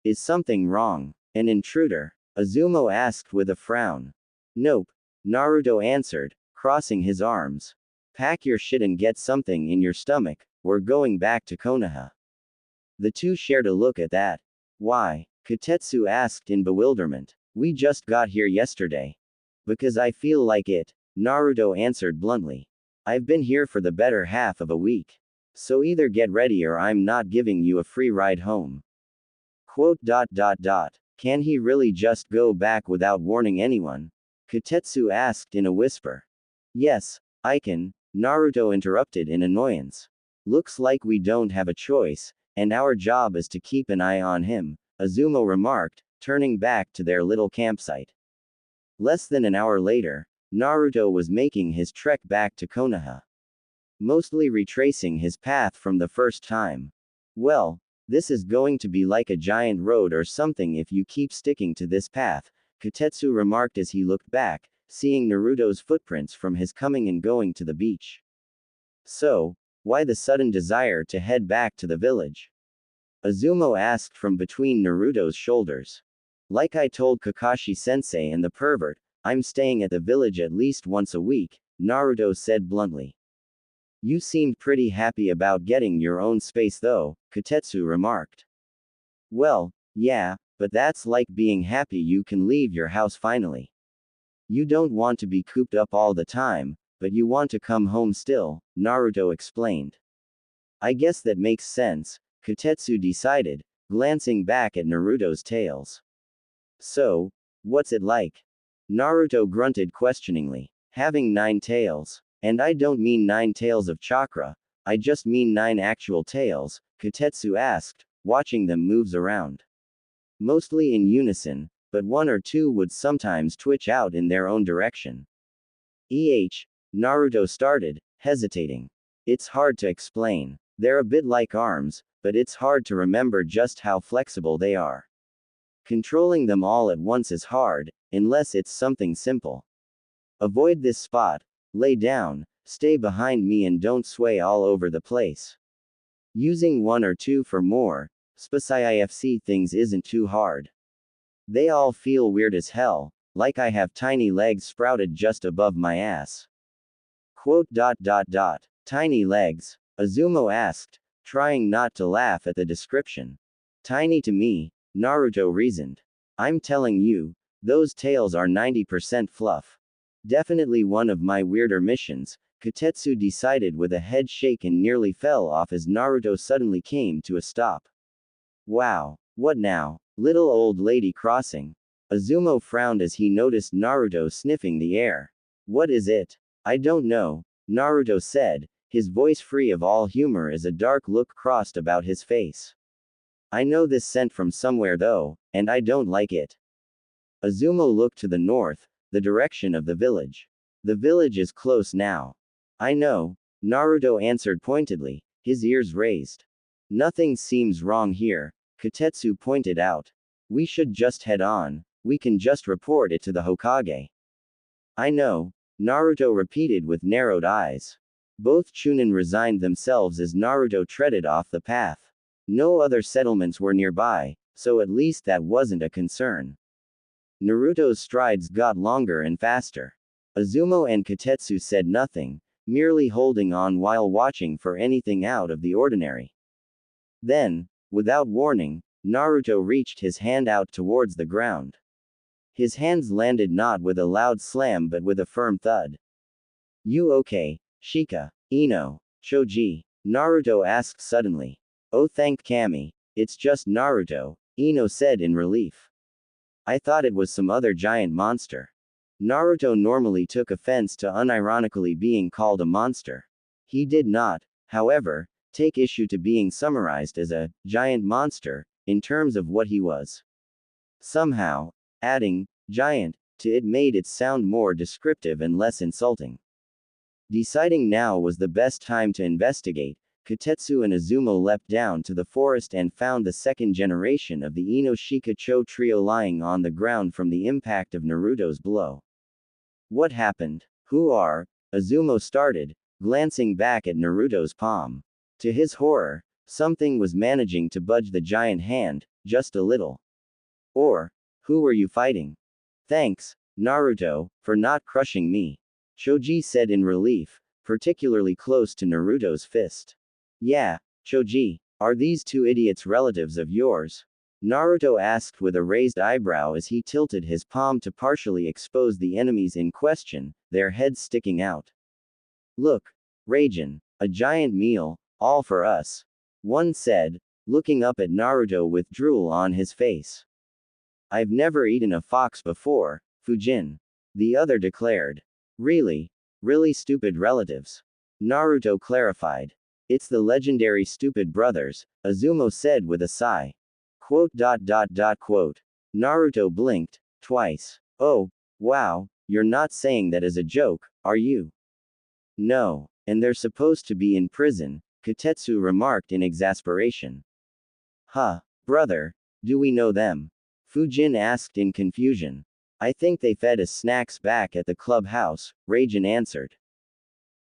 Is something wrong? An intruder? Azumo asked with a frown. Nope. Naruto answered, crossing his arms. Pack your shit and get something in your stomach, we're going back to Konoha. The two shared a look at that. Why? Kotetsu asked in bewilderment. We just got here yesterday. Because I feel like it, Naruto answered bluntly. I've been here for the better half of a week. So either get ready or I'm not giving you a free ride home. Quote. Can he really just go back without warning anyone? Kotetsu asked in a whisper. Yes, I can, Naruto interrupted in annoyance. Looks like we don't have a choice, and our job is to keep an eye on him, Azumo remarked, turning back to their little campsite. Less than an hour later, Naruto was making his trek back to Konoha. Mostly retracing his path from the first time. Well, this is going to be like a giant road or something if you keep sticking to this path, Kotetsu remarked as he looked back, seeing Naruto's footprints from his coming and going to the beach. So, why the sudden desire to head back to the village? Azumo asked from between Naruto's shoulders. Like I told Kakashi-sensei and the pervert, I'm staying at the village at least once a week, Naruto said bluntly. You seemed pretty happy about getting your own space though, Kotetsu remarked. Well, yeah, but that's like being happy you can leave your house finally. You don't want to be cooped up all the time, but you want to come home still, Naruto explained. I guess that makes sense, Kotetsu decided, glancing back at Naruto's tails. So, what's it like? Naruto grunted questioningly. Having 9 tails. And I don't mean 9 tails of chakra, I just mean 9 actual tails, Kotetsu asked, watching them moves around. Mostly in unison, but one or two would sometimes twitch out in their own direction. Naruto started, hesitating. It's hard to explain. They're a bit like arms, but it's hard to remember just how flexible they are. Controlling them all at once is hard, unless it's something simple. Avoid this spot, lay down, stay behind me and don't sway all over the place. Using one or two for more specific things isn't too hard. They all feel weird as hell, like I have tiny legs sprouted just above my ass. Tiny legs, Azumo asked, trying not to laugh at the description. Tiny to me, Naruto reasoned. I'm telling you, those tails are 90% fluff. Definitely one of my weirder missions, Kotetsu decided with a head shake and nearly fell off as Naruto suddenly came to a stop. Wow, what now? Little old lady crossing. Azumo frowned as he noticed Naruto sniffing the air. What is it? I don't know, Naruto said, his voice free of all humor as a dark look crossed about his face. I know this scent from somewhere though, and I don't like it. Azumo looked to the north, the direction of the village. The village is close now. I know, Naruto answered pointedly, his ears raised. Nothing seems wrong here, Kotetsu pointed out. We should just head on, we can just report it to the Hokage. I know, Naruto repeated with narrowed eyes. Both Chunin resigned themselves as Naruto treaded off the path. No other settlements were nearby, so at least that wasn't a concern. Naruto's strides got longer and faster. Azumo and Kotetsu said nothing, merely holding on while watching for anything out of the ordinary. Then, without warning, Naruto reached his hand out towards the ground. His hands landed not with a loud slam but with a firm thud. You okay, Shika, Ino, Choji? Naruto asked suddenly. Oh thank Kami, it's just Naruto, Ino said in relief. I thought it was some other giant monster. Naruto normally took offense to unironically being called a monster. He did not, however, take issue to being summarized as a giant monster, in terms of what he was. Somehow, adding giant to it made it sound more descriptive and less insulting. Deciding now was the best time to investigate, Kotetsu and Azumo leapt down to the forest and found the second generation of the Ino-Shika-Cho trio lying on the ground from the impact of Naruto's blow. What happened? Who are? Azumo started, glancing back at Naruto's palm. To his horror, something was managing to budge the giant hand, just a little. Or, who were you fighting? Thanks, Naruto, for not crushing me. Choji said in relief, particularly close to Naruto's fist. Yeah, Choji, are these two idiots relatives of yours? Naruto asked with a raised eyebrow as he tilted his palm to partially expose the enemies in question, their heads sticking out. Look, Raijin, a giant meal, all for us. One said, looking up at Naruto with drool on his face. I've never eaten a fox before, Fujin. The other declared. Really stupid relatives. Naruto clarified. It's the legendary stupid brothers, Azumo said with a sigh. Naruto blinked, twice. Oh, wow, you're not saying that as a joke, are you? No, and they're supposed to be in prison, Kotetsu remarked in exasperation. Huh, brother, do we know them? Fujin asked in confusion. I think they fed us snacks back at the clubhouse, Raijin answered.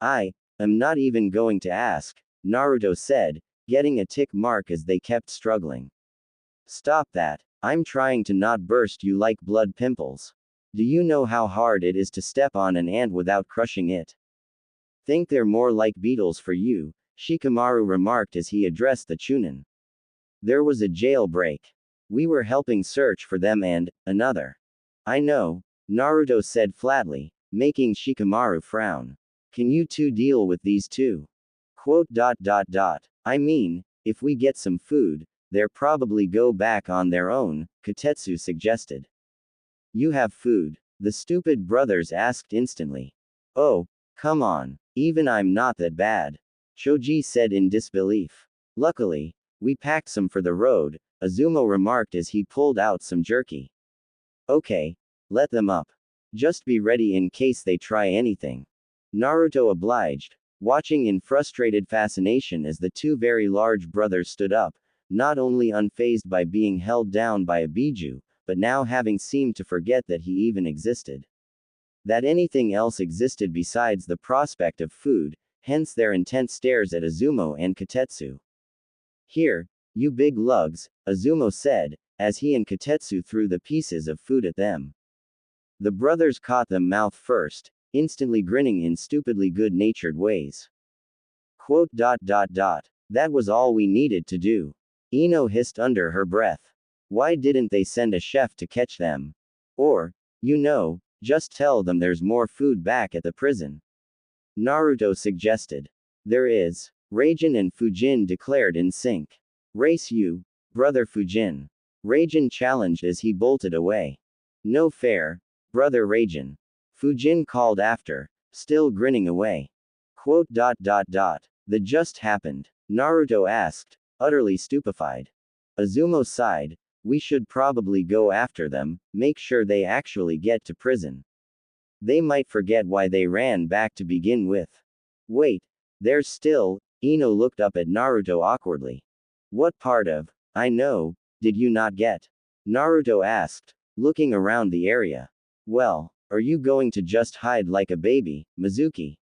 I am not even going to ask, Naruto said, getting a tick mark as they kept struggling. Stop that, I'm trying to not burst you like blood pimples. Do you know how hard it is to step on an ant without crushing it? Think they're more like beetles for you, Shikamaru remarked as he addressed the Chunin. There was a jailbreak. We were helping search for them and another. I know, Naruto said flatly, making Shikamaru frown. Can you two deal with these two? I mean, if we get some food, they'll probably go back on their own, Kotetsu suggested. You have food? The stupid brothers asked instantly. Oh, come on, even I'm not that bad. Choji said in disbelief. Luckily, we packed some for the road, Azumo remarked as he pulled out some jerky. Okay, let them up. Just be ready in case they try anything. Naruto obliged, watching in frustrated fascination as the two very large brothers stood up, not only unfazed by being held down by a biju, but now having seemed to forget that he even existed. That anything else existed besides the prospect of food, hence their intense stares at Azumo and Kotetsu. Here, you big lugs, Azumo said, as he and Kotetsu threw the pieces of food at them. The brothers caught them mouth first, instantly grinning in stupidly good-natured ways. That was all we needed to do. Ino hissed under her breath. Why didn't they send a chef to catch them? Or, just tell them there's more food back at the prison. Naruto suggested. There is. Raijin and Fujin declared in sync. Race you, brother Fujin. Raijin challenged as he bolted away. No fair, brother Raijin. Fujin called after, still grinning away. The just happened? Naruto asked, utterly stupefied. Azumo sighed. We should probably go after them, make sure they actually get to prison. They might forget why they ran back to begin with. Wait, there's still. Ino looked up at Naruto awkwardly. What part of, I know, did you not get? Naruto asked, looking around the area. Well, are you going to just hide like a baby, Mizuki?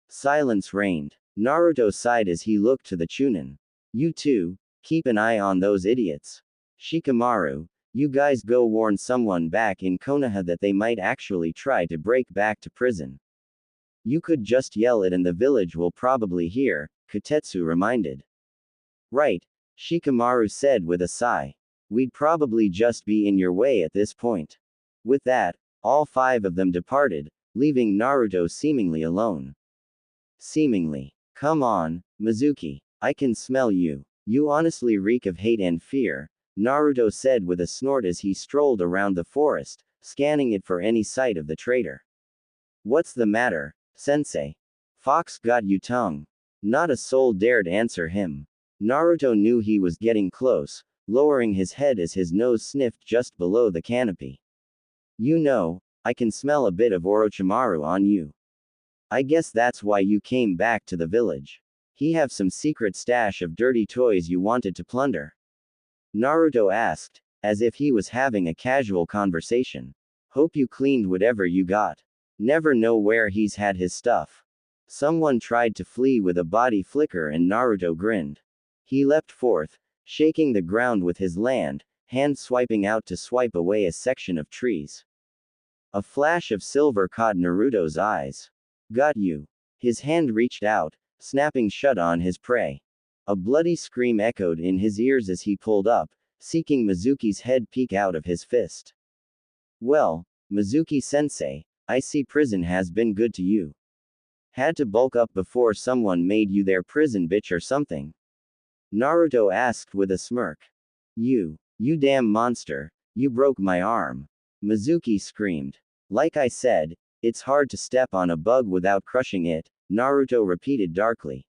Silence reigned. Naruto sighed as he looked to the Chunin. You two, keep an eye on those idiots. Shikamaru, you guys go warn someone back in Konoha that they might actually try to break back to prison. You could just yell it and the village will probably hear, Kotetsu reminded. Right, Shikamaru said with a sigh. We'd probably just be in your way at this point. With that, all five of them departed, leaving Naruto seemingly alone. Seemingly. Come on, Mizuki. I can smell you. You honestly reek of hate and fear, Naruto said with a snort as he strolled around the forest, scanning it for any sight of the traitor. What's the matter, sensei? Fox got you tongue. Not a soul dared answer him. Naruto knew he was getting close, lowering his head as his nose sniffed just below the canopy. I can smell a bit of Orochimaru on you. I guess that's why you came back to the village. He have some secret stash of dirty toys you wanted to plunder? Naruto asked, as if he was having a casual conversation. Hope you cleaned whatever you got. Never know where he's had his stuff. Someone tried to flee with a body flicker and Naruto grinned. He leapt forth, shaking the ground with his hand swiping out to swipe away a section of trees. A flash of silver caught Naruto's eyes. Got you. His hand reached out, snapping shut on his prey. A bloody scream echoed in his ears as he pulled up, seeking Mizuki's head peek out of his fist. Well, Mizuki-sensei, I see prison has been good to you. Had to bulk up before someone made you their prison bitch or something? Naruto asked with a smirk. You damn monster, you broke my arm. Mizuki screamed. Like I said, it's hard to step on a bug without crushing it, Naruto repeated darkly.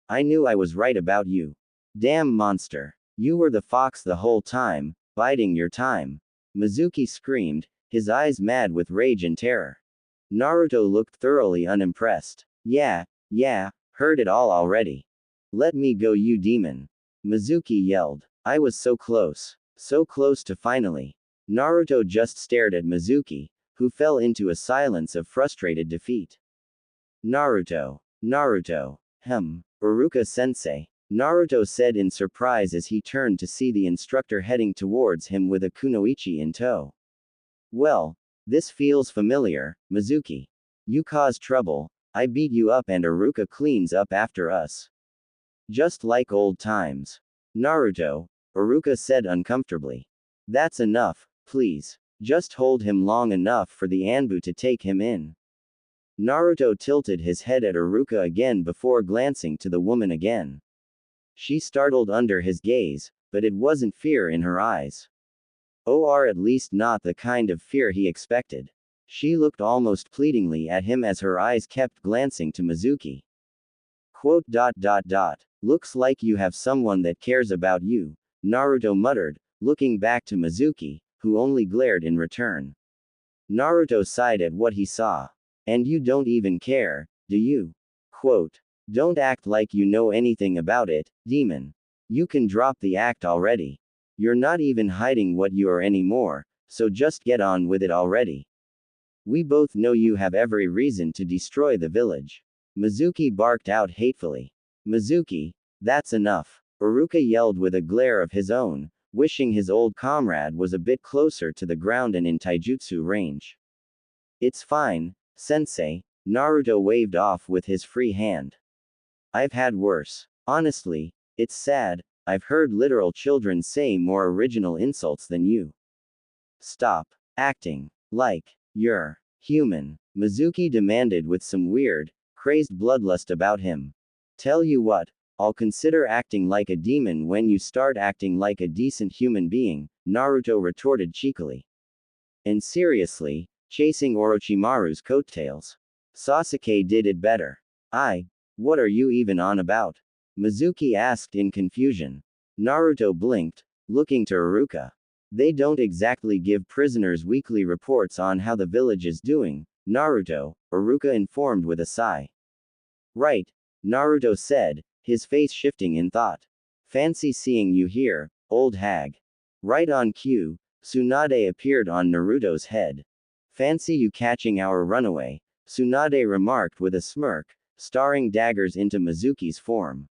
I knew I was right about you. Damn monster. You were the fox the whole time, biding your time. Mizuki screamed, his eyes mad with rage and terror. Naruto looked thoroughly unimpressed. Yeah, heard it all already. Let me go, you demon. Mizuki yelled. I was so close to finally. Naruto just stared at Mizuki, who fell into a silence of frustrated defeat. Naruto, Uruka-sensei, Naruto said in surprise as he turned to see the instructor heading towards him with a kunoichi in tow. Well, this feels familiar, Mizuki. You caused trouble, I beat you up and Uruka cleans up after us. Just like old times. Naruto, Uruka said uncomfortably. That's enough, please. Just hold him long enough for the Anbu to take him in. Naruto tilted his head at Uruka again before glancing to the woman again. She startled under his gaze, but it wasn't fear in her eyes. Or at least not the kind of fear he expected. She looked almost pleadingly at him as her eyes kept glancing to Mizuki. Looks like you have someone that cares about you, Naruto muttered, looking back to Mizuki, who only glared in return. Naruto sighed at what he saw. And you don't even care, do you? Quote. Don't act like you know anything about it, demon. You can drop the act already. You're not even hiding what you are anymore, so just get on with it already. We both know you have every reason to destroy the village. Mizuki barked out hatefully. Mizuki, that's enough. Iruka yelled with a glare of his own, wishing his old comrade was a bit closer to the ground and in taijutsu range. It's fine, sensei, Naruto waved off with his free hand. I've had worse. Honestly, it's sad, I've heard literal children say more original insults than you. Stop acting like you're human, Mizuki demanded with some weird, crazed bloodlust about him. Tell you what, I'll consider acting like a demon when you start acting like a decent human being, Naruto retorted cheekily. And seriously, chasing Orochimaru's coattails. Sasuke did it better. What are you even on about? Mizuki asked in confusion. Naruto blinked, looking to Iruka. They don't exactly give prisoners weekly reports on how the village is doing, Naruto, Iruka informed with a sigh. Right, Naruto said, his face shifting in thought. Fancy seeing you here, old hag. Right on cue, Tsunade appeared on Naruto's head. Fancy you catching our runaway, Tsunade remarked with a smirk, staring daggers into Mizuki's form.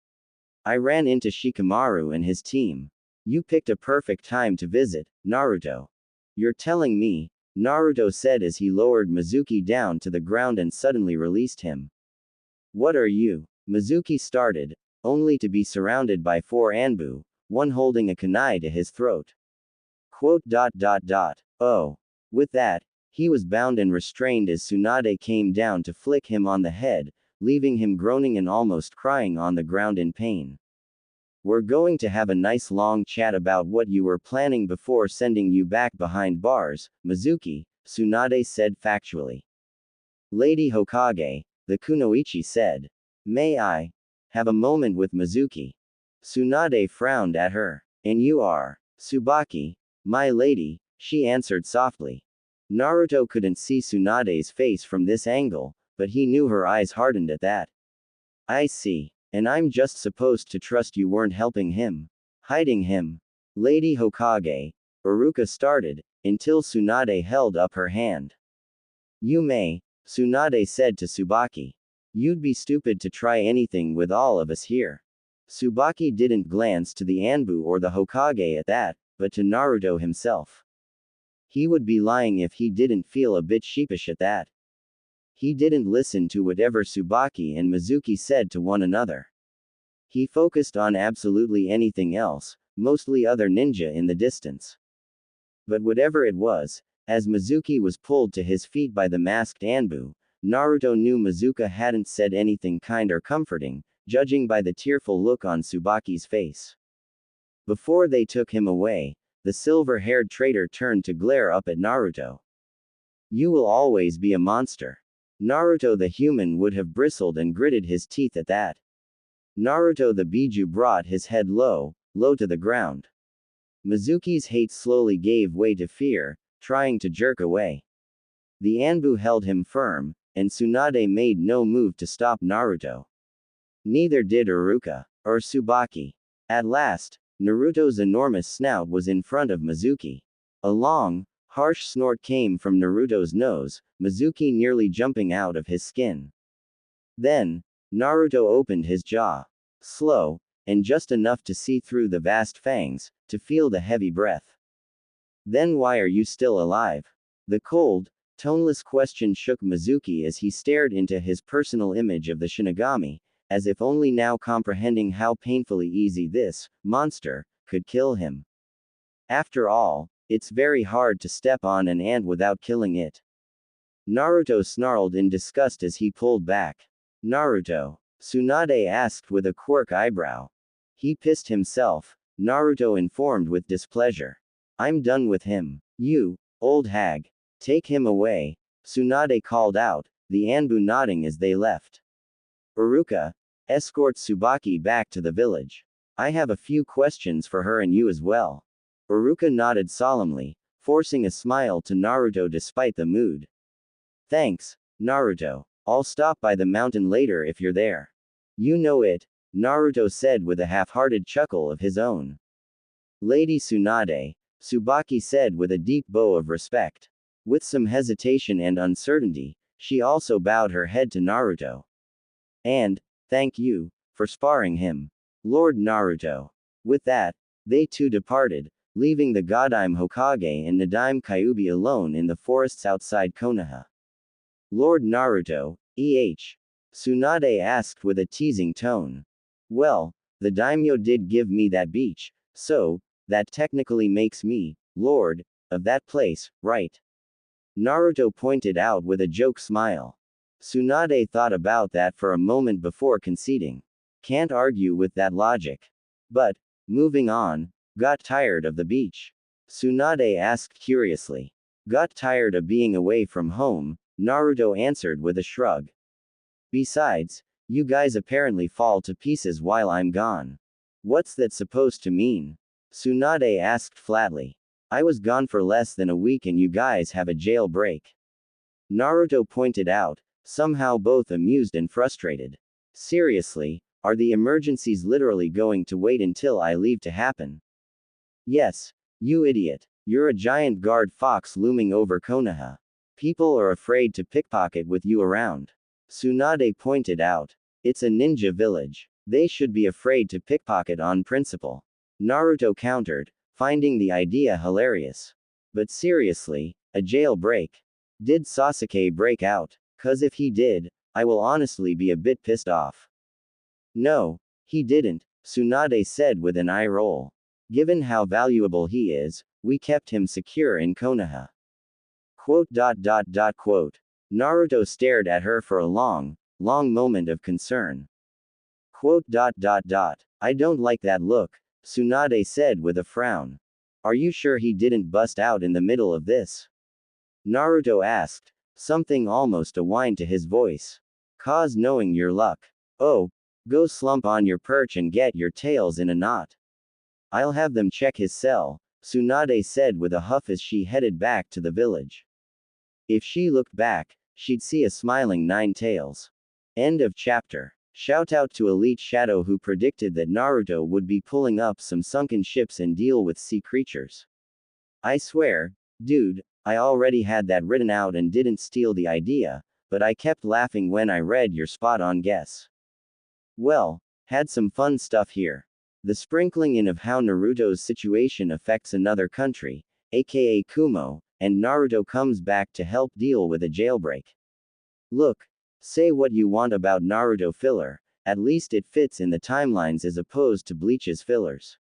I ran into Shikamaru and his team. You picked a perfect time to visit, Naruto. You're telling me, Naruto said as he lowered Mizuki down to the ground and suddenly released him. What are you? Mizuki started, only to be surrounded by 4 Anbu, one holding a kunai to his throat. Quote. Oh. With that, he was bound and restrained as Tsunade came down to flick him on the head, leaving him groaning and almost crying on the ground in pain. We're going to have a nice long chat about what you were planning before sending you back behind bars, Mizuki, Tsunade said factually. Lady Hokage, the kunoichi said. May I have a moment with Mizuki? Tsunade frowned at her. And you are Tsubaki, my lady, she answered softly. Naruto couldn't see Tsunade's face from this angle, but he knew her eyes hardened at that. I see. And I'm just supposed to trust you weren't helping him. Hiding him. Lady Hokage, Iruka started, until Tsunade held up her hand. You may, Tsunade said to Tsubaki. You'd be stupid to try anything with all of us here. Tsubaki didn't glance to the Anbu or the Hokage at that, but to Naruto himself. He would be lying if he didn't feel a bit sheepish at that. He didn't listen to whatever Tsubaki and Mizuki said to one another. He focused on absolutely anything else, mostly other ninja in the distance. But whatever it was, as Mizuki was pulled to his feet by the masked Anbu, Naruto knew Mizuka hadn't said anything kind or comforting, judging by the tearful look on Tsubaki's face. Before they took him away, the silver-haired traitor turned to glare up at Naruto. You will always be a monster. Naruto the human would have bristled and gritted his teeth at that. Naruto the Biju brought his head low to the ground. Mizuki's hate slowly gave way to fear, trying to jerk away. The Anbu held him firm, and Tsunade made no move to stop Naruto. Neither did Iruka, or Tsubaki. At last, Naruto's enormous snout was in front of Mizuki. A long, harsh snort came from Naruto's nose, Mizuki nearly jumping out of his skin. Then, Naruto opened his jaw. Slow, and just enough to see through the vast fangs, to feel the heavy breath. Then why are you still alive? The cold, toneless question shook Mizuki as he stared into his personal image of the Shinigami, as if only now comprehending how painfully easy this monster could kill him. After all, it's very hard to step on an ant without killing it. Naruto snarled in disgust as he pulled back. Naruto? Tsunade asked with a quirk eyebrow. He pissed himself, Naruto informed with displeasure. I'm done with him. You, old hag. Take him away, Tsunade called out, the Anbu nodding as they left. Iruka, escort Tsubaki back to the village. I have a few questions for her and you as well. Iruka nodded solemnly, forcing a smile to Naruto despite the mood. Thanks, Naruto. I'll stop by the mountain later if you're there. You know it, Naruto said with a half-hearted chuckle of his own. Lady Tsunade, Tsubaki said with a deep bow of respect. With some hesitation and uncertainty, she also bowed her head to Naruto. And, thank you, for sparring him, Lord Naruto. With that, they too departed, leaving the Godime Hokage and Nadaime Kyuubi alone in the forests outside Konoha. Lord Naruto, Tsunade asked with a teasing tone. Well, the daimyo did give me that beach, so, that technically makes me, lord, of that place, right? Naruto pointed out with a joke smile. Tsunade thought about that for a moment before conceding. Can't argue with that logic. But, moving on, got tired of the beach? Tsunade asked curiously. Got tired of being away from home, Naruto answered with a shrug. Besides, you guys apparently fall to pieces while I'm gone. What's that supposed to mean? Tsunade asked flatly. I was gone for less than a week and you guys have a jail break. Naruto pointed out, somehow both amused and frustrated. Seriously, are the emergencies literally going to wait until I leave to happen? Yes, you idiot. You're a giant guard fox looming over Konoha. People are afraid to pickpocket with you around. Tsunade pointed out. It's a ninja village. They should be afraid to pickpocket on principle. Naruto countered, finding the idea hilarious. But seriously, a jail break. Did Sasuke break out? 'Cause if he did, I will honestly be a bit pissed off. No, he didn't, Tsunade said with an eye roll. Given how valuable he is, we kept him secure in Konoha. Quote. Naruto stared at her for a long moment of concern. Quote. I don't like that look, Tsunade said with a frown. Are you sure he didn't bust out in the middle of this? Naruto asked, something almost a whine to his voice. 'Cause knowing your luck. Oh, go slump on your perch and get your tails in a knot. I'll have them check his cell, Tsunade said with a huff as she headed back to the village. If she looked back, she'd see a smiling Nine Tails. End of chapter. Shout out to Elite Shadow who predicted that Naruto would be pulling up some sunken ships and deal with sea creatures. I swear, dude, I already had that written out and didn't steal the idea, but I kept laughing when I read your spot-on guess. Well, had some fun stuff here. The sprinkling in of how Naruto's situation affects another country, aka Kumo, and Naruto comes back to help deal with a jailbreak. Look, say what you want about Naruto filler, at least it fits in the timelines as opposed to Bleach's fillers.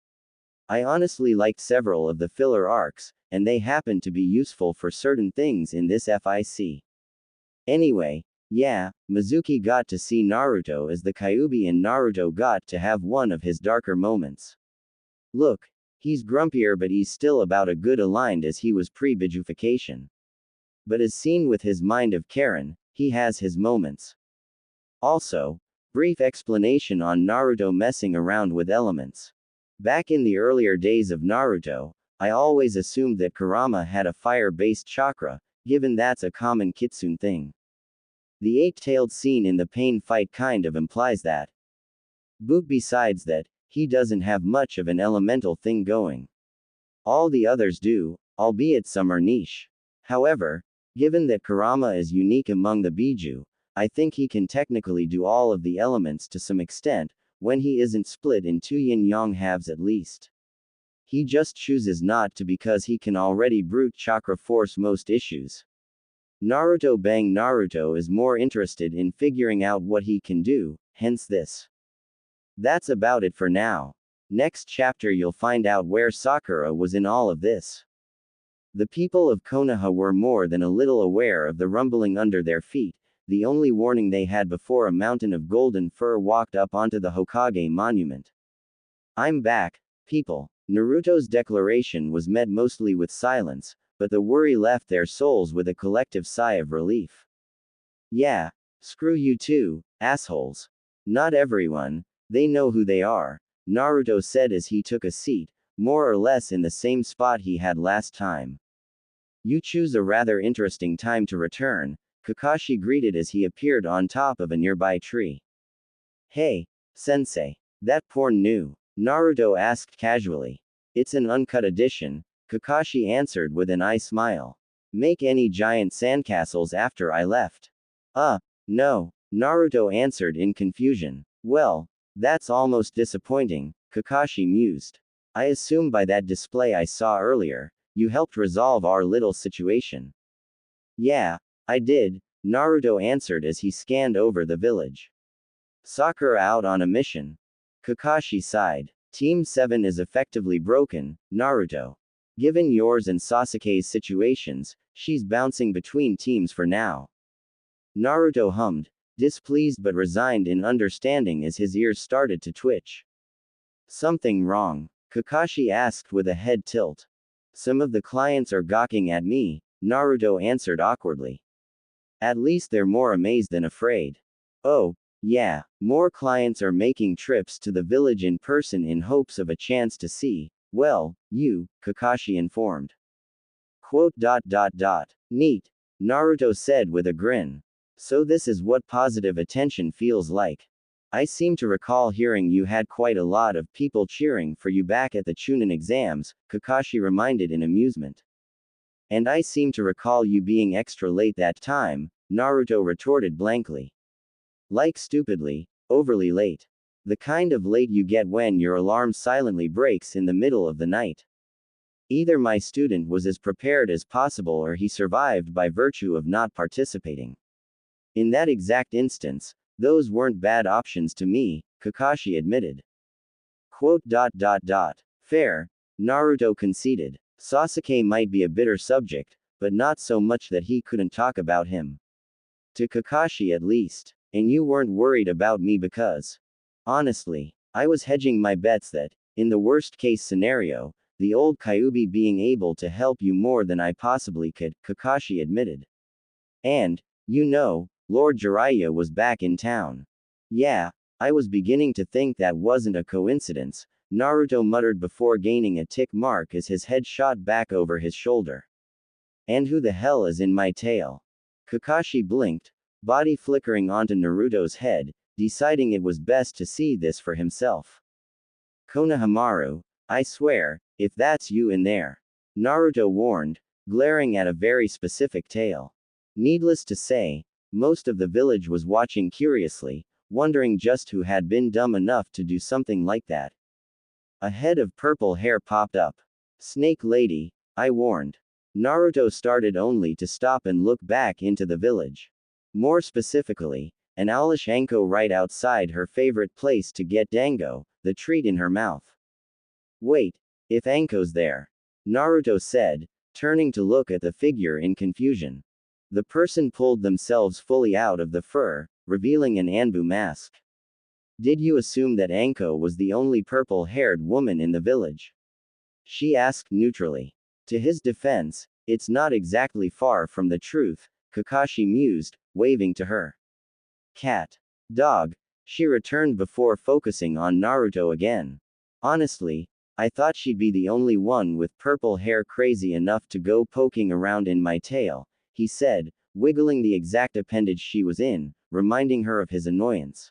I honestly liked several of the filler arcs, and they happen to be useful for certain things in this FIC. Anyway, yeah, Mizuki got to see Naruto as the Kyuubi and Naruto got to have one of his darker moments. Look, he's grumpier but he's still about as good aligned as he was pre-bijufication. But as seen with his mind of Karen, he has his moments. Also, brief explanation on Naruto messing around with elements. Back in the earlier days of Naruto, I always assumed that Kurama had a fire-based chakra, given that's a common kitsune thing. The eight-tailed scene in the pain fight kind of implies that. But besides that, he doesn't have much of an elemental thing going. All the others do, albeit some are niche. However, given that Kurama is unique among the Biju, I think he can technically do all of the elements to some extent, when he isn't split in two yin-yang halves at least. He just chooses not to because he can already brute chakra force most issues. Naruto Bang Naruto is more interested in figuring out what he can do, hence this. That's about it for now. Next chapter you'll find out where Sakura was in all of this. The people of Konoha were more than a little aware of the rumbling under their feet, the only warning they had before a mountain of golden fur walked up onto the Hokage monument. I'm back, people. Naruto's declaration was met mostly with silence, but the worry left their souls with a collective sigh of relief. Yeah, screw you too, assholes. Not everyone, they know who they are, Naruto said as he took a seat, more or less in the same spot he had last time. You choose a rather interesting time to return, Kakashi greeted as he appeared on top of a nearby tree. Hey, sensei. That porn new? Naruto asked casually. It's an uncut edition, Kakashi answered with an eye smile. Make any giant sandcastles after I left? No, Naruto answered in confusion. Well, that's almost disappointing, Kakashi mused. I assume by that display I saw earlier, you helped resolve our little situation. Yeah, I did, Naruto answered as he scanned over the village. Sakura out on a mission. Kakashi sighed. Team 7 is effectively broken, Naruto. Given yours and Sasuke's situations, she's bouncing between teams for now. Naruto hummed, displeased but resigned in understanding as his ears started to twitch. Something wrong? Kakashi asked with a head tilt. Some of the clients are gawking at me, Naruto answered awkwardly. At least they're more amazed than afraid. Oh, yeah, more clients are making trips to the village in person in hopes of a chance to see, well, you, Kakashi informed. Quote. Neat, Naruto said with a grin. So this is what positive attention feels like. I seem to recall hearing you had quite a lot of people cheering for you back at the Chunin exams, Kakashi reminded in amusement. And I seem to recall you being extra late that time, Naruto retorted blankly. Like stupidly, overly late. The kind of late you get when your alarm silently breaks in the middle of the night. Either my student was as prepared as possible or he survived by virtue of not participating. In that exact instance, those weren't bad options to me, Kakashi admitted. Quote. Fair, Naruto conceded. Sasuke might be a bitter subject, but not so much that he couldn't talk about him. To Kakashi at least. And you weren't worried about me because. Honestly, I was hedging my bets that, in the worst case scenario, the old Kyuubi being able to help you more than I possibly could, Kakashi admitted. And, Lord Jiraiya was back in town. Yeah, I was beginning to think that wasn't a coincidence, Naruto muttered before gaining a tick mark as his head shot back over his shoulder. And who the hell is in my tail? Kakashi blinked, body flickering onto Naruto's head, deciding it was best to see this for himself. Konohamaru, I swear, if that's you in there. Naruto warned, glaring at a very specific tail. Needless to say, most of the village was watching curiously, wondering just who had been dumb enough to do something like that. A head of purple hair popped up. Snake Lady, I warned. Naruto started only to stop and look back into the village. More specifically, an owlish Anko right outside her favorite place to get dango, the treat in her mouth. Wait, if Anko's there. Naruto said, turning to look at the figure in confusion. The person pulled themselves fully out of the fur, revealing an Anbu mask. Did you assume that Anko was the only purple-haired woman in the village? She asked neutrally. To his defense, it's not exactly far from the truth, Kakashi mused, waving to her. Cat. Dog. She returned before focusing on Naruto again. Honestly, I thought she'd be the only one with purple hair crazy enough to go poking around in my tail, he said, wiggling the exact appendage she was in, reminding her of his annoyance.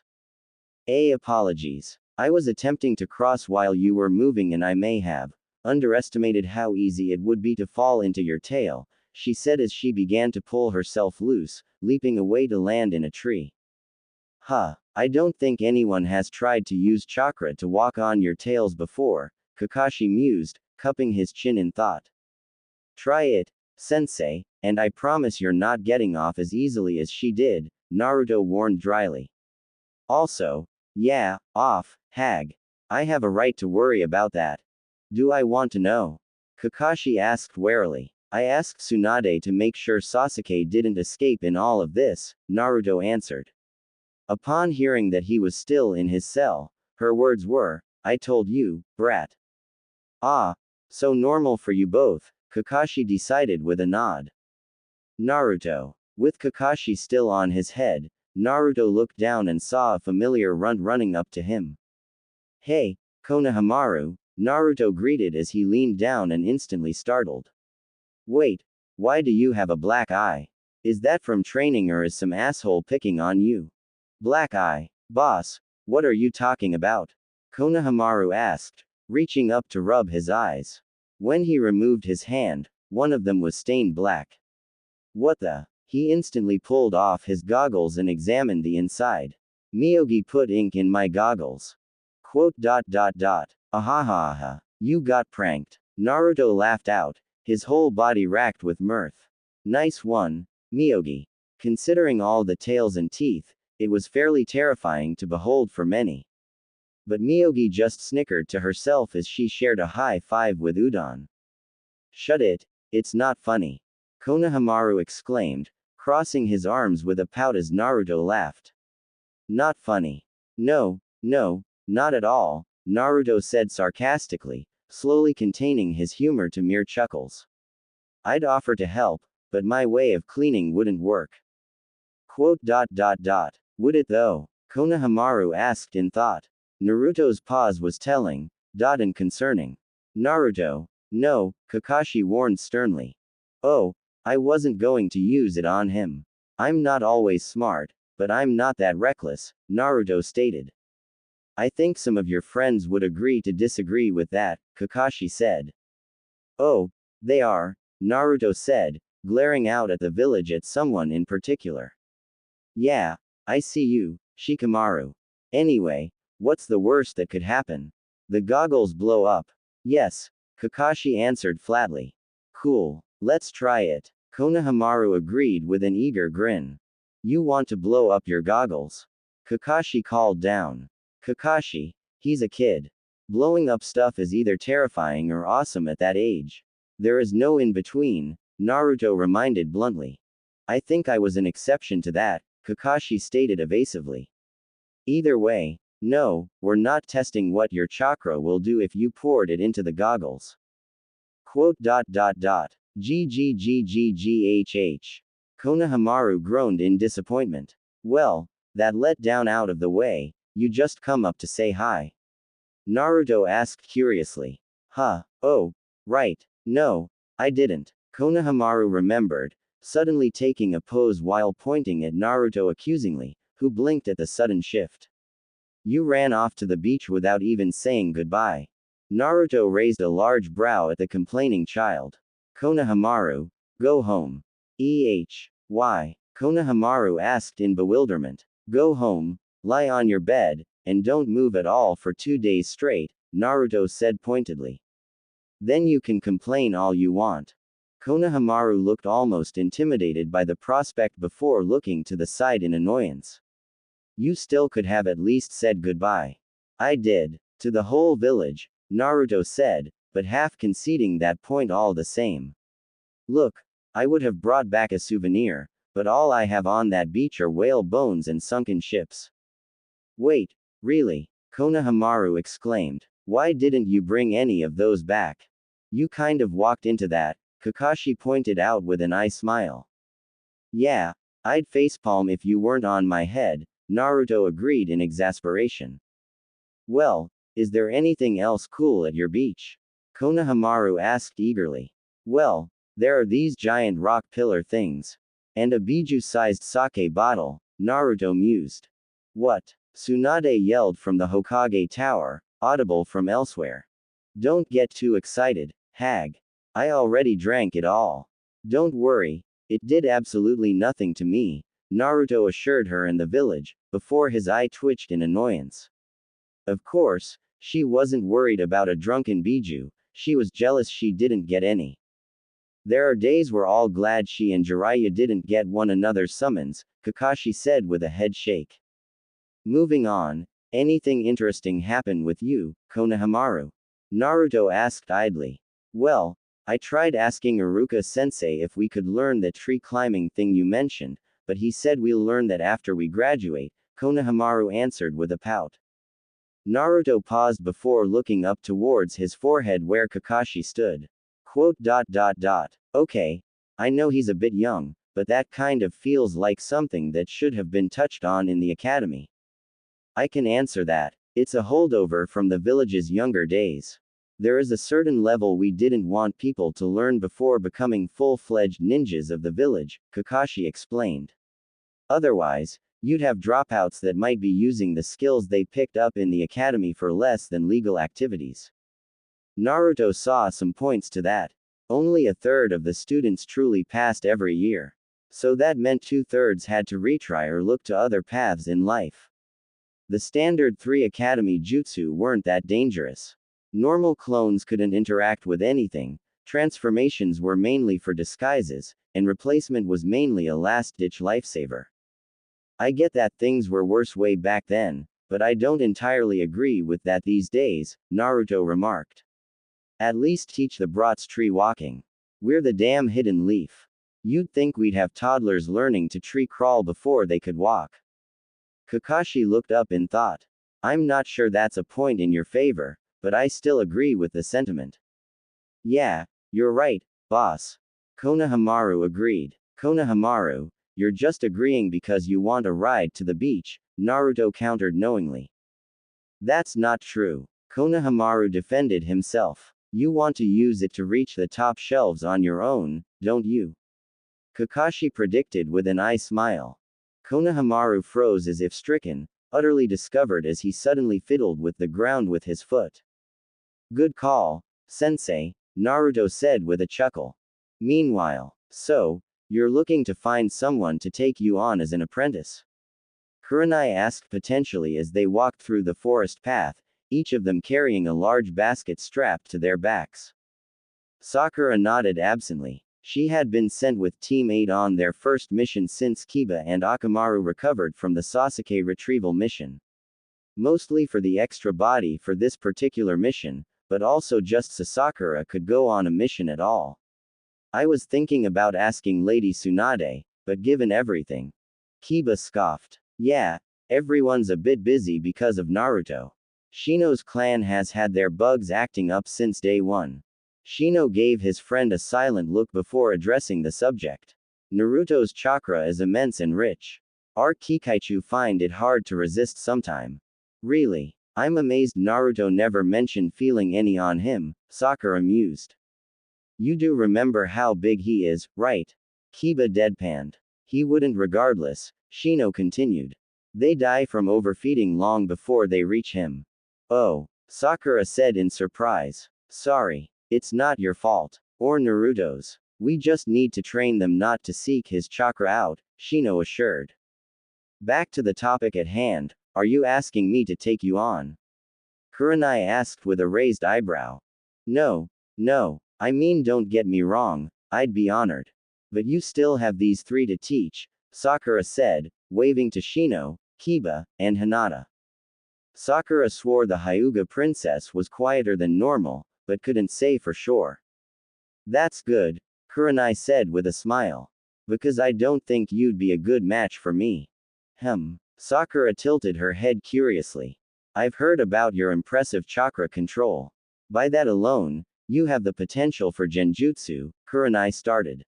Apologies. I was attempting to cross while you were moving and I may have underestimated how easy it would be to fall into your tail, she said as she began to pull herself loose, leaping away to land in a tree. I don't think anyone has tried to use chakra to walk on your tails before, Kakashi mused, cupping his chin in thought. Try it, sensei, and I promise you're not getting off as easily as she did, Naruto warned dryly. Also, yeah, off, hag. I have a right to worry about that. Do I want to know? Kakashi asked warily. I asked Tsunade to make sure Sasuke didn't escape in all of this, Naruto answered. Upon hearing that he was still in his cell, her words were, I told you, brat. So normal for you both, Kakashi decided with a nod. Naruto. With Kakashi still on his head, Naruto looked down and saw a familiar runt running up to him. Hey, Konohamaru, Naruto greeted as he leaned down and instantly startled. Wait, Why do you have a black eye? Is that from training or is some asshole picking on you? Black eye. Boss, what are you talking about? Konohamaru asked, reaching up to rub his eyes. When he removed his hand, one of them was stained black. What the? He instantly pulled off his goggles and examined the inside. Miyogi put ink in my goggles. Ahahaha. You got pranked. Naruto laughed out, his whole body racked with mirth. Nice one, Miyogi. Considering all the tails and teeth, it was fairly terrifying to behold for many. But Miyogi just snickered to herself as she shared a high five with Udon. Shut it, it's not funny. Konohamaru exclaimed, crossing his arms with a pout as Naruto laughed. Not funny. No, not at all, Naruto said sarcastically, slowly containing his humor to mere chuckles. I'd offer to help, but my way of cleaning wouldn't work. Would it though? Konohamaru asked in thought. Naruto's pause was telling, and concerning. Naruto, no, Kakashi warned sternly. Oh, I wasn't going to use it on him. I'm not always smart, but I'm not that reckless, Naruto stated. I think some of your friends would agree to disagree with that, Kakashi said. Oh, they are, Naruto said, glaring out at the village at someone in particular. Yeah, I see you, Shikamaru. Anyway, what's the worst that could happen? The goggles blow up. Yes, Kakashi answered flatly. Cool, let's try it. Konohamaru agreed with an eager grin. You want to blow up your goggles? Kakashi called down. Kakashi, he's a kid. Blowing up stuff is either terrifying or awesome at that age. There is no in between, Naruto reminded bluntly. I think I was an exception to that, Kakashi stated evasively. Either way, no, we're not testing what your chakra will do if you poured it into the goggles. GGGGGHH. Konohamaru groaned in disappointment. Well, that let down out of the way, you just come up to say hi. Naruto asked curiously. Huh, oh, right, no, I didn't. Konohamaru remembered, suddenly taking a pose while pointing at Naruto accusingly, who blinked at the sudden shift. You ran off to the beach without even saying goodbye. Naruto raised a large brow at the complaining child. Konohamaru, go home. Why? Konohamaru asked in bewilderment. Go home, lie on your bed, and don't move at all for 2 days straight, Naruto said pointedly. Then you can complain all you want. Konohamaru looked almost intimidated by the prospect before looking to the side in annoyance. You still could have at least said goodbye. I did, to the whole village, Naruto said, but half conceding that point all the same. Look, I would have brought back a souvenir, but all I have on that beach are whale bones and sunken ships. Wait, really? Konohamaru exclaimed. Why didn't you bring any of those back? You kind of walked into that, Kakashi pointed out with an eye smile. Yeah, I'd facepalm if you weren't on my head, Naruto agreed in exasperation. Well, is there anything else cool at your beach? Konohamaru asked eagerly. Well, there are these giant rock pillar things. And a biju-sized sake bottle, Naruto mused. What? Tsunade yelled from the Hokage tower, audible from elsewhere. Don't get too excited, hag. I already drank it all. Don't worry, it did absolutely nothing to me, Naruto assured her in the village, before his eye twitched in annoyance. Of course, she wasn't worried about a drunken biju, she was jealous she didn't get any. There are days we're all glad she and Jiraiya didn't get one another's summons, Kakashi said with a head shake. Moving on, anything interesting happen with you, Konohamaru? Naruto asked idly. Well, I tried asking Iruka-sensei if we could learn that tree climbing thing you mentioned, but he said we'll learn that after we graduate, Konohamaru answered with a pout. Naruto paused before looking up towards his forehead where Kakashi stood. Okay, I know he's a bit young, but that kind of feels like something that should have been touched on in the academy. I can answer that. It's a holdover from the village's younger days. There is a certain level we didn't want people to learn before becoming full-fledged ninjas of the village, Kakashi explained. Otherwise, you'd have dropouts that might be using the skills they picked up in the academy for less than legal activities. Naruto saw some points to that. Only a third of the students truly passed every year. So that meant 2/3 had to retry or look to other paths in life. The standard 3 academy jutsu weren't that dangerous. Normal clones couldn't interact with anything, transformations were mainly for disguises, and replacement was mainly a last-ditch lifesaver. I get that things were worse way back then, but I don't entirely agree with that these days, Naruto remarked. At least teach the brats tree walking. We're the damn hidden leaf. You'd think we'd have toddlers learning to tree crawl before they could walk. Kakashi looked up in thought. I'm not sure that's a point in your favor, but I still agree with the sentiment. Yeah, you're right, boss. Konohamaru agreed. Konohamaru, you're just agreeing because you want a ride to the beach, Naruto countered knowingly. That's not true. Konohamaru defended himself. You want to use it to reach the top shelves on your own, don't you? Kakashi predicted with an eye smile. Konohamaru froze as if stricken, utterly discovered as he suddenly fiddled with the ground with his foot. Good call, sensei, Naruto said with a chuckle. Meanwhile, so, you're looking to find someone to take you on as an apprentice? Kurenai asked potentially as they walked through the forest path, each of them carrying a large basket strapped to their backs. Sakura nodded absently. She had been sent with Team 8 on their first mission since Kiba and Akamaru recovered from the Sasuke retrieval mission. Mostly for the extra body for this particular mission, but also just so Sakura could go on a mission at all. I was thinking about asking Lady Tsunade, but given everything. Kiba scoffed. Yeah, everyone's a bit busy because of Naruto. Shino's clan has had their bugs acting up since day one. Shino gave his friend a silent look before addressing the subject. Naruto's chakra is immense and rich. Our Kikaichu find it hard to resist sometime. Really, I'm amazed Naruto never mentioned feeling any on him, Sakura mused. You do remember how big he is, right? Kiba deadpanned. He wouldn't regardless, Shino continued. They die from overfeeding long before they reach him. Oh, Sakura said in surprise. Sorry. It's not your fault. Or Naruto's. We just need to train them not to seek his chakra out, Shino assured. Back to the topic at hand, are you asking me to take you on? Kurenai asked with a raised eyebrow. No, I mean don't get me wrong, I'd be honored. But you still have these 3 to teach, Sakura said, waving to Shino, Kiba, and Hinata. Sakura swore the Hyuga princess was quieter than normal, but couldn't say for sure. That's good, Kurenai said with a smile. Because I don't think you'd be a good match for me. Sakura tilted her head curiously. I've heard about your impressive chakra control. By that alone, you have the potential for genjutsu, Kurenai started.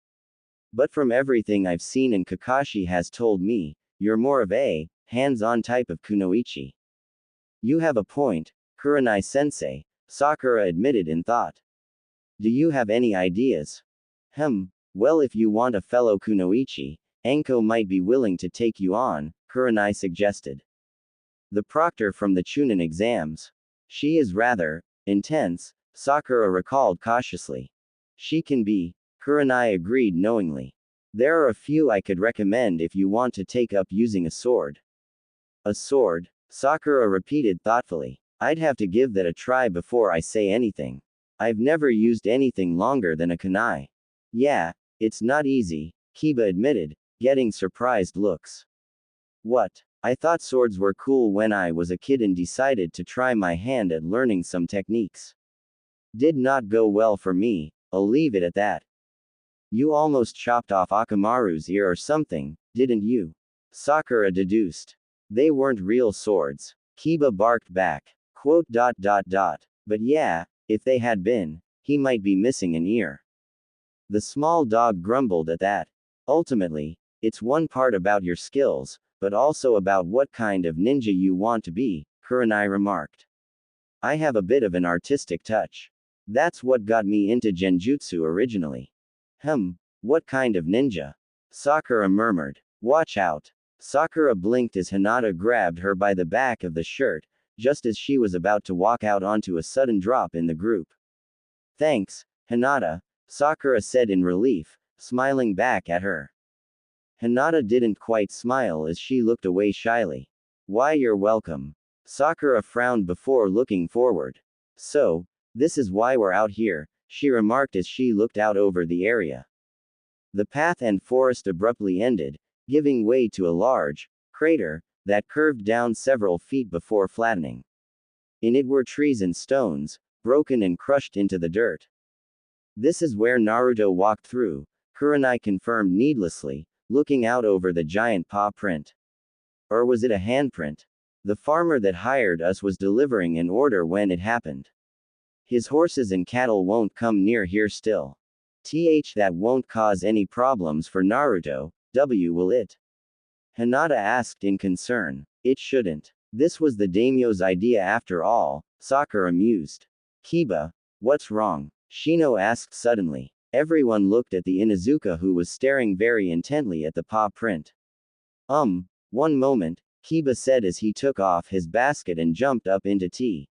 But from everything I've seen and Kakashi has told me, you're more of a hands-on type of kunoichi. You have a point, Kurenai-sensei, Sakura admitted in thought. Do you have any ideas? Well, if you want a fellow kunoichi, Anko might be willing to take you on, Kurenai suggested. The proctor from the Chunin exams. She is rather intense, Sakura recalled cautiously. She can be, Kurenai agreed knowingly. There are a few I could recommend if you want to take up using a sword. A sword? Sakura repeated thoughtfully. I'd have to give that a try before I say anything. I've never used anything longer than a kunai. Yeah, it's not easy, Kiba admitted, getting surprised looks. What? I thought swords were cool when I was a kid and decided to try my hand at learning some techniques. Did not go well for me, I'll leave it at that. You almost chopped off Akamaru's ear or something, didn't you? Sakura deduced. They weren't real swords. Kiba barked back. But yeah, if they had been, he might be missing an ear. The small dog grumbled at that. Ultimately, it's one part about your skills, but also about what kind of ninja you want to be, Kurenai remarked. I have a bit of an artistic touch. That's what got me into genjutsu originally. What kind of ninja? Sakura murmured. Watch out. Sakura blinked as Hinata grabbed her by the back of the shirt, just as she was about to walk out onto a sudden drop in the group. Thanks, Hinata, Sakura said in relief, smiling back at her. Hinata didn't quite smile as she looked away shyly. Why, you're welcome. Sakura frowned before looking forward. So, this is why we're out here, she remarked as she looked out over the area. The path and forest abruptly ended, giving way to a large crater that curved down several feet before flattening. In it were trees and stones, broken and crushed into the dirt. This is where Naruto walked through, Kurenai confirmed needlessly, looking out over the giant paw print. Or was it a handprint? The farmer that hired us was delivering an order when it happened. His horses and cattle won't come near here still. That won't cause any problems for Naruto, will it? Hinata asked in concern. It shouldn't. This was the daimyo's idea after all, Sakura mused. Kiba, what's wrong? Shino asked suddenly. Everyone looked at the Inuzuka who was staring very intently at the paw print. One moment, Kiba said as he took off his basket and jumped up into tea.